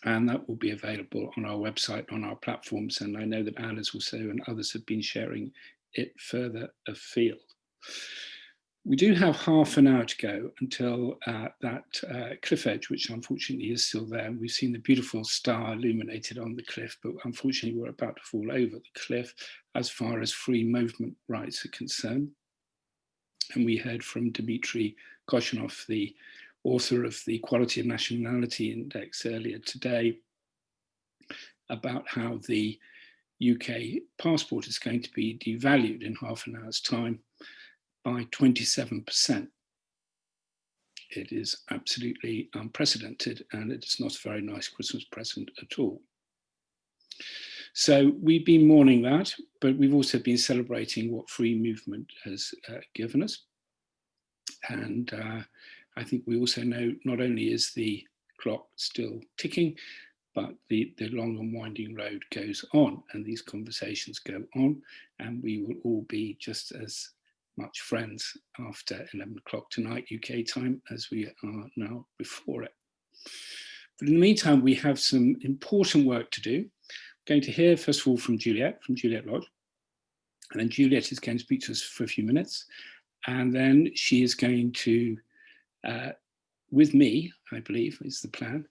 and that will be available on our website, on our platforms. And I know that Anne has also, and others have been sharing it further afield. We do have half an hour to go until that cliff edge, which unfortunately is still there. And we've seen the beautiful star illuminated on the cliff, but unfortunately we're about to fall over the cliff as far as free movement rights are concerned. And we heard from Dmitry Koshinov, the author of the Equality of Nationality Index earlier today, about how the UK passport is going to be devalued in half an hour's time by 27%. It is absolutely unprecedented, and it is not a very nice Christmas present at all. So we've been mourning that, but we've also been celebrating what free movement has given us. And I think we also know not only is the clock still ticking, but the long and winding road goes on, and these conversations go on, and we will all be just as much friends after 11 o'clock tonight UK time as we are now before it. But in the meantime, we have some important work to do. We're going to hear first of all from Juliet Lodge, and then Juliet is going to speak to us for a few minutes, and then she is going to, with me, I believe is the plan,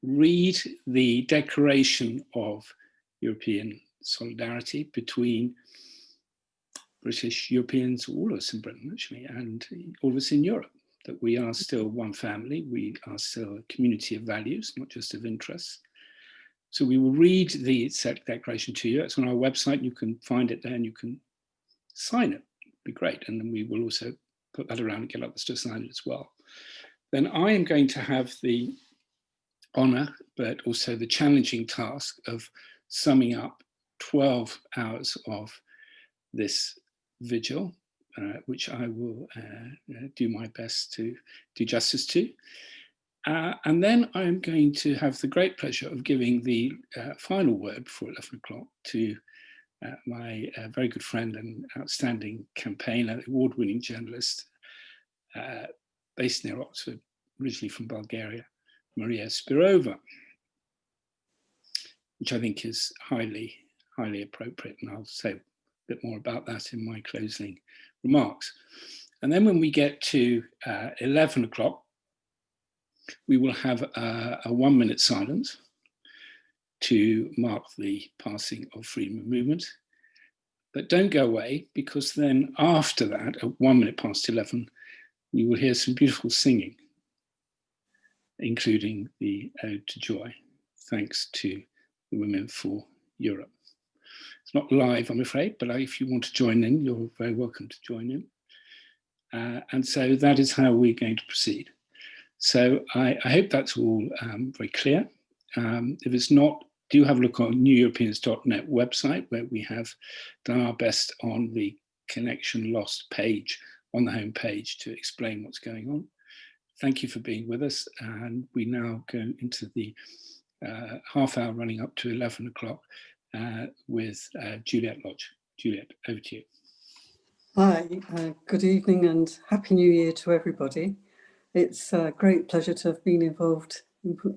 read the Declaration of European Solidarity between British Europeans, all of us in Britain actually, and all of us in Europe, that we are still one family, we are still a community of values, not just of interests. So we will read the declaration to you. It's on our website, you can find it there and you can sign it, it'd be great. And then we will also put that around and get others to sign it as well. Then I am going to have the honour, but also the challenging task of summing up 12 hours of this vigil, which I will do my best to do justice to. And then I'm going to have the great pleasure of giving the final word before 11 o'clock to my very good friend and outstanding campaigner, award-winning journalist, based near Oxford, originally from Bulgaria, Maria Spirova, which I think is highly, highly appropriate. And I'll say a bit more about that in my closing remarks. And then when we get to 11 o'clock, we will have a 1 minute silence to mark the passing of freedom of movement. But don't go away, because then after that, at 1 minute past 11, we will hear some beautiful singing, including the Ode to Joy, thanks to the Women for Europe. It's not live, I'm afraid, but if you want to join in, you're very welcome to join in. And so that is how we're going to proceed. So I hope that's all very clear. If it's not, do have a look on neweuropeans.net website, where we have done our best on the connection lost page on the home page to explain what's going on. Thank you for being with us. And we now go into the half hour running up to 11 o'clock with Juliet Lodge. Juliet, over to you. Hi, good evening and Happy New Year to everybody. It's a great pleasure to have been involved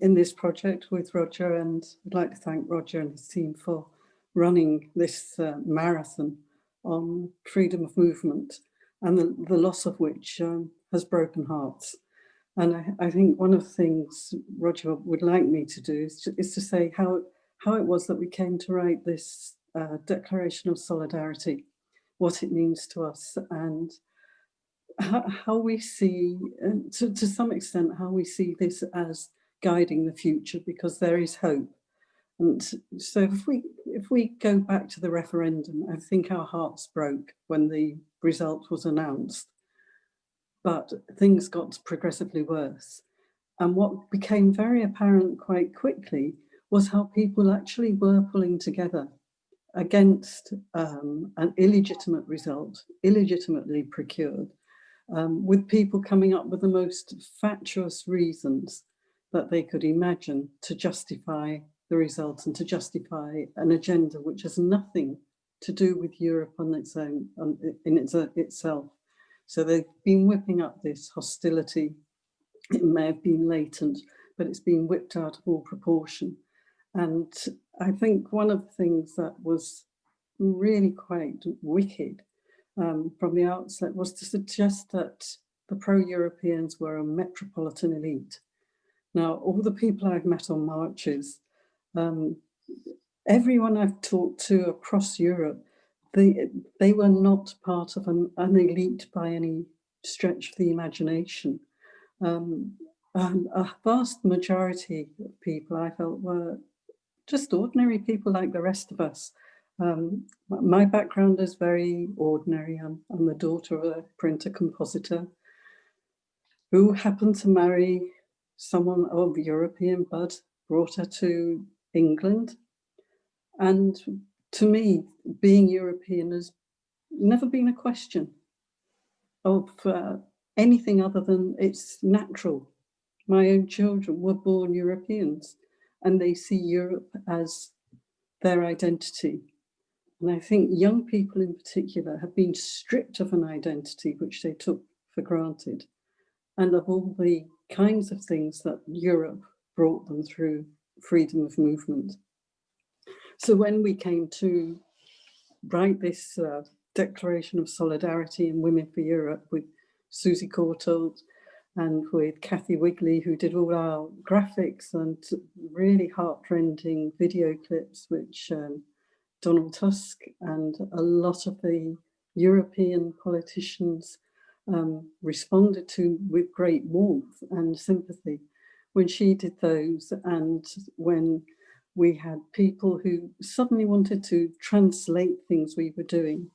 in this project with Roger, and I'd like to thank Roger and his team for running this marathon on freedom of movement, and the loss of which has broken hearts. And I think one of the things Roger would like me to do is to say how it was that we came to write this Declaration of Solidarity, what it means to us, and how we see, to some extent, how we see this as guiding the future, because there is hope. And so if we go back to the referendum, I think our hearts broke when the result was announced, but things got progressively worse. And what became very apparent quite quickly was how people actually were pulling together against an illegitimate result, illegitimately procured, with people coming up with the most fatuous reasons that they could imagine to justify the result and to justify an agenda which has nothing to do with Europe on its own, itself. So they've been whipping up this hostility. It may have been latent, but it's been whipped out of all proportion. And I think one of the things that was really quite wicked from the outset was to suggest that the pro-Europeans were a metropolitan elite. Now, all the people I've met on marches, everyone I've talked to across Europe, they were not part of an elite by any stretch of the imagination. And a vast majority of people I felt were just ordinary people like the rest of us. My background is very ordinary. I'm the daughter of a printer compositor who happened to marry someone of European blood, brought her to England. And to me, being European has never been a question of anything other than it's natural. My own children were born Europeans, and they see Europe as their identity. And I think young people in particular have been stripped of an identity which they took for granted, and of all the kinds of things that Europe brought them through freedom of movement. So when we came to write this Declaration of Solidarity in Women for Europe with Susie Courtauld and with Kathy Wigley, who did all our graphics and really heartrending video clips, which Donald Tusk and a lot of the European politicians responded to with great warmth and sympathy when she did those, and when we had people who suddenly wanted to translate things we were doing.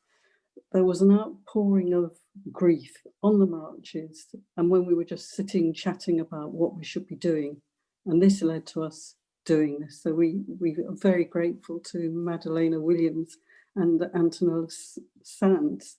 There was an outpouring of grief on the marches, and when we were just sitting chatting about what we should be doing, and this led to us doing this. So we are very grateful to Madalena Williams and Antonella Sands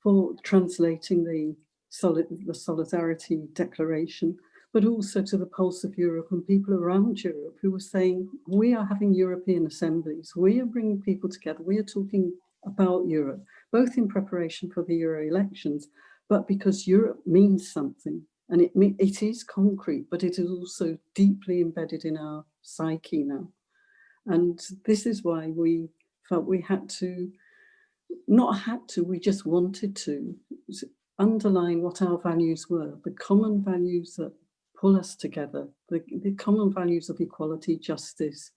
for translating the Solidarity Declaration, but also to the Pulse of Europe and people around Europe who were saying, we are having European assemblies, we are bringing people together, we are talking about Europe, both in preparation for the Euro elections, but because Europe means something, and it is concrete, but it is also deeply embedded in our psyche now. And this is why we felt we had to, we just wanted to underline what our values were, the common values that pull us together, the common values of equality, justice,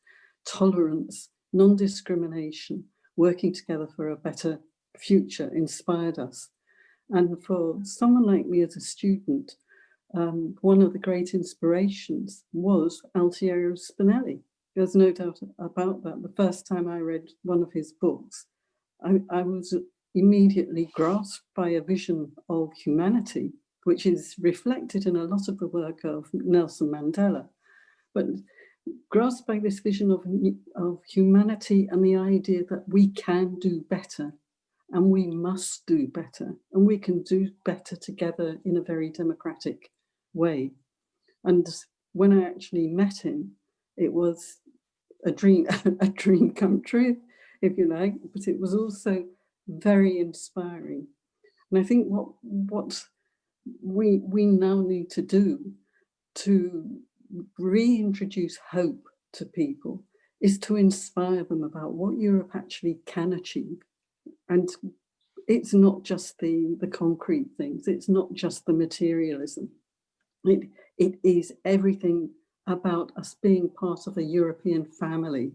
tolerance, non-discrimination, working together for a better future inspired us. And for someone like me as a student, one of the great inspirations was Altiero Spinelli. There's no doubt about that. The first time I read one of his books, I was immediately grasped by a vision of humanity, which is reflected in a lot of the work of Nelson Mandela, but grasped by this vision of humanity and the idea that we can do better and we must do better, and we can do better together in a very democratic way. And when I actually met him, it was a dream come true, if you like, but it was also very inspiring. And I think what we now need to do to reintroduce hope to people is to inspire them about what Europe actually can achieve. And it's not just the concrete things, it's not just the materialism. It is everything about us being part of a European family.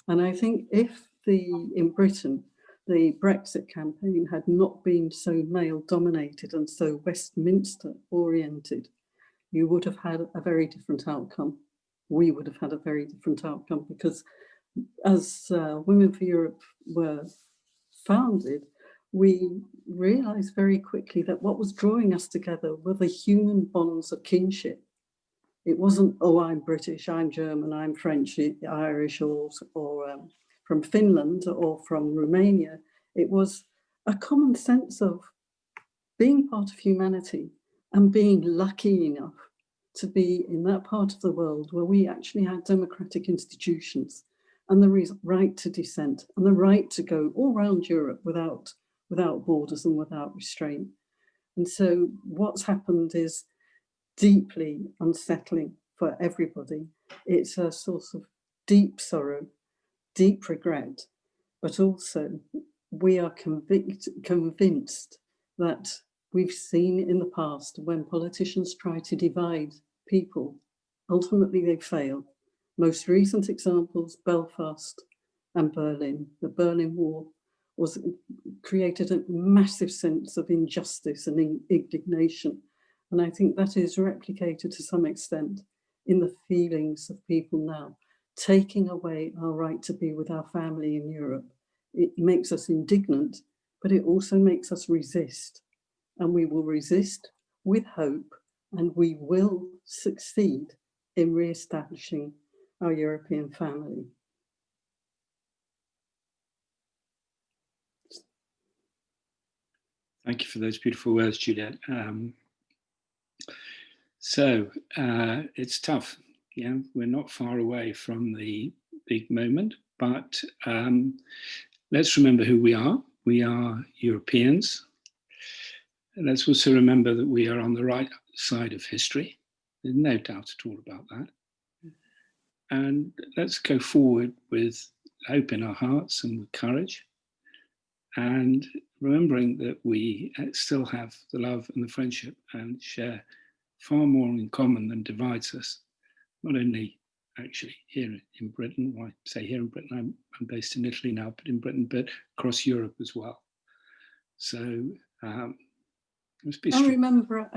And I think if in Britain, the Brexit campaign had not been so male-dominated and so Westminster-oriented, you would have had a very different outcome. We would have had a very different outcome, because as Women for Europe were founded, we realised very quickly that what was drawing us together were the human bonds of kinship. It wasn't, oh, I'm British, I'm German, I'm French, Irish, or from Finland or from Romania. It was a common sense of being part of humanity and being lucky enough to be in that part of the world where we actually had democratic institutions and the right to dissent and the right to go all around Europe without borders and without restraint. And so what's happened is deeply unsettling for everybody. It's a source of deep sorrow, deep regret, but also we are convinced that we've seen in the past when politicians try to divide people, ultimately they fail. Most recent examples, Belfast and Berlin. The Berlin Wall created a massive sense of injustice and indignation. And I think that is replicated to some extent in the feelings of people now. Taking away our right to be with our family in Europe. It makes us indignant, but it also makes us resist. And we will resist with hope, and we will succeed in re-establishing our European family. Thank you for those beautiful words, Juliet. It's tough. Yeah, we're not far away from the big moment, but let's remember who we are. We are Europeans. And let's also remember that we are on the right side of history. There's no doubt at all about that. And let's go forward with hope in our hearts and with courage, and remembering that we still have the love and the friendship and share far more in common than divides us. Not only actually here in Britain, well, I say here in Britain, I'm based in Italy now, but in Britain, but across Europe as well. So I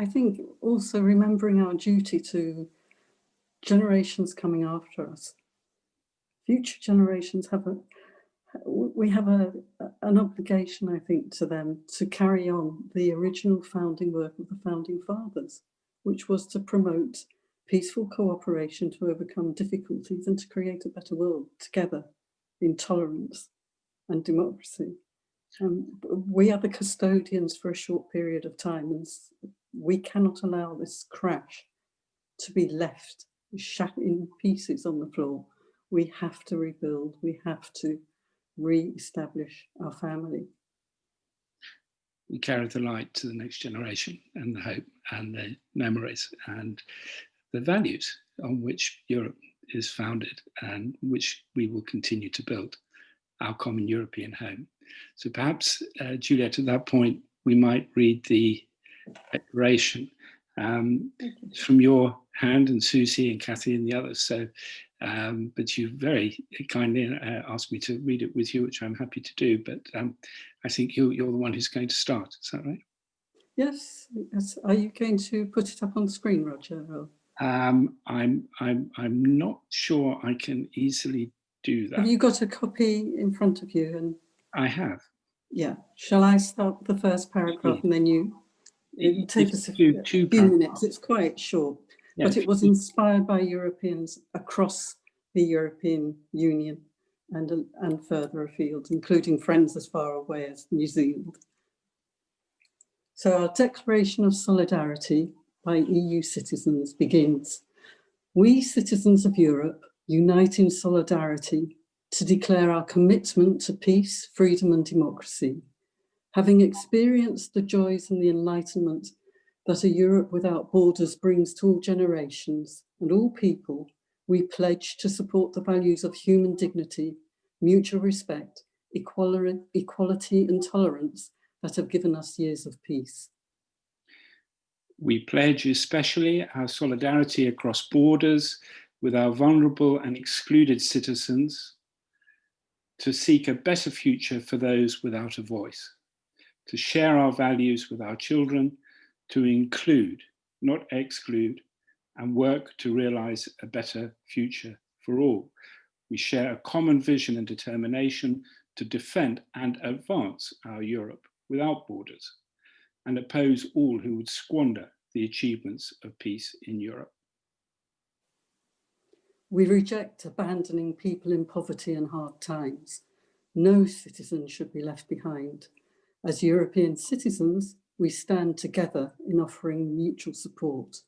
think also remembering our duty to generations coming after us. Future generations have an obligation, I think, to them to carry on the original founding work of the founding fathers, which was to promote peaceful cooperation to overcome difficulties and to create a better world together in tolerance and democracy. We are the custodians for a short period of time, and we cannot allow this crash to be left shattered in pieces on the floor. We have to rebuild, we have to re-establish our family. We carry the light to the next generation, and the hope and the memories and the values on which Europe is founded and which we will continue to build, our common European home. So perhaps, Juliet, at that point, we might read the declaration from your hand, and Susie and Kathy and the others. So, but you very kindly asked me to read it with you, which I'm happy to do. But I think you're the one who's going to start. Is that right? Yes. Are you going to put it up on the screen, Roger? Or? I'm not sure I can easily do that. Have you got a copy in front of you? And I have. Yeah. Shall I start the first paragraph and then you? It'll take us a few minutes. It's quite short, but it was inspired by Europeans across the European Union and further afield, including friends as far away as New Zealand. So our Declaration of Solidarity by EU citizens begins: "We, citizens of Europe, unite in solidarity to declare our commitment to peace, freedom and democracy. Having experienced the joys and the enlightenment that a Europe without borders brings to all generations and all people, we pledge to support the values of human dignity, mutual respect, equality and tolerance that have given us years of peace. We pledge especially our solidarity across borders with our vulnerable and excluded citizens to seek a better future for those without a voice, to share our values with our children, to include, not exclude, and work to realize a better future for all. We share a common vision and determination to defend and advance our Europe without borders, and oppose all who would squander the achievements of peace in Europe. We reject abandoning people in poverty and hard times. No citizen should be left behind. As European citizens, we stand together in offering mutual support.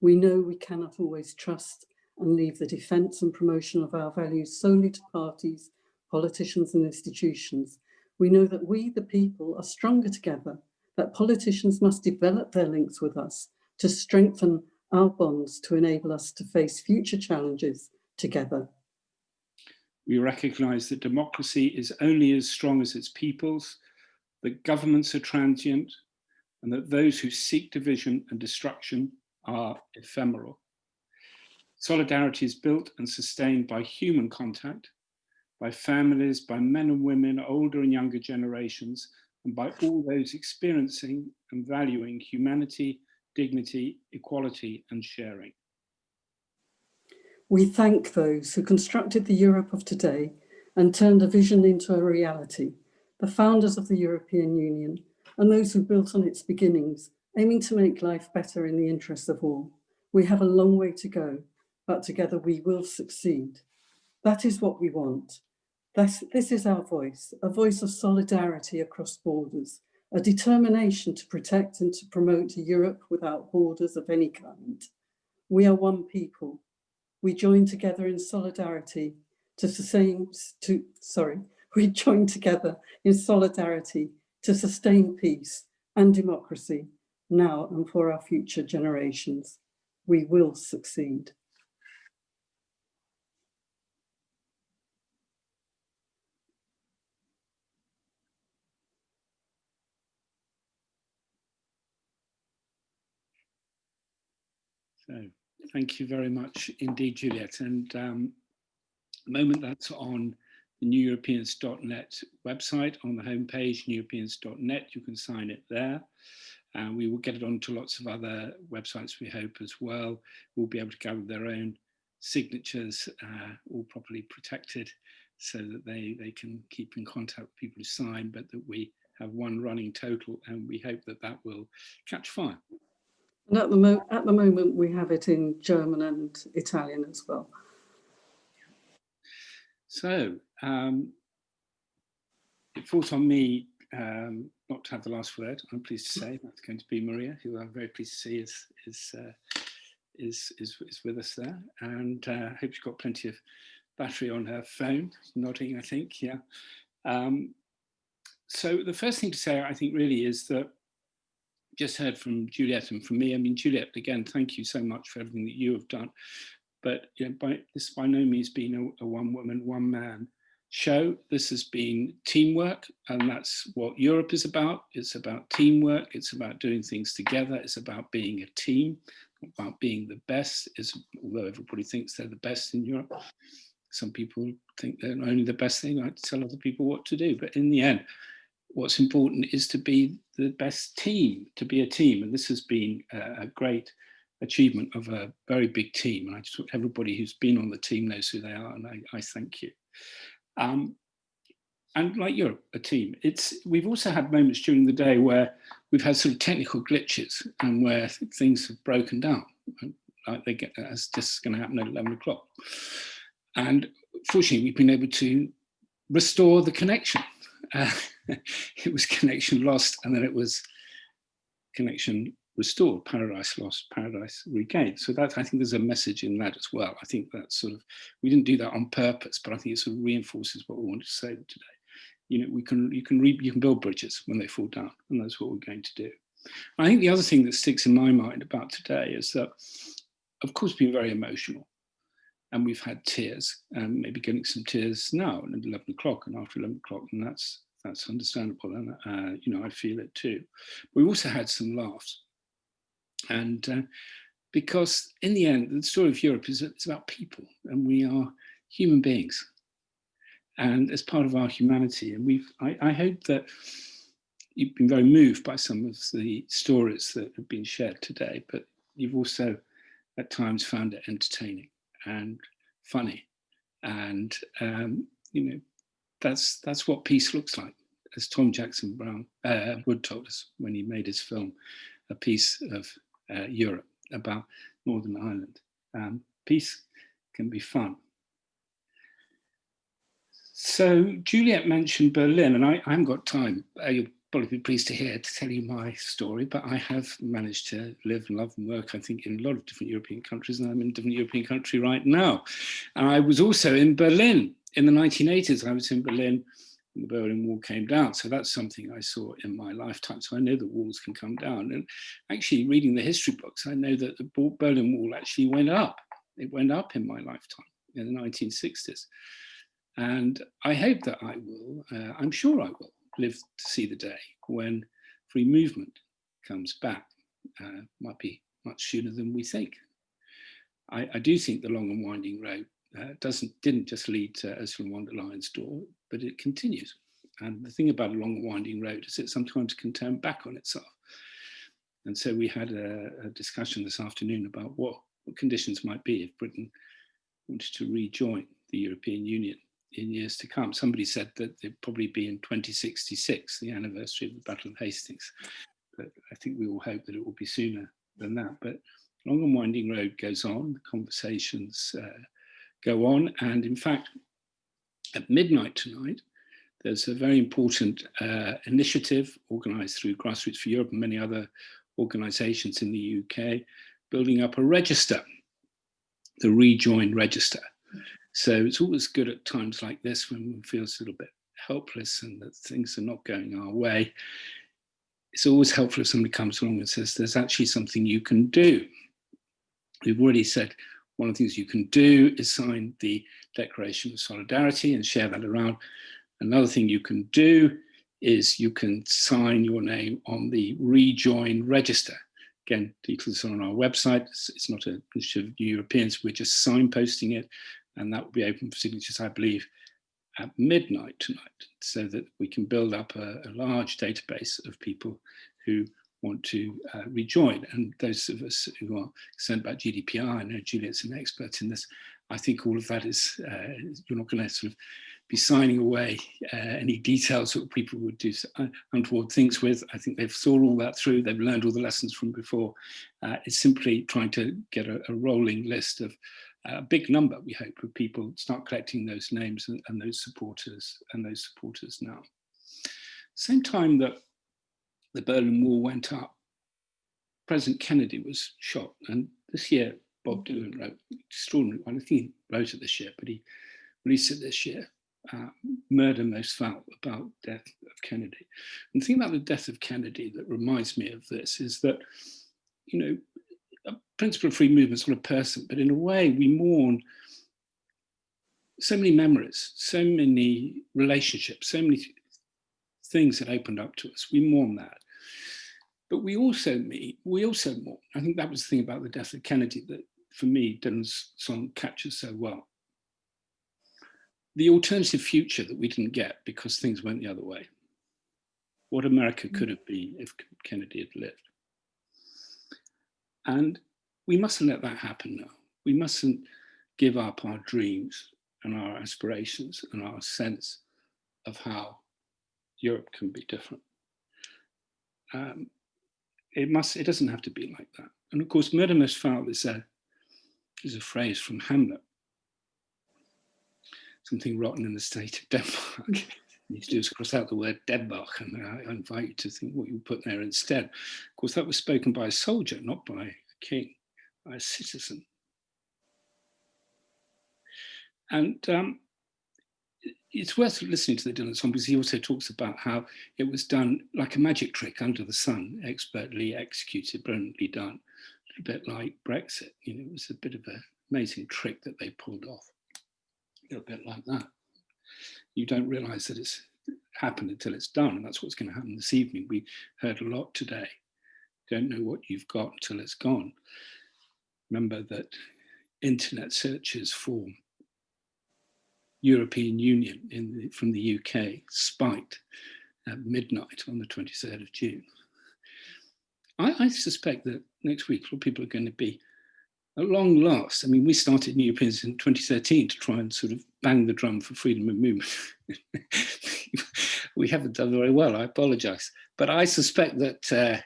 We know we cannot always trust and leave the defence and promotion of our values solely to parties, politicians and institutions. We know that we, the people, are stronger together, that politicians must develop their links with us to strengthen our bonds to enable us to face future challenges together. We recognise that democracy is only as strong as its peoples, that governments are transient, and that those who seek division and destruction are ephemeral. Solidarity is built and sustained by human contact, by families, by men and women, older and younger generations, and by all those experiencing and valuing humanity, dignity, equality, and sharing. We thank those who constructed the Europe of today and turned a vision into a reality, the founders of the European Union, and those who built on its beginnings, aiming to make life better in the interests of all. We have a long way to go, but together we will succeed. That is what we want. This is our voice, a voice of solidarity across borders, a determination to protect and to promote a Europe without borders of any kind. We are one people. We join together in solidarity we join together in solidarity to sustain peace and democracy now and for our future generations. We will succeed. So thank you very much indeed, Juliet. And the moment that's on the neweuropeans.net website on the homepage, neweuropeans.net. You can sign it there. And we will get it onto lots of other websites, we hope, as well. We'll be able to gather their own signatures, all properly protected, so that they can keep in contact with people who sign, but that we have one running total, and we hope that that will catch fire. And at the moment, we have it in German and Italian as well. So it falls on me not to have the last word. I'm pleased to say that's going to be Maria, who I'm very pleased to see is with us there, and I hope she's got plenty of battery on her phone. Nodding, I think, yeah. So the first thing to say, I think, really is that just heard from Juliet and from me. I mean, Juliet, again, thank you so much for everything that you have done. But you know, this by no means been a one-woman, one-man show. This has been teamwork, and that's what Europe is about. It's about teamwork. It's about doing things together. It's about being a team, about being the best. Although everybody thinks they're the best in Europe, some people think they're only the best. They like to tell other people what to do. But in the end, what's important is to be the best team, to be a team. And this has been a great achievement of a very big team. And I just, everybody who's been on the team knows who they are, and I thank you. And like you're a team, we've also had moments during the day where we've had sort of technical glitches and where things have broken down, like they get, as this is going to happen at 11 o'clock. And fortunately, we've been able to restore the connection. It was connection lost, and then it was connection restored, paradise lost, paradise regained. So that, I think there's a message in that as well. I think that sort of, we didn't do that on purpose, but I think it sort of reinforces what we wanted to say today. You know, you can build bridges when they fall down, and that's what we're going to do. And I think the other thing that sticks in my mind about today is that, of course, being very emotional, and we've had tears, and maybe getting some tears now at 11 o'clock and after 11 o'clock, and that's understandable, and you know, I feel it too. We've also had some laughs. And because in the end, the story of Europe is it's about people, and we are human beings. And as part of our humanity, and I hope that you've been very moved by some of the stories that have been shared today, but you've also at times found it entertaining and funny. And, you know, that's what peace looks like, as Thom Jackson Wood told us when he made his film, A Piece of Europe, about Northern Ireland. Peace can be fun. So Juliet mentioned Berlin, and I haven't got time. You'll probably be pleased to hear to tell you my story, but I have managed to live and love and work, I think, in a lot of different European countries, and I'm in a different European country right now. And I was also in Berlin in the 1980s. I was in Berlin when the Berlin Wall came down. So that's something I saw in my lifetime. So I know that walls can come down. And actually reading the history books, I know that the Berlin Wall actually went up. It went up in my lifetime in the 1960s. And I hope that I will, I'm sure I will, live to see the day when free movement comes back. Might be much sooner than we think. I do think the long and winding road didn't just lead to Ursula von der Leyen's door, but it continues. And the thing about a long and winding road is it sometimes can turn back on itself. And so we had a discussion this afternoon about what conditions might be if Britain wanted to rejoin the European Union in years to come. Somebody said that it'd probably be in 2066, the anniversary of the Battle of Hastings. But I think we all hope that it will be sooner than that. But long and winding road goes on, the conversations go on. And in fact, at midnight tonight, there's a very important initiative organised through Grassroots for Europe and many other organisations in the UK, building up a register, the Rejoin Register. So it's always good at times like this when one feels a little bit helpless and that things are not going our way. It's always helpful if somebody comes along and says, there's actually something you can do. We've already said one of the things you can do is sign the Declaration of Solidarity and share that around. Another thing you can do is you can sign your name on the Rejoin Register. Again, details are on our website. It's not an initiative of New Europeans, we're just signposting it, and that will be open for signatures, I believe, at midnight tonight, so that we can build up a large database of people who want to rejoin. And those of us who are concerned about GDPR, I know Juliet's an expert in this. I think all of that is, you're not going to sort of be signing away any details that people would do untoward things with. I think they've thought all that through. They've learned all the lessons from before. It's simply trying to get a rolling list of a big number, we hope, of people, start collecting those names and those supporters now. Same time that the Berlin Wall went up, President Kennedy was shot. And this year, Bob Dylan wrote extraordinary, well, I think he wrote it this year, but he released it this year, Murder Most Foul, about death of Kennedy. And the thing about the death of Kennedy that reminds me of this is that, you know, a principle of free movement is not a person, but in a way we mourn so many memories, so many relationships, so many things that opened up to us. We mourn that. But we also mourn. I think that was the thing about the death of Kennedy that, for me, Dylan's song captures so well. The alternative future that we didn't get because things went the other way. What America could have been if Kennedy had lived. And we mustn't let that happen now. We mustn't give up our dreams and our aspirations and our sense of how Europe can be different. It doesn't have to be like that. And of course, murder most foul is a phrase from Hamlet. Something rotten in the state of Denmark. You need to do is cross out the word Denmark, and I invite you to think what you put there instead. Of course, that was spoken by a soldier, not by a king, by a citizen. And it's worth listening to the Dylan song because he also talks about how it was done like a magic trick under the sun, expertly executed, brilliantly done. A bit like Brexit, you know, it was a bit of an amazing trick that they pulled off. A little bit like that. You don't realize that it's happened until it's done, and that's what's going to happen this evening. We heard a lot today. Don't know what you've got until it's gone. Remember that internet searches for European Union from the UK spiked at midnight on the 23rd of June. I suspect that next week people are going to be, at long last, I mean, we started New Europeans in 2013 to try and sort of bang the drum for freedom of movement. We haven't done very well, I apologize. But I suspect that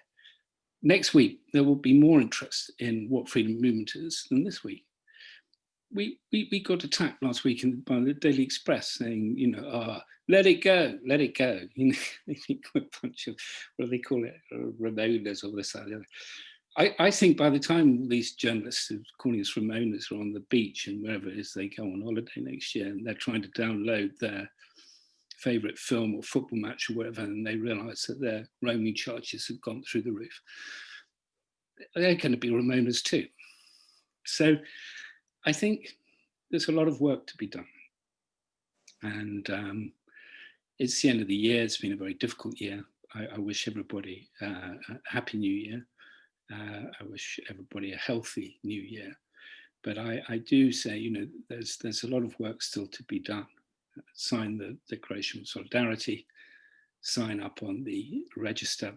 next week there will be more interest in what freedom of movement is than this week. We got attacked last week by the Daily Express saying, you know, let it go, let it go. You know, they think we're a bunch of, what do they call it, Ramonas or this, that, the other. I think by the time these journalists who are calling us Ramonas are on the beach and wherever it is they go on holiday next year, and they're trying to download their favourite film or football match or whatever, and they realise that their roaming charges have gone through the roof, they're going to be Ramonas too. So I think there's a lot of work to be done. And it's the end of the year. It's been a very difficult year. I wish everybody a happy new year. I wish everybody a healthy new year. But I do say, you know, there's a lot of work still to be done. Sign the Declaration of Solidarity, sign up on the register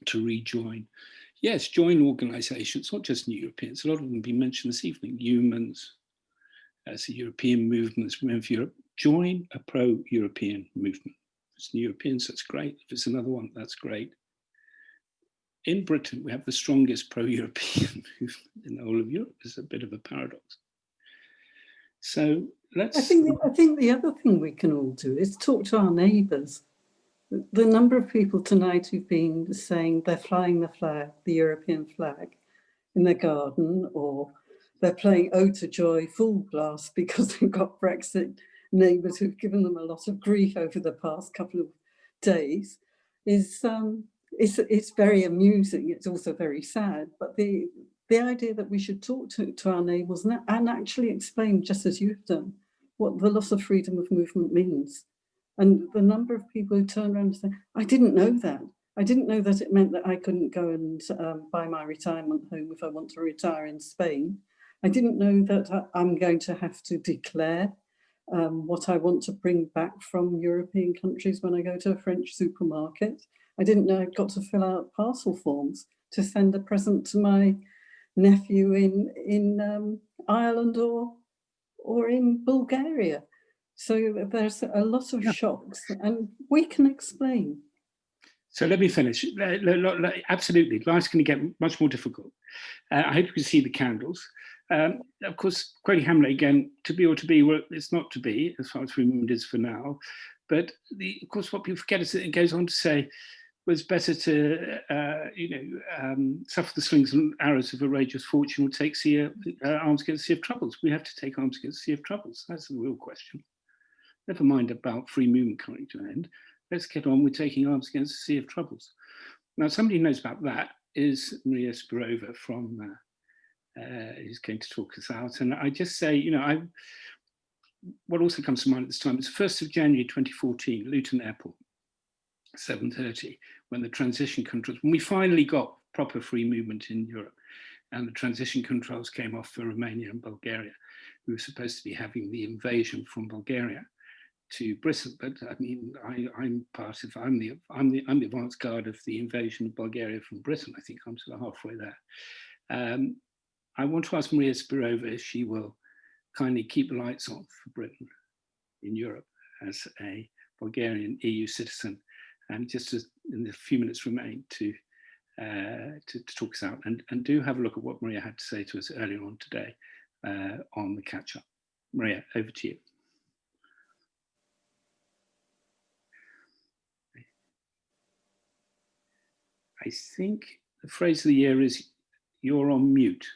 to rejoin. Yes, join organisations, not just New Europeans. A lot of them have been mentioned this evening. Humans, as the European movements, Women for Europe. Join a pro-European movement. If it's New Europeans, that's great. If it's another one, that's great. In Britain, we have the strongest pro-European movement in the whole of Europe. It's a bit of a paradox. So let's... I think the other thing we can all do is talk to our neighbours. The number of people tonight who've been saying they're flying the flag, the European flag, in their garden, or they're playing Ode to Joy full blast because they've got Brexit neighbours who've given them a lot of grief over the past couple of days, is it's very amusing. It's also very sad. But the idea that we should talk to our neighbours and actually explain, just as you've done, what the loss of freedom of movement means. And the number of people who turn around and say, I didn't know that. I didn't know that it meant that I couldn't go and buy my retirement home if I want to retire in Spain. I didn't know that I'm going to have to declare what I want to bring back from European countries when I go to a French supermarket. I didn't know I'd got to fill out parcel forms to send a present to my nephew in Ireland or in Bulgaria. So there's a lot of shocks, and we can explain. So let me finish. Absolutely, life's going to get much more difficult. I hope you can see the candles. Of course, quoting Hamlet again, to be or to be, well, it's not to be, as far as free movement is for now. But of course, what people forget is that it goes on to say, was better to, suffer the slings and arrows of a rageous fortune or take arms against the sea of troubles. We have to take arms against the sea of troubles. That's the real question. Never mind about free movement coming to an end. Let's get on with taking arms against the sea of troubles. Now, somebody who knows about that is Maria Spirova from, who's going to talk us out. And I just say, what also comes to mind at this time is 1st of January 2014, Luton Airport, 7:30, when the transition controls, when we finally got proper free movement in Europe and the transition controls came off for Romania and Bulgaria. We were supposed to be having the invasion from Bulgaria to Britain, but I mean, I'm the advance guard of the invasion of Bulgaria from Britain. I think I'm sort of halfway there. I want to ask Maria Spirova if she will kindly keep the lights on for Britain in Europe as a Bulgarian EU citizen, and just as in the few minutes remain to talk us out, and do have a look at what Maria had to say to us earlier on today on the catch-up. Maria, over to you. I think the phrase of the year is, you're on mute.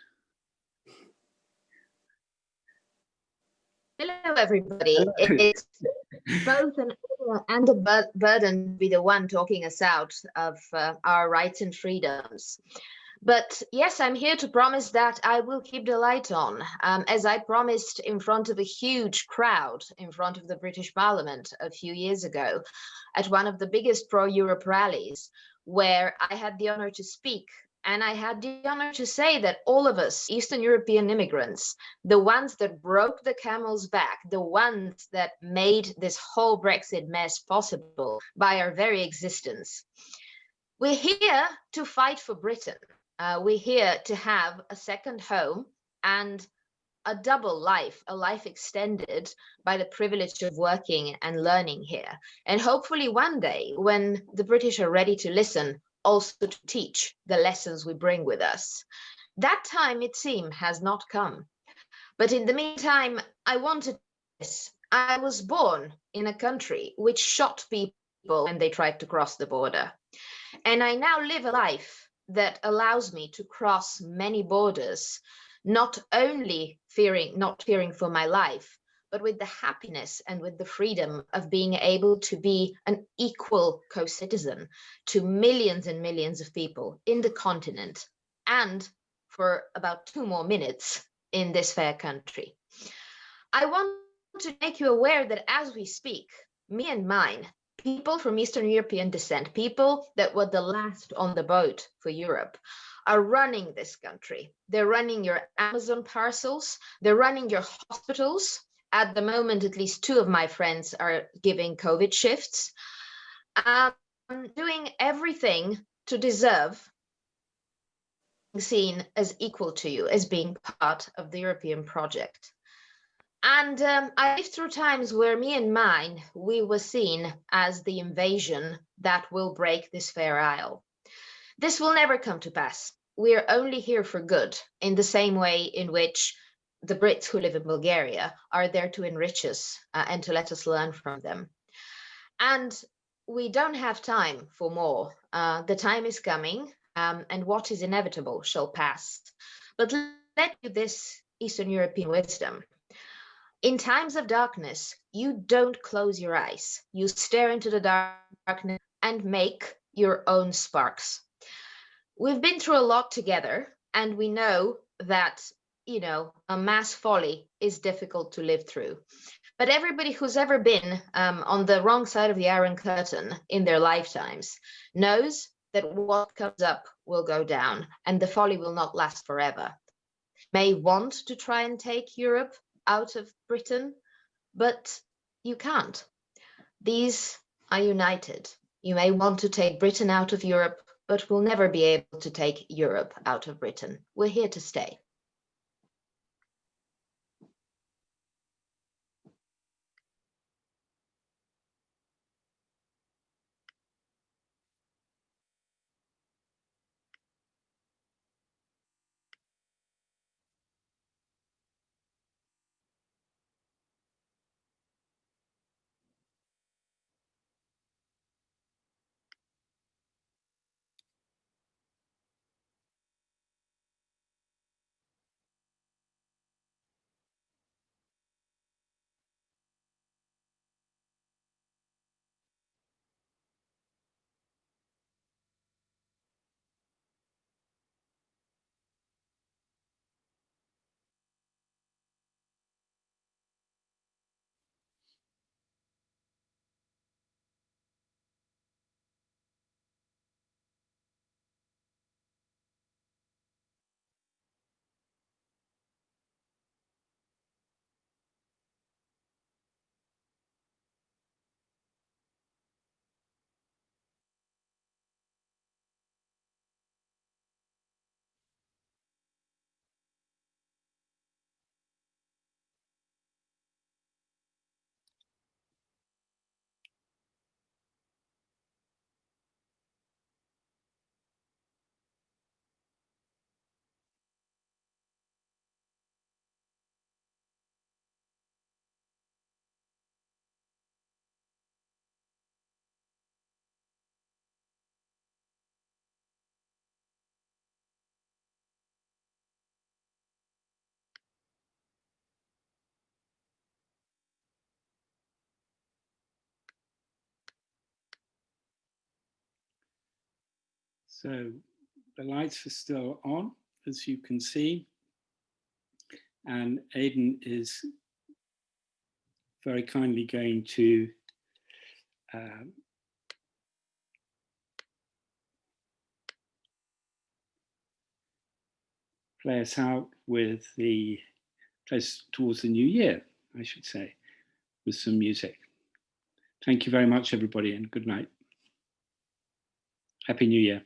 Hello, everybody. It's both an honor and a burden to be the one talking us out of our rights and freedoms. But yes, I'm here to promise that I will keep the light on, as I promised in front of a huge crowd in front of the British Parliament a few years ago at one of the biggest pro-Europe rallies, where I had the honor to speak. And I had the honor to say that all of us Eastern European immigrants, the ones that broke the camel's back, the ones that made this whole Brexit mess possible by our very existence, we're here to fight for Britain. We're here to have a second home and a double life, a life extended by the privilege of working and learning here. And hopefully one day, when the British are ready to listen, also to teach the lessons we bring with us. That time, it seems, has not come. But in the meantime, I wanted this. I was born in a country which shot people when they tried to cross the border. And I now live a life that allows me to cross many borders, not only not fearing for my life, but with the happiness and with the freedom of being able to be an equal co-citizen to millions and millions of people in the continent, and for about 2 more minutes in this fair country. I want to make you aware that as we speak, me and mine, people from Eastern European descent, people that were the last on the boat for Europe, are running this country. They're running your Amazon parcels, they're running your hospitals. At the moment, at least 2 of my friends are giving COVID shifts. Doing everything to deserve being seen as equal to you, as being part of the European project. And I lived through times where me and mine, we were seen as the invasion that will break this fair isle. This will never come to pass. We are only here for good, in the same way in which the Brits who live in Bulgaria are there to enrich us and to let us learn from them. And we don't have time for more. The time is coming, and what is inevitable shall pass. But let you this Eastern European wisdom. In times of darkness, you don't close your eyes. You stare into the darkness and make your own sparks. We've been through a lot together, and we know that a mass folly is difficult to live through. But everybody who's ever been on the wrong side of the Iron Curtain in their lifetimes knows that what comes up will go down, and the folly will not last forever. May want to try and take Europe out of Britain, but you can't. These are united. You may want to take Britain out of Europe, but we'll never be able to take Europe out of Britain. We're here to stay. So the lights are still on, as you can see, and Aidan is very kindly going to play us out with the place towards the new year, I should say, with some music. Thank you very much, everybody, and good night. Happy New Year.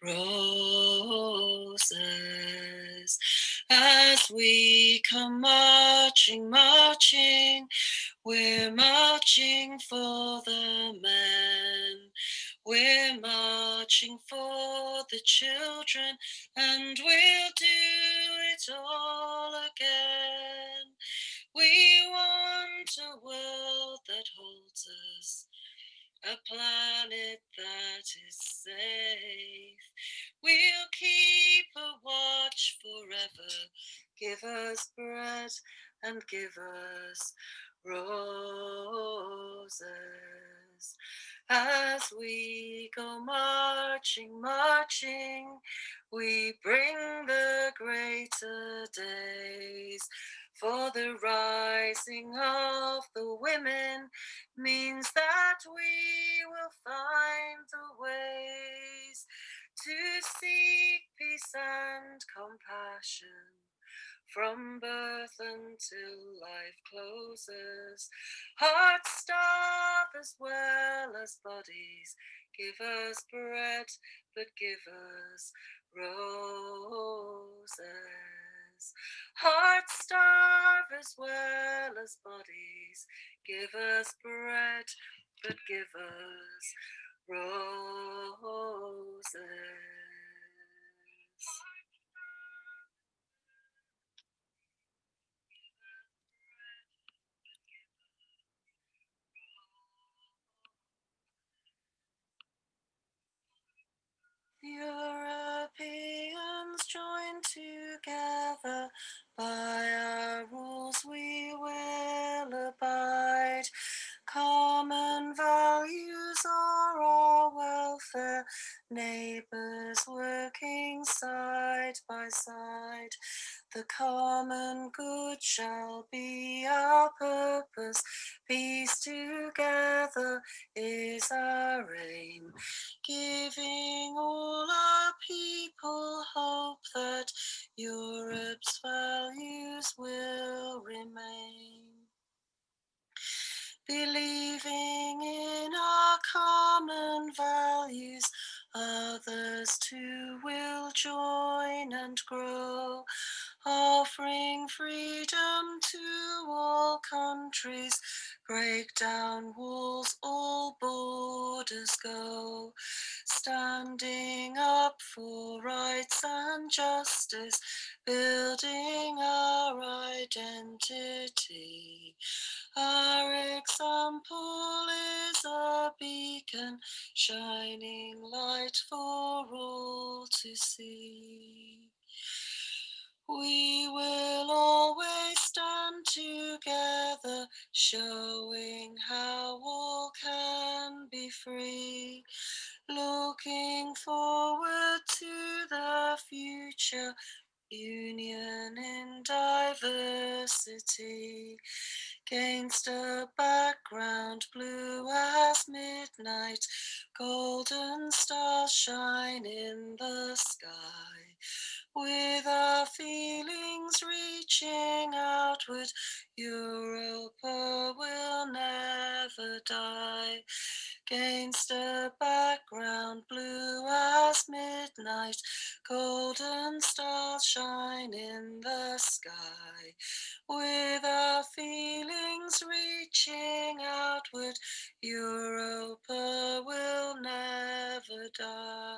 Roses, as we come marching, marching, we're marching for the men, we're marching for the children, and we'll do it all again. We want a world that holds us, a planet that is safe. We'll keep a watch forever. Give us bread and give us roses. As we go marching, marching, we bring the greater days. For the rising of the women means that we will find the ways to seek peace and compassion from birth until life closes. Hearts starve as well as bodies. Give us bread, but give us roses. Hearts starve as well as bodies. Give us bread, but give us roses. Europeans join together, by our rules we will abide. Common values are our welfare, neighbours working side by side. The common good shall be our purpose, peace together is our aim, giving all our people hope that Europe's values will remain. Believing in our common values, others too will join and grow, offering freedom to all countries, break down walls, all borders go, standing up for rights and justice, building our identity. Our example is a beacon, shining light for all to see. We will always stand together, showing how all can be free. Looking forward to the future, union in diversity. Against a background blue as midnight, golden stars shine in the sky. With our feelings reaching outward, Europa will never die. Against a background blue as midnight, golden stars shine in the sky. With our feelings reaching outward, Europa will never die.